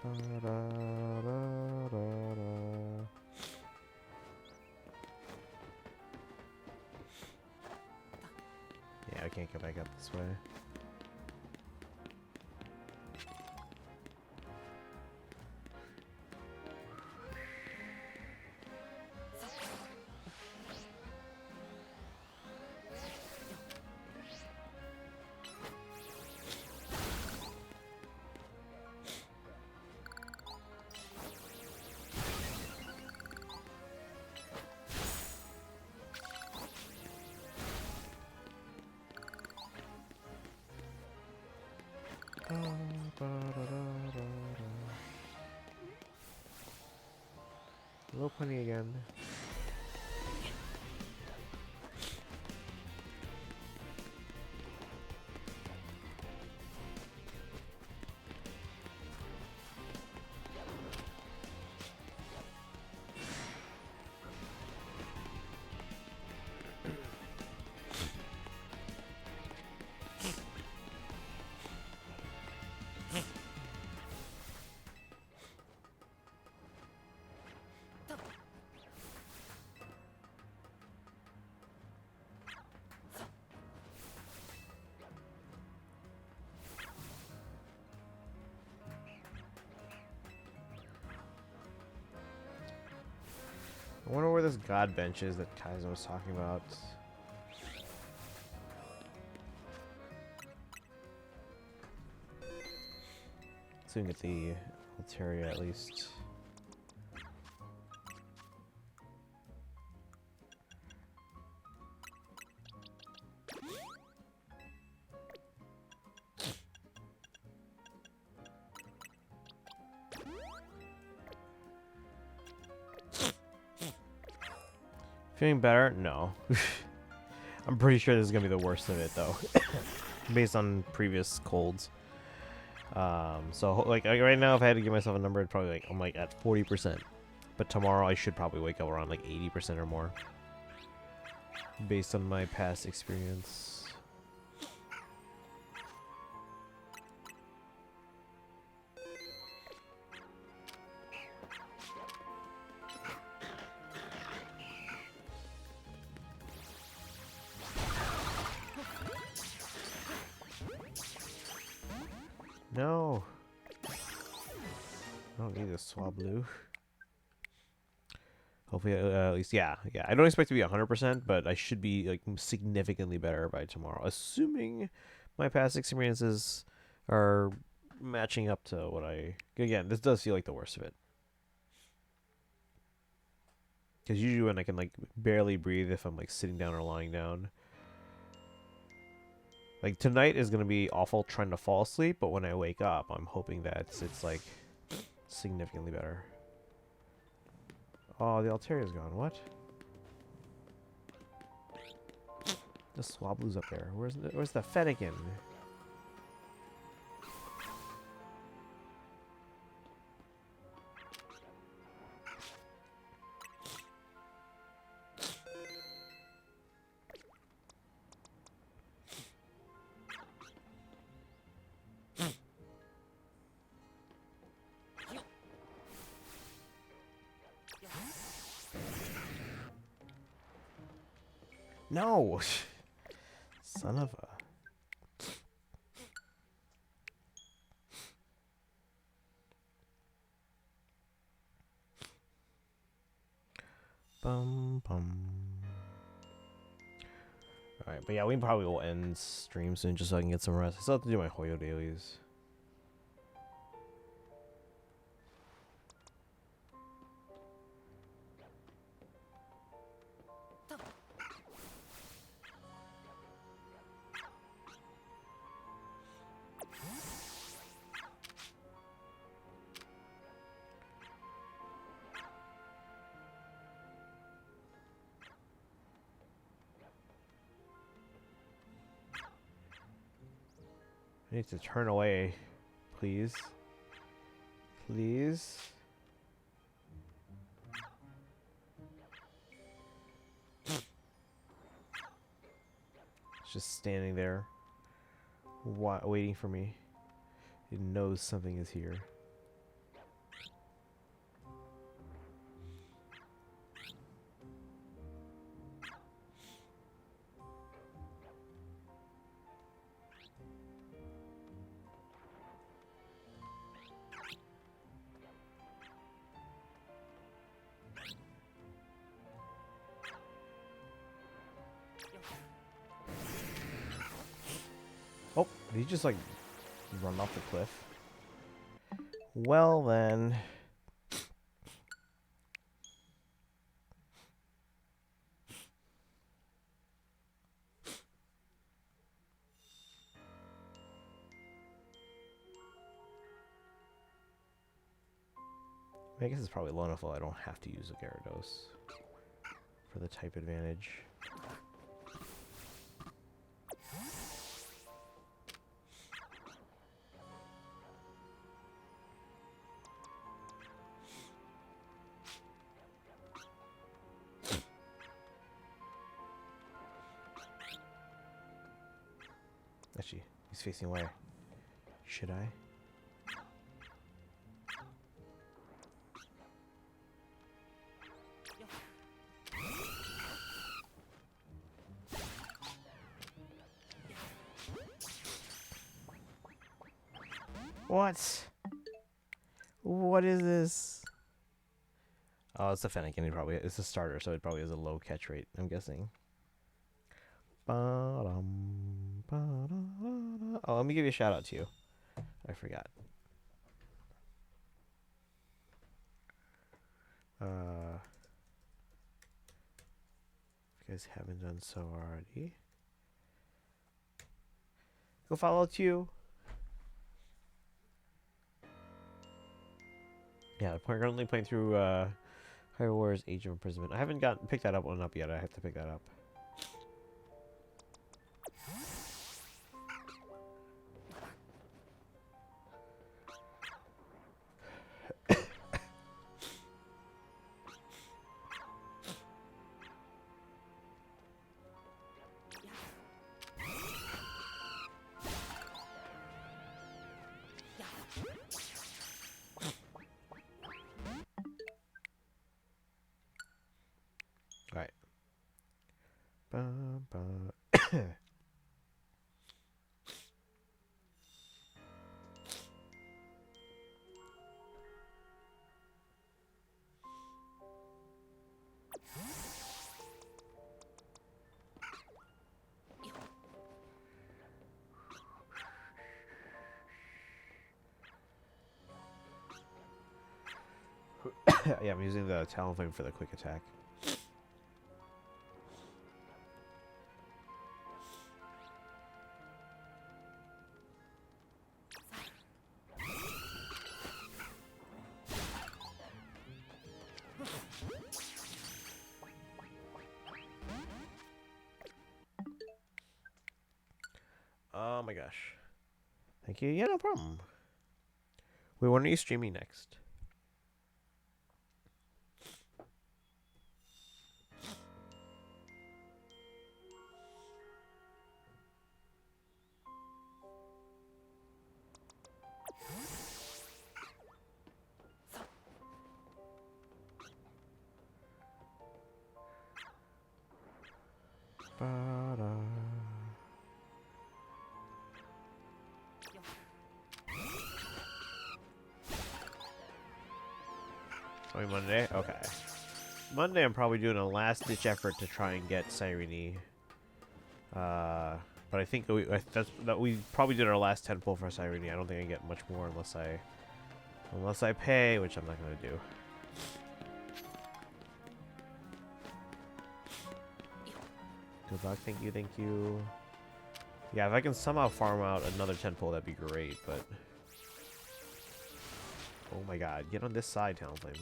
Da-da-da-da-da. Yeah, I can't go back up this way. Low pony again. wonder where this god bench is that Kaizen was talking about. So we can get the Altaria at least. Feeling better? No. I'm pretty sure this is gonna be the worst of it though, based on previous colds. So like right now, if I had to give myself a number, it'd probably I'm like at 40%. But tomorrow I should probably wake up around like 80% or more, based on my past experience. No. I don't need a Swablu. Hopefully, at least, yeah. I don't expect to be 100%, but I should be like significantly better by tomorrow, assuming my past experiences are matching up to what I. Again, this does feel like the worst of it. Because usually when I can like barely breathe if I'm like sitting down or lying down. Like tonight is gonna be awful trying to fall asleep, but when I wake up, I'm hoping that it's like significantly better. Oh, the Altaria's gone. What? The Swablu's up there. Where's the Fennekin? No! Son of a... Bum bum. Alright, but yeah, we probably will end stream soon just so I can get some rest. I still have to do my Hoyo dailies. I need to turn away, please. Please. It's just standing there, waiting for me. It knows something is here. Oh, did he just like run off the cliff? Well then. I guess it's probably low enough I don't have to use a Gyarados for the type advantage. Actually, he's facing away. Should I? What? What is this? Oh, it's a Fennekin. It's a starter, so it probably has a low catch rate, I'm guessing. Ba-dum, ba-da-da-da. Oh, let me give you a shout out to you. I forgot. If you guys haven't done so already, go follow you. Yeah, I'm currently playing through Hyrule Warriors Age of Imprisonment. I haven't picked that one up yet. I have to pick that up. All right. Bum, bum. Yeah, I'm using the Talonflame for the quick attack. Oh my gosh. Thank you. Yeah, no problem. Wait, when are you streaming next? Ba-da. Oh, Monday? Okay. Monday, I'm probably doing a last-ditch effort to try and get Cyrene. But I think we probably did our last 10 pull for Cyrene. I don't think I get much more unless I pay, which I'm not gonna do. Good luck. Thank you. Thank you. Yeah, if I can somehow farm out another 10 pull, that'd be great. But oh my God, get on this side, Talonflame.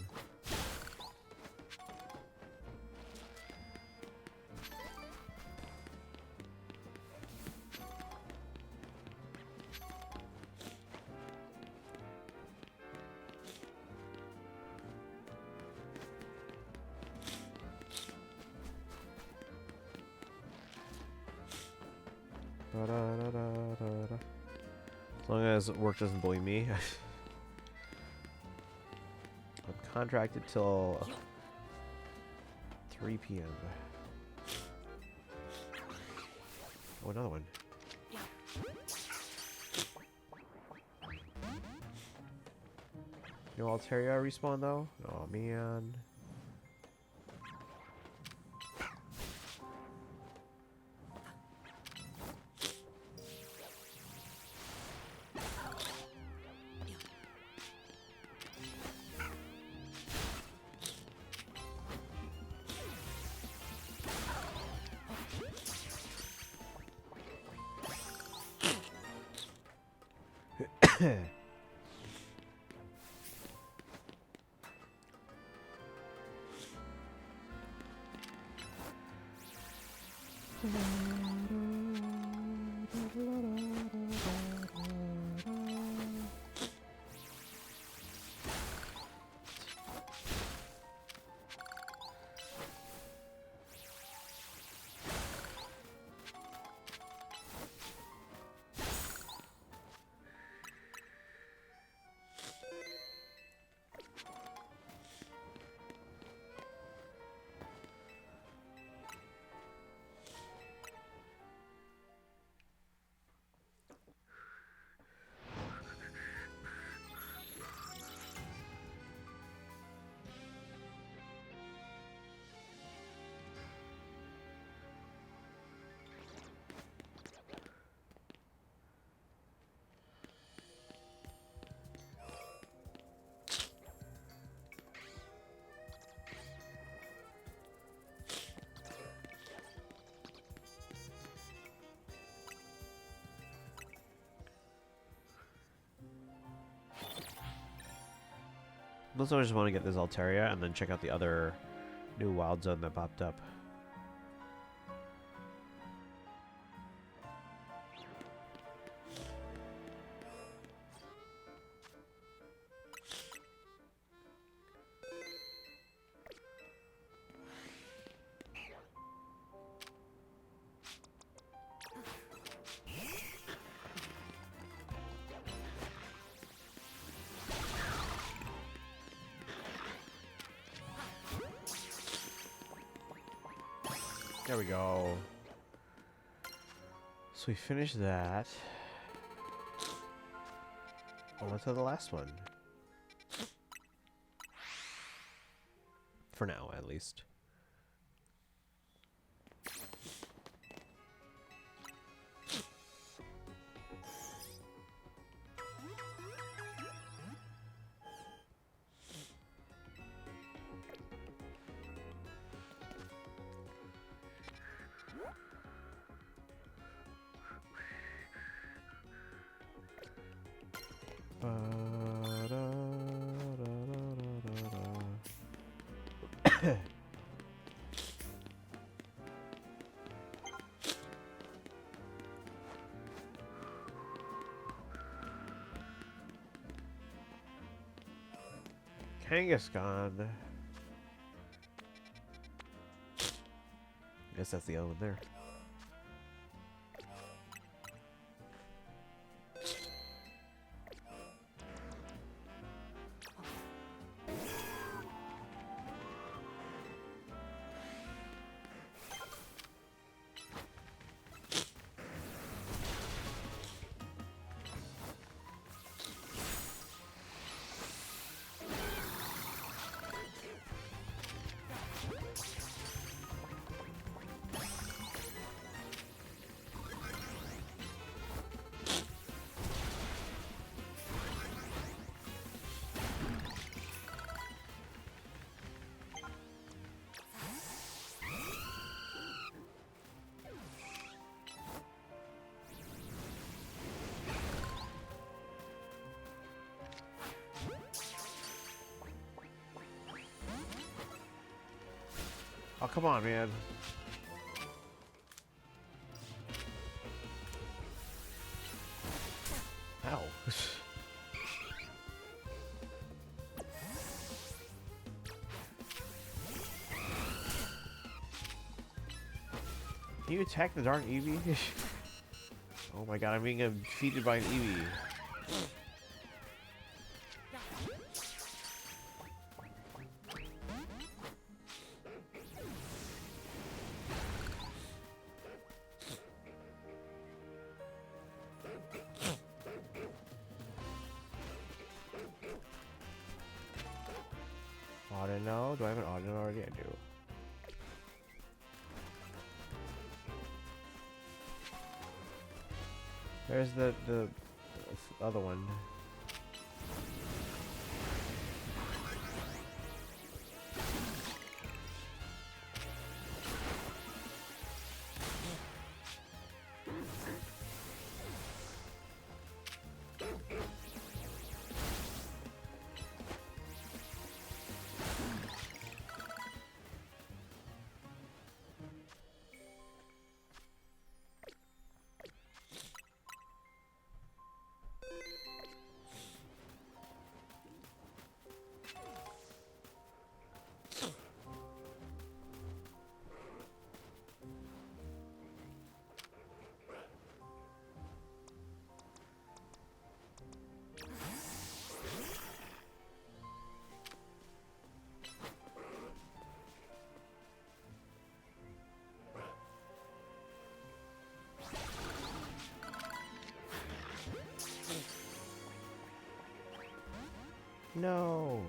As long as work doesn't bully me. I'm contracted till 3 p.m. Oh, another one. No Altaria respawn though? Oh man. Also, I just want to get this Altaria and then check out the other new wild zone that popped up. There we go. So we finished that. On to the last one. For now, at least. Kangaskhan. Guess that's the other one there. Oh, come on, man. Ow. Can you attack the darn Eevee? Oh my god, I'm being defeated by an Eevee. Audino? Do I have an Audino already? I do. There's the other one. No.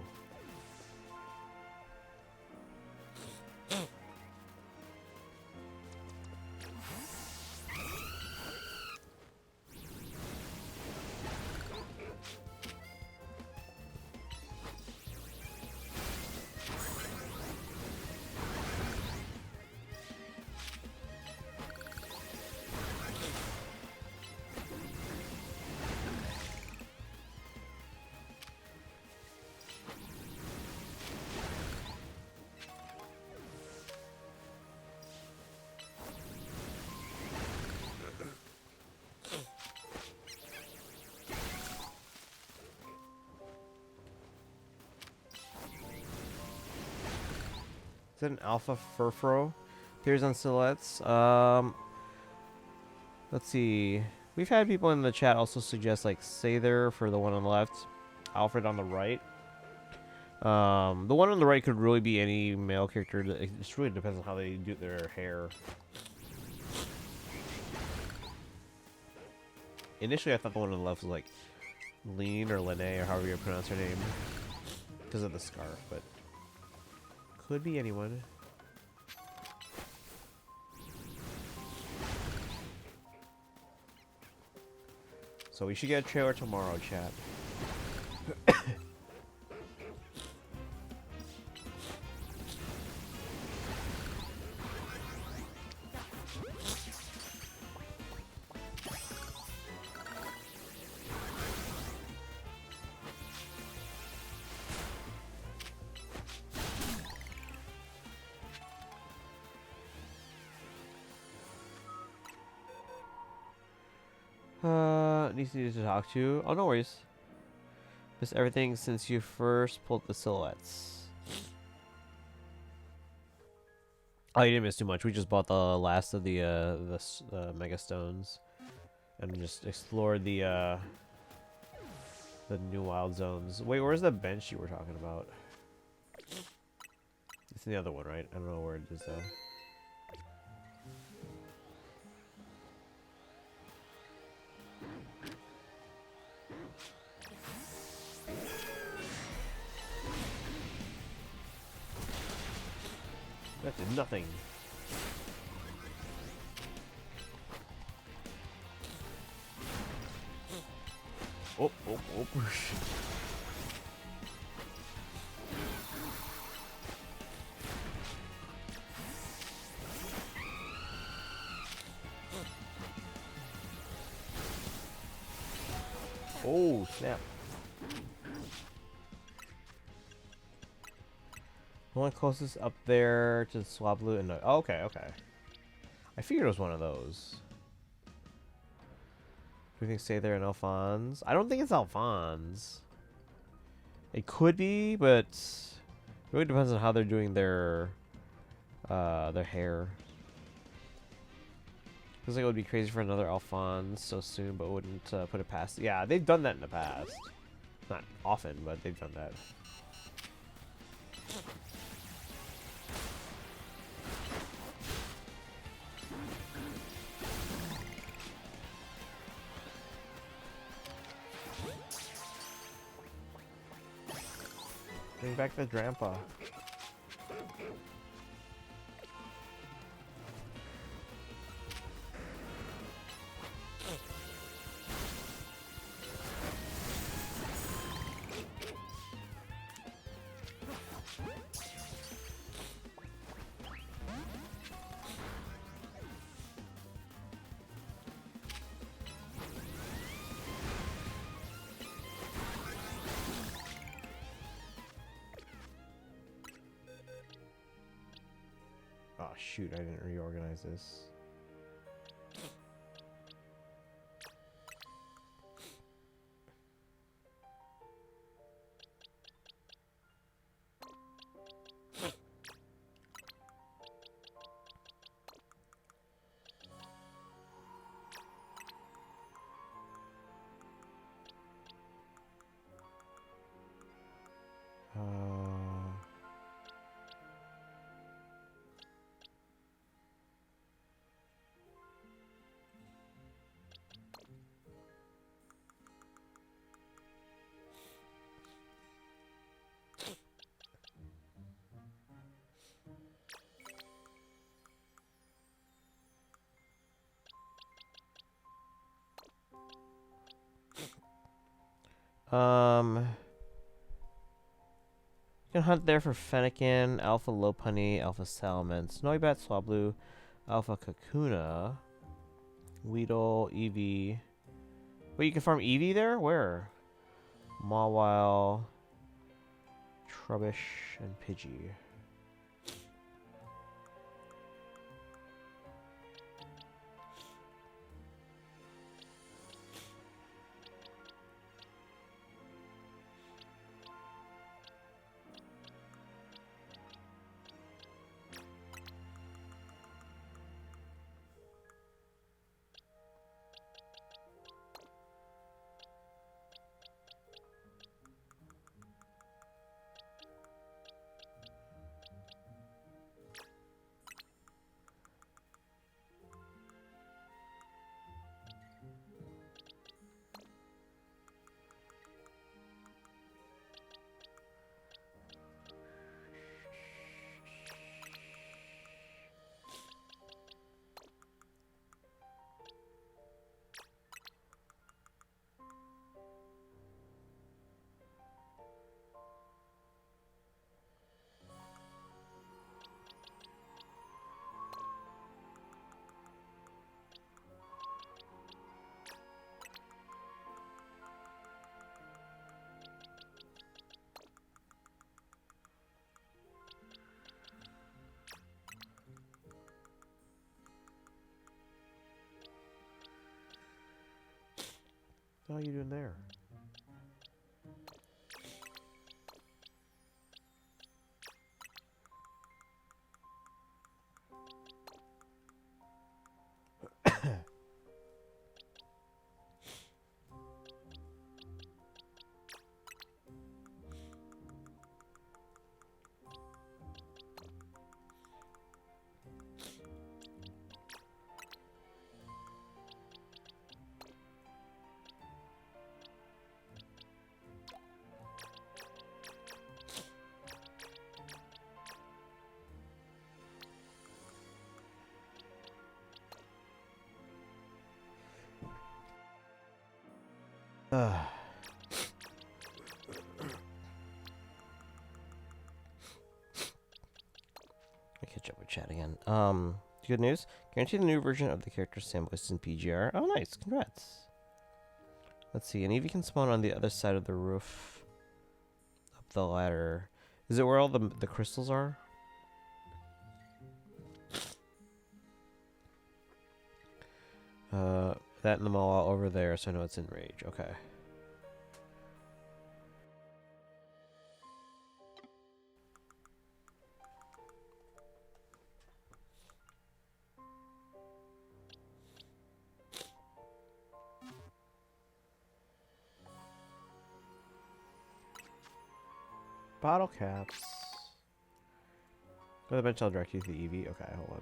Is it an alpha furfro? Appears on silhouettes. Let's see. We've had people in the chat also suggest like Sather for the one on the left, Alfred on the right. The one on the right could really be any male character. It just really depends on how they do their hair. Initially, I thought the one on the left was like Lean or Lene or however you pronounce her name because of the scarf, but could be anyone. So we should get a trailer tomorrow, chat. Needs to talk to. Oh, no worries. Missed everything since you first pulled the silhouettes. Oh, you didn't miss too much. We just bought the last of the Mega Stones, and just explored the new wild zones. Wait, where's the bench you were talking about? It's in the other one, right? I don't know where it is though. That did nothing. Oh, oh, oh. Oh, snap. The one closest up there to Swablu and oh, okay, okay. I figured it was one of those. Do you think stay there in Alphonse? I don't think it's Alphonse. It could be, but it really depends on how they're doing their hair. Feels like it would be crazy for another Alphonse so soon, but wouldn't put it past. Yeah, they've done that in the past. Not often, but they've done that. Bring back the grandpa. Oh shoot, I didn't reorganize this. You can hunt there for Fennekin, Alpha Lopunny, Alpha Salamence, Noibat, Swablu, Alpha Kakuna, Weedle, Eevee. Wait, you can farm Eevee there? Where? Mawile, Trubbish, and Pidgey. hell are you doing there? Let me catch up with chat again. Good news. Guarantee the new version of the character Sam voiced in PGR. Oh, nice. Congrats. Let's see. An Eevee can spawn on the other side of the roof. Up the ladder. Is it where all the crystals are? That and the mall over there, so I know it's in rage. Okay. Bottle caps. Go to the bench, I'll direct you to the Eevee. Okay, hold on.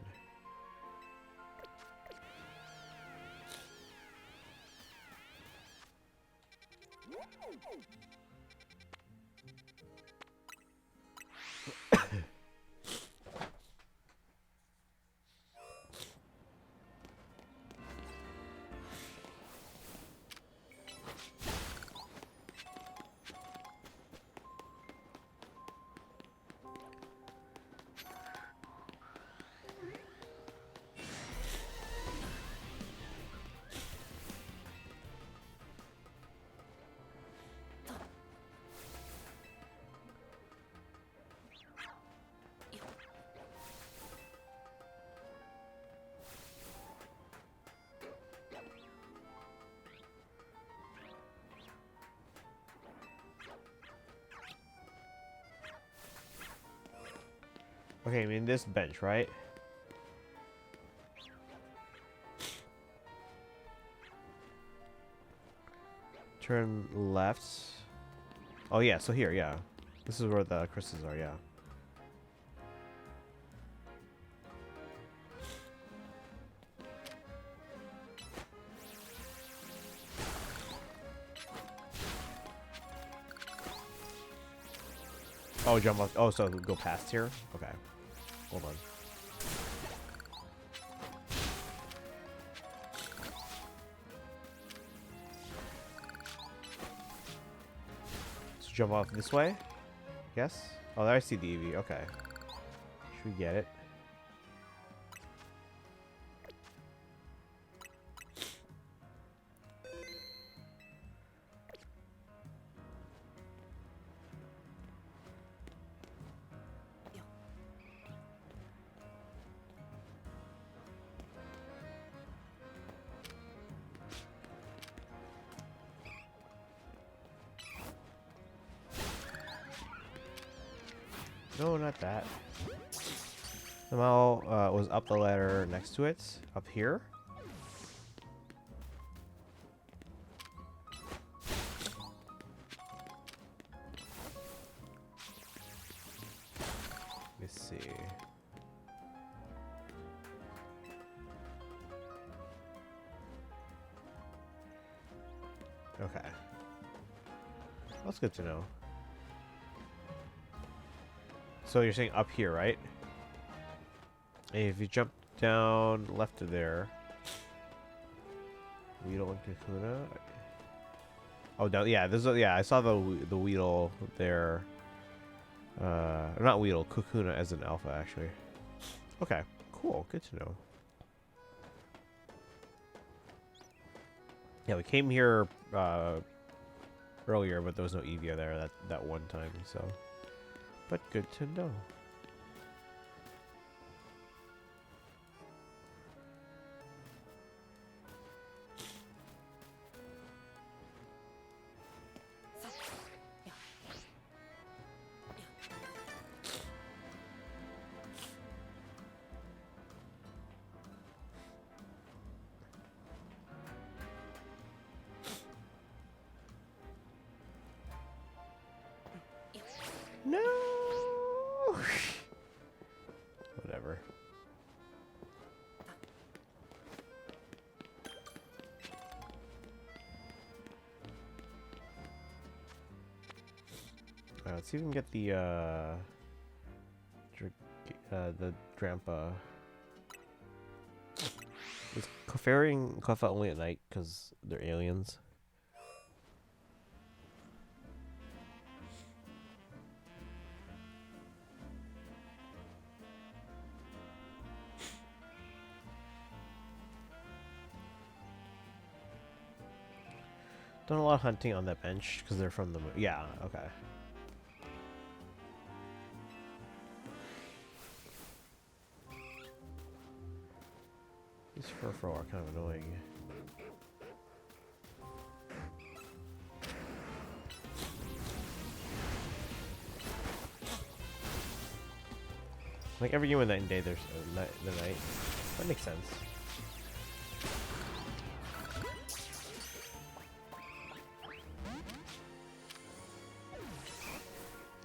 Okay, I mean this bench, right? Turn left. Oh yeah, so here, yeah. This is where the crystals are, yeah. Oh, jump off. Oh, so go past here? Okay. Hold on. So jump off this way? Yes? Oh, there I see the Eevee. Okay. Should we get it? No, not that. Somehow was up the ladder next to it. Up here. Let's see. Okay. That's good to know. So you're saying up here, right? And if you jump down left of there, Weedle and Kakuna. Oh, no, yeah, this is, yeah. I saw the Weedle there. Not Weedle, Kakuna as an alpha actually. Okay, cool, good to know. Yeah, we came here earlier, but there was no Eevee there that one time, so. But good to know. No! Whatever. Alright, let's see if we can get the Drampa. Is Clefairy and Cleffa only at night because they're aliens? Done a lot of hunting on that bench because they're from the moon. Yeah, okay. These Furfro are kind of annoying. Like every game with Night and Day, there's the night. That makes sense.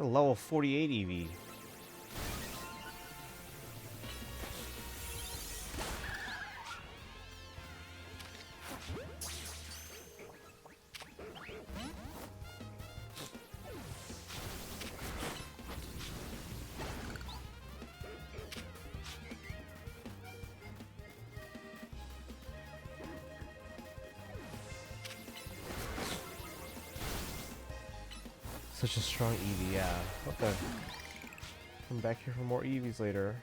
A level 48 EV. Such a strong EV, yeah. Okay. Come back here for more EVs later.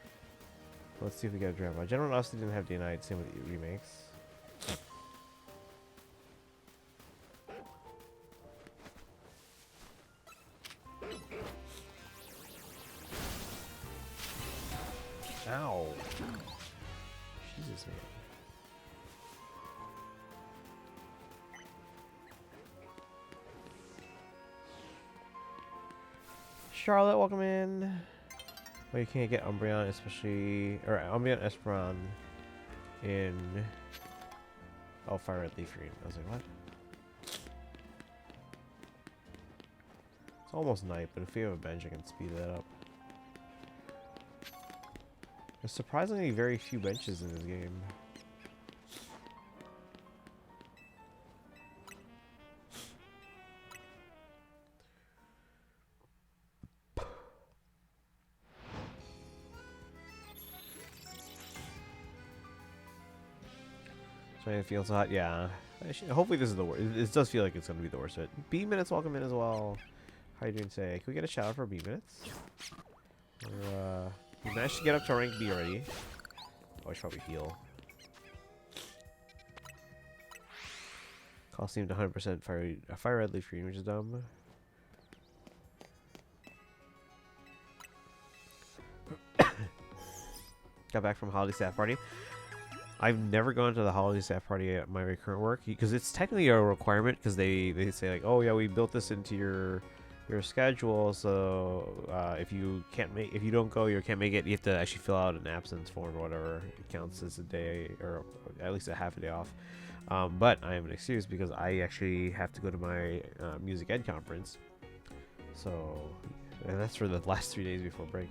Let's see if we get a drama. General honestly didn't have day night, same with the remakes. Ow. Jesus, man. Charlotte, welcome in. Well, you can't get Umbreon, especially, or Umbreon Esperon in. Oh, Fire Red Leaf Green. I was like, what? It's almost night, but if we have a bench, I can speed that up. There's surprisingly very few benches in this game. So it feels hot, yeah. Hopefully this is the worst. It does feel like it's gonna be the worst. B minutes, welcome in as well. How you doing today? Can we get a shout out for B minutes? We managed to get up to rank B already. Oh, I should probably heal. Call seemed 100% fire red leaf green, which is dumb. Got back from holiday staff party. I've never gone to the holiday staff party at my current work because it's technically a requirement because they say like, oh yeah, we built this into your schedule, so if you don't go, you can't make it. You have to actually fill out an absence form or whatever. It counts as a day or at least a half a day off. But I have an excuse because I actually have to go to my music ed conference. So, and that's for the last 3 days before break.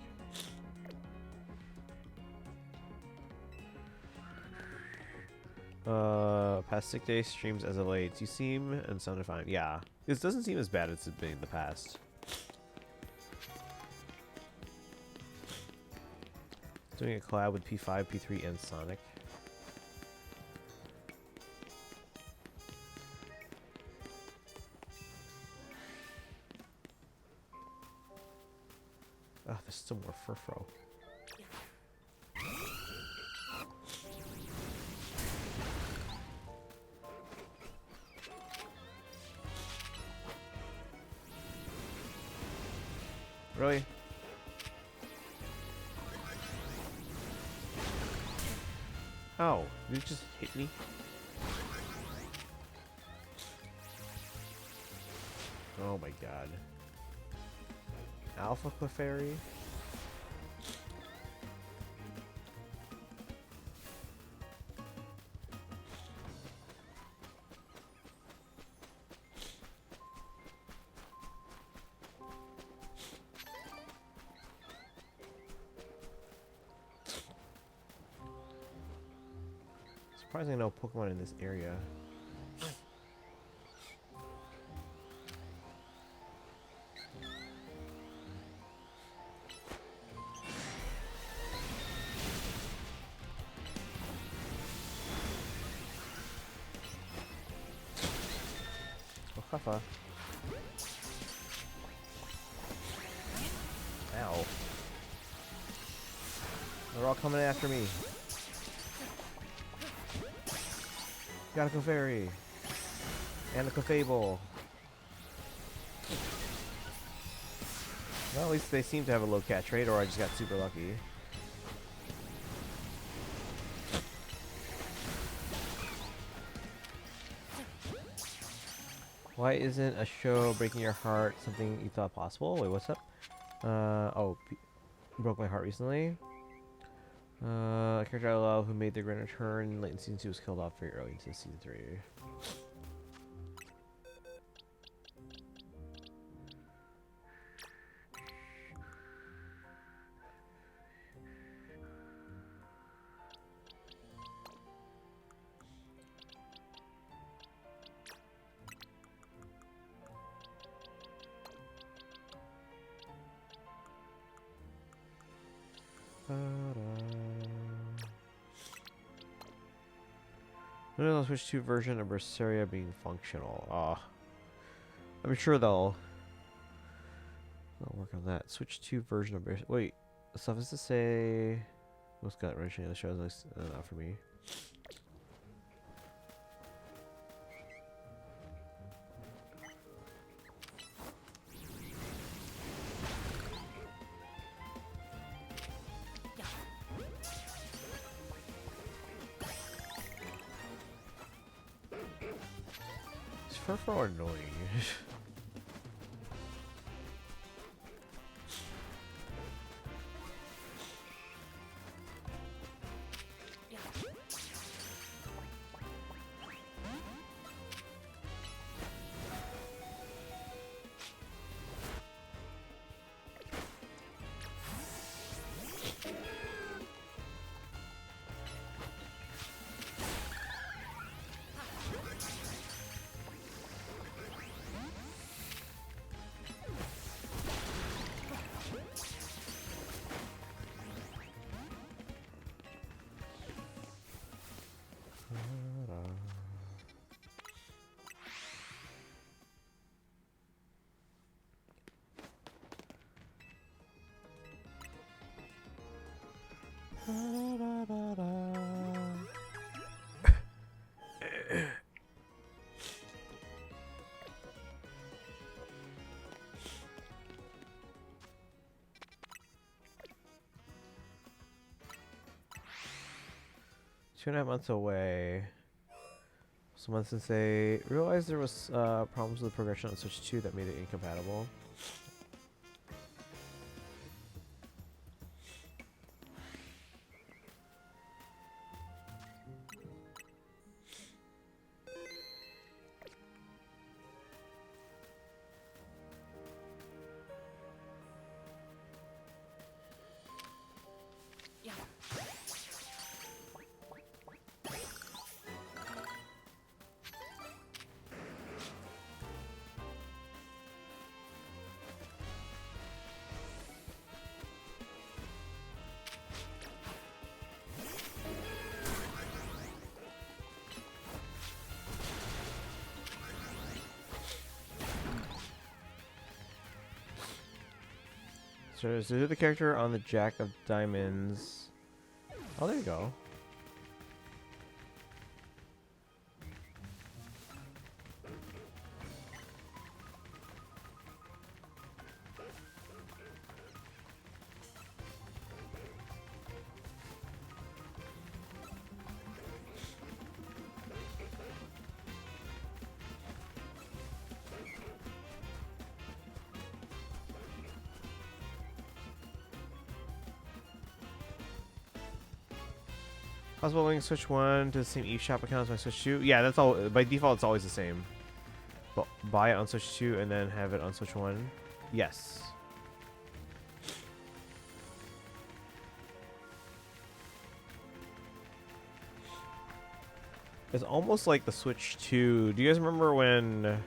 Past sick day streams as of late. You seem and sounded fine. Yeah, this doesn't seem as bad as it's been in the past. Doing a collab with P5, P3, and Sonic. Oh, there's still more Furfro. Really? Oh, did it just hit me? Oh my god. Alpha Clefairy? surprisingly no Pokemon in this area. Oh, Huffa. Ow. They're all coming after me. Got a Clefairy. And a Clefable. Well, at least they seem to have a low catch rate, or I just got super lucky. Why isn't a show breaking your heart something you thought possible? Wait, what's up? Broke my heart recently. A character I love who made their grand return late in season 2 was killed off very early into season 3. Nintendo Switch 2 version of Berseria being functional. I'm sure they'll work on that. Switch 2 version of Berseria. Wait, suffice to say, what's got originally the shows? Not for me. It's far annoying. Two and a half months away. Someone since they realized there was problems with the progression on Switch 2 that made it incompatible. So is the character on the Jack of Diamonds? Oh, there you go. Possible link Switch 1 to the same eShop account as my Switch 2. Yeah, that's all. By default, it's always the same. But buy it on Switch 2 and then have it on Switch 1. Yes. It's almost like the Switch 2. Do you guys remember when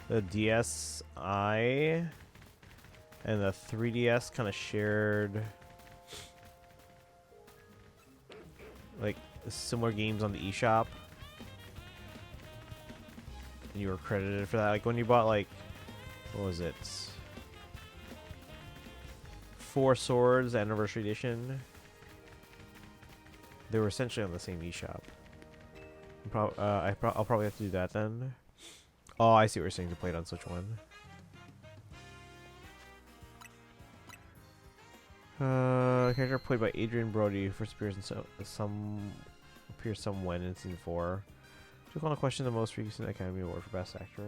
the DSi and the 3DS kind of shared like similar games on the eShop? And you were credited for that. Like when you bought like, what was it? Four Swords Anniversary Edition. They were essentially on the same eShop. I'll probably have to do that then. Oh, I see what you're saying, to play it on Switch 1. Character played by Adrian Brody first appears in somewhen in Season 4. Took on a question the most recent Academy Award for Best Actor.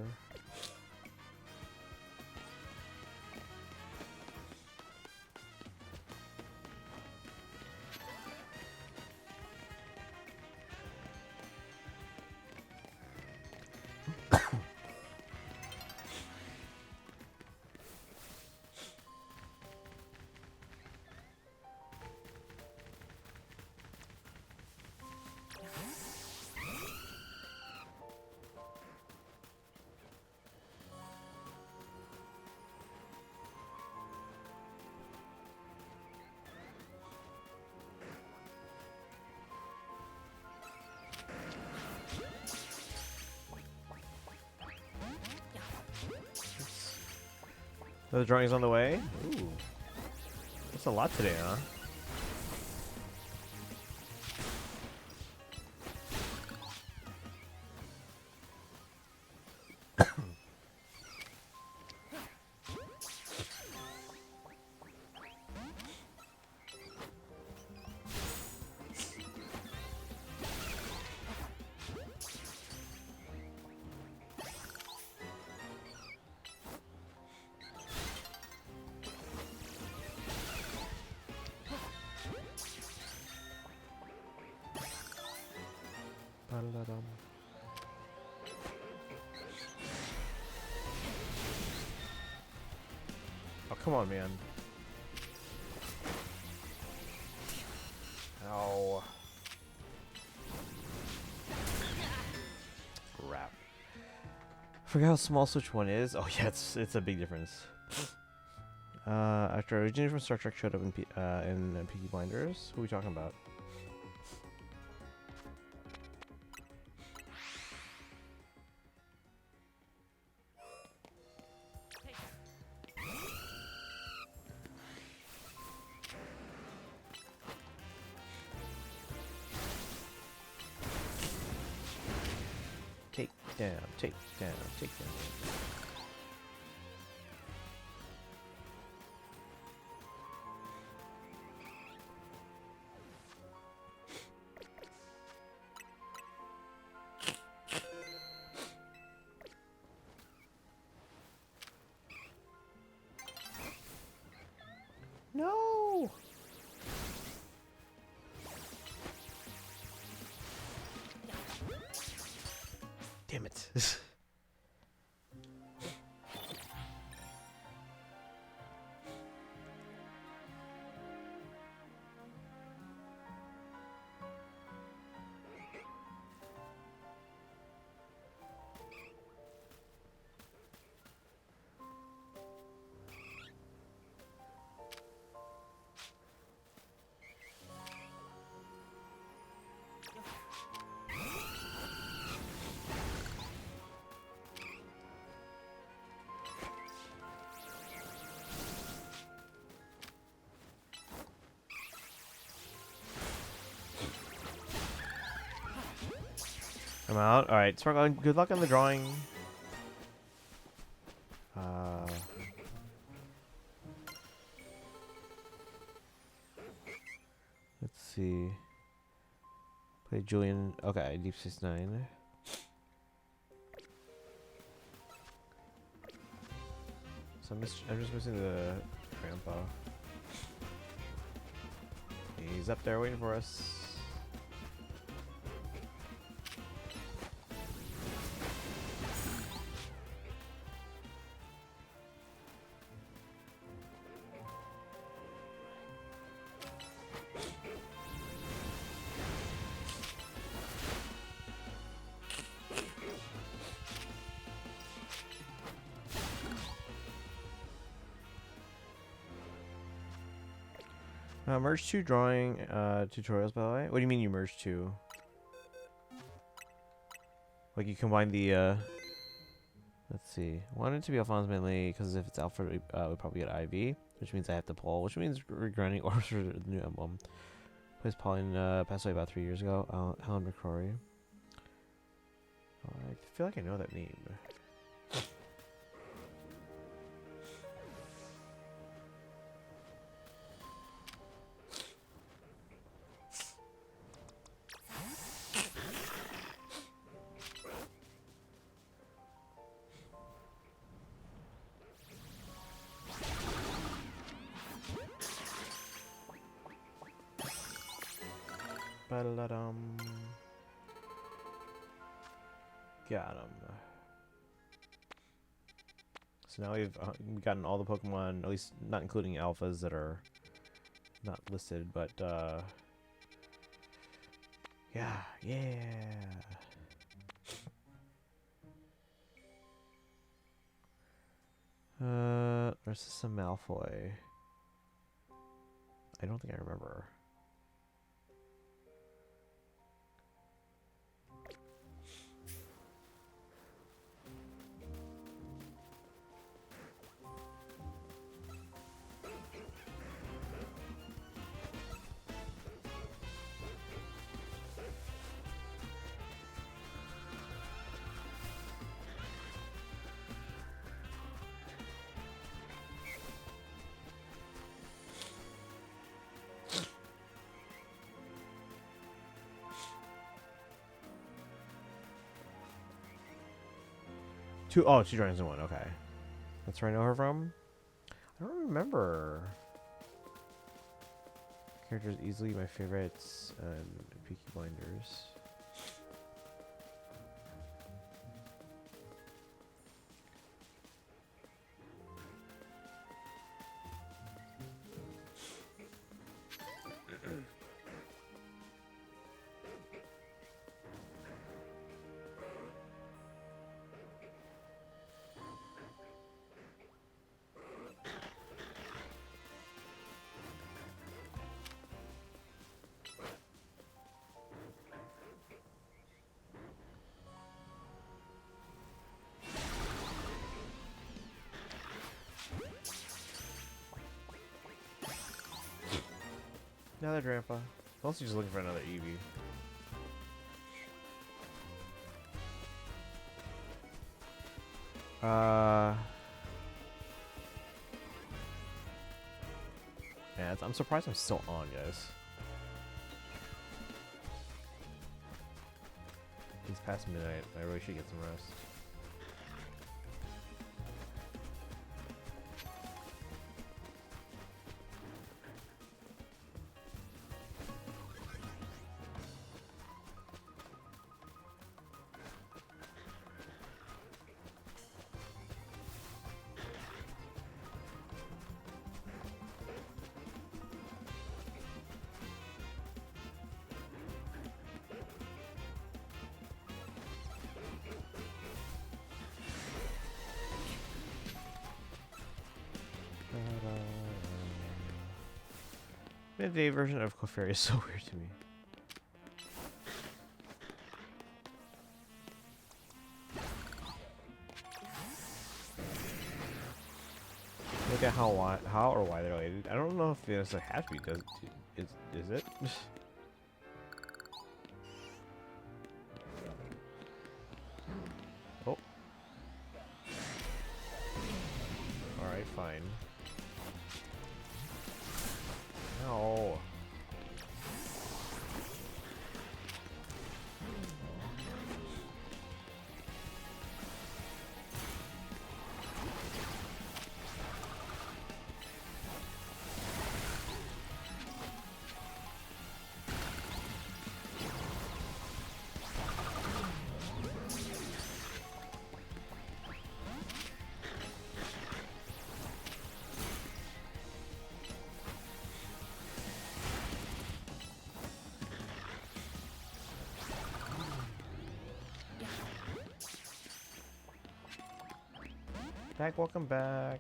The drawing's on the way? Ooh. That's a lot today, huh? Oh, come on, man. Ow. Crap. Forget how small Switch 1 is. Oh yeah, it's a big difference. After originating from Star Trek showed up in Peaky Blinders. Who are we talking about? Take down, take down, take down. No! Damn it. I'm out. Alright, Sparkle, good luck on the drawing. Let's see. Play Julian. Okay, Deep Space Nine. So I'm just missing the grandpa. He's up there waiting for us. Merge 2 drawing tutorials, by the way. What do you mean you merge 2? Like you combine the, let's see. Wanted to be alphas mainly because if it's alpha, we probably get IV, which means I have to pull, which means we're grinding orders for the new emblem. Plays Pauline, passed away about 3 years ago. Helen McCrory. I feel like I know that name. Ba-da-dum. Got him. So now we've gotten all the Pokemon, at least not including alphas that are not listed, but yeah. There's some Malfoy. I don't think I remember. Two drawings in one. Okay, that's where I know her from. I don't remember. Characters easily my favorites and Peaky Blinders. Another grandpa. Also just looking for another Eevee. Yeah, I'm surprised I'm still on, guys. It's past midnight. I really should get some rest. Midday version of Clefairy is so weird to me. Look at how or why they're related. I don't know if it has to be. Is it? Oh. All right, fine. No. Welcome back.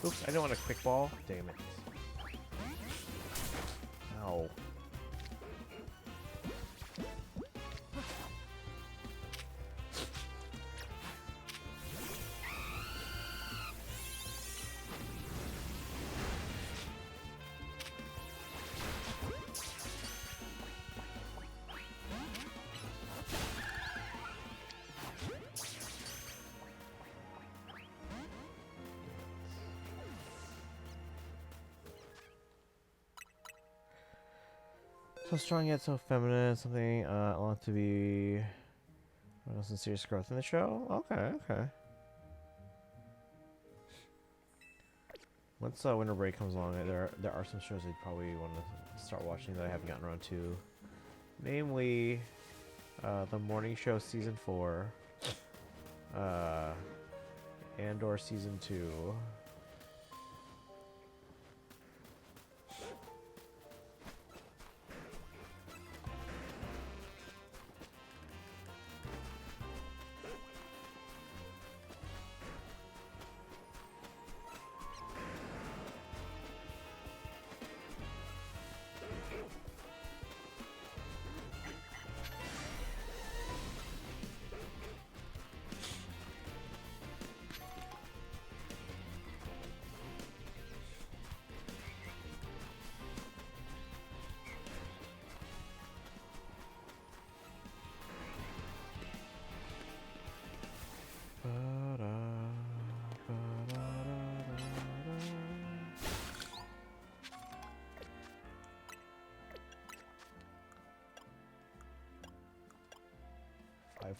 Oops, I didn't want a quick ball. Damn it. Ow. So strong yet so feminine. Something I want to be. Some serious growth in the show. Okay, okay. Once winter break comes along, there are some shows I'd probably want to start watching that I haven't gotten around to. Namely, the morning show season 4, and/or season 2.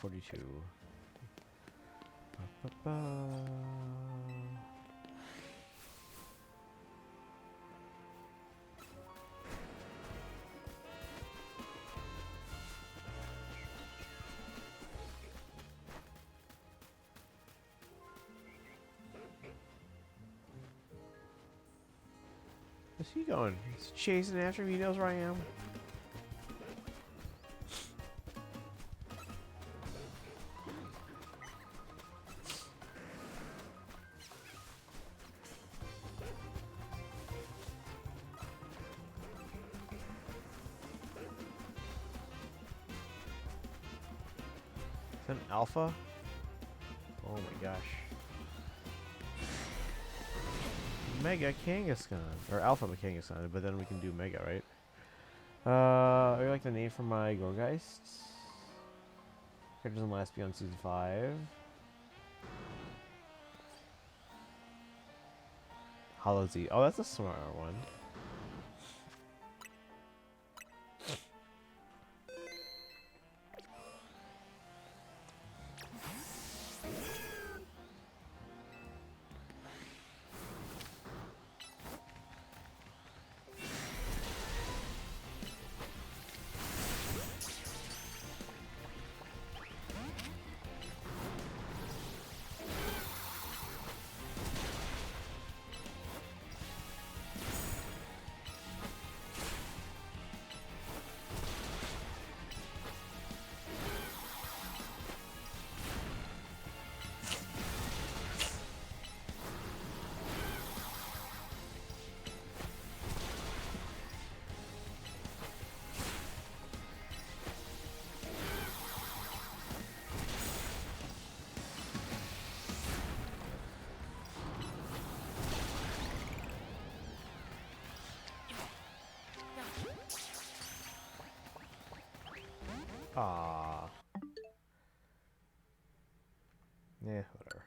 $5.42. Where's he going? He's chasing after me. He knows where I am. Is that an alpha? Oh my gosh. Mega Kangaskhan. Or Alpha Kangaskhan, but then we can do Mega, right? I like the name for my Gorgeist. Characters in last beyond season 5. Hollow Z. Oh, that's a smart one. Ah. Yeah, whatever.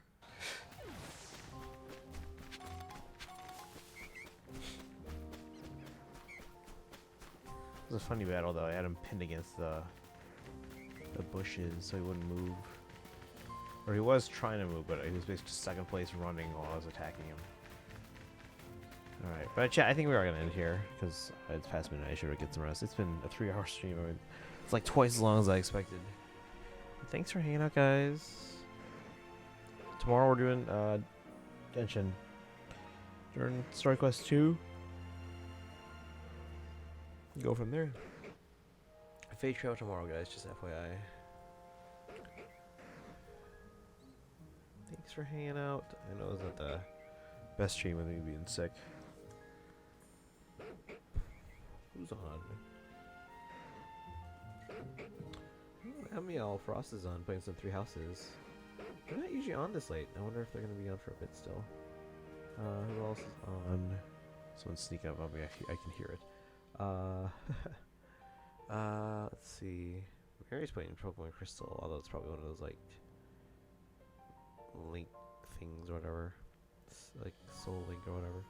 It was a funny battle though. I had him pinned against the bushes so he wouldn't move. Or he was trying to move, but he was basically second place running while I was attacking him. Alright, but chat, I think we are going to end here because it's past midnight. I should get some rest. It's been a 3-hour stream. I mean, it's like twice as long as I expected. But thanks for hanging out, guys. Tomorrow we're doing Genshin. During Story Quest 2. Go from there. Fate Trail tomorrow, guys, just FYI. Thanks for hanging out. I know that the Best stream with me being sick. Who's on? Amiel Frost is on playing some Three Houses. They're not usually on this late. I wonder if they're gonna be on for a bit still. Who else is on? Someone's sneaking up on me. I can hear it. Let's see. Mary's playing Pokemon Crystal, although it's probably one of those like Link things or whatever. It's like Soul Link or whatever.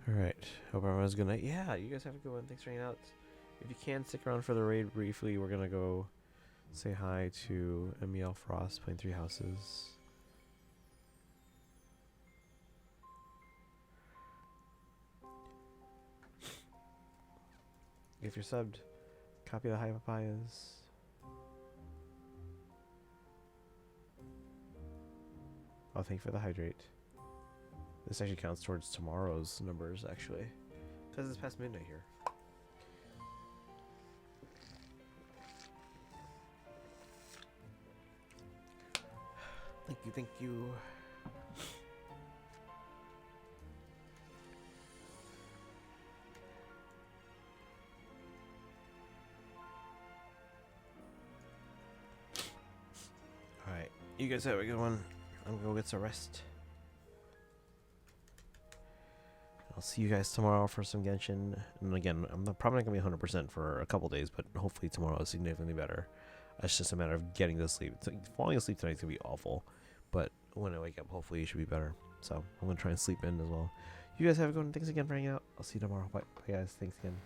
Alright, hope everyone's good night. Yeah, you guys have a good one. Thanks for hanging out. If you can, stick around for the raid briefly. We're gonna go say hi to Amiel Frost playing Three Houses. If you're subbed, copy the High Papayas. Oh, thank you for the hydrate. This actually counts towards tomorrow's numbers, actually. Because it's past midnight here. Thank you, thank you. Alright, you guys have a good one. I'm gonna go get some rest. I'll see you guys tomorrow for some Genshin. And again, I'm probably not going to be 100% for a couple days, but hopefully tomorrow is significantly better. It's just a matter of getting to sleep. Falling asleep tonight is going to be awful, but when I wake up, hopefully it should be better. So I'm going to try and sleep in as well. You guys have a good one. Thanks again for hanging out. I'll see you tomorrow. Bye, guys. Thanks again.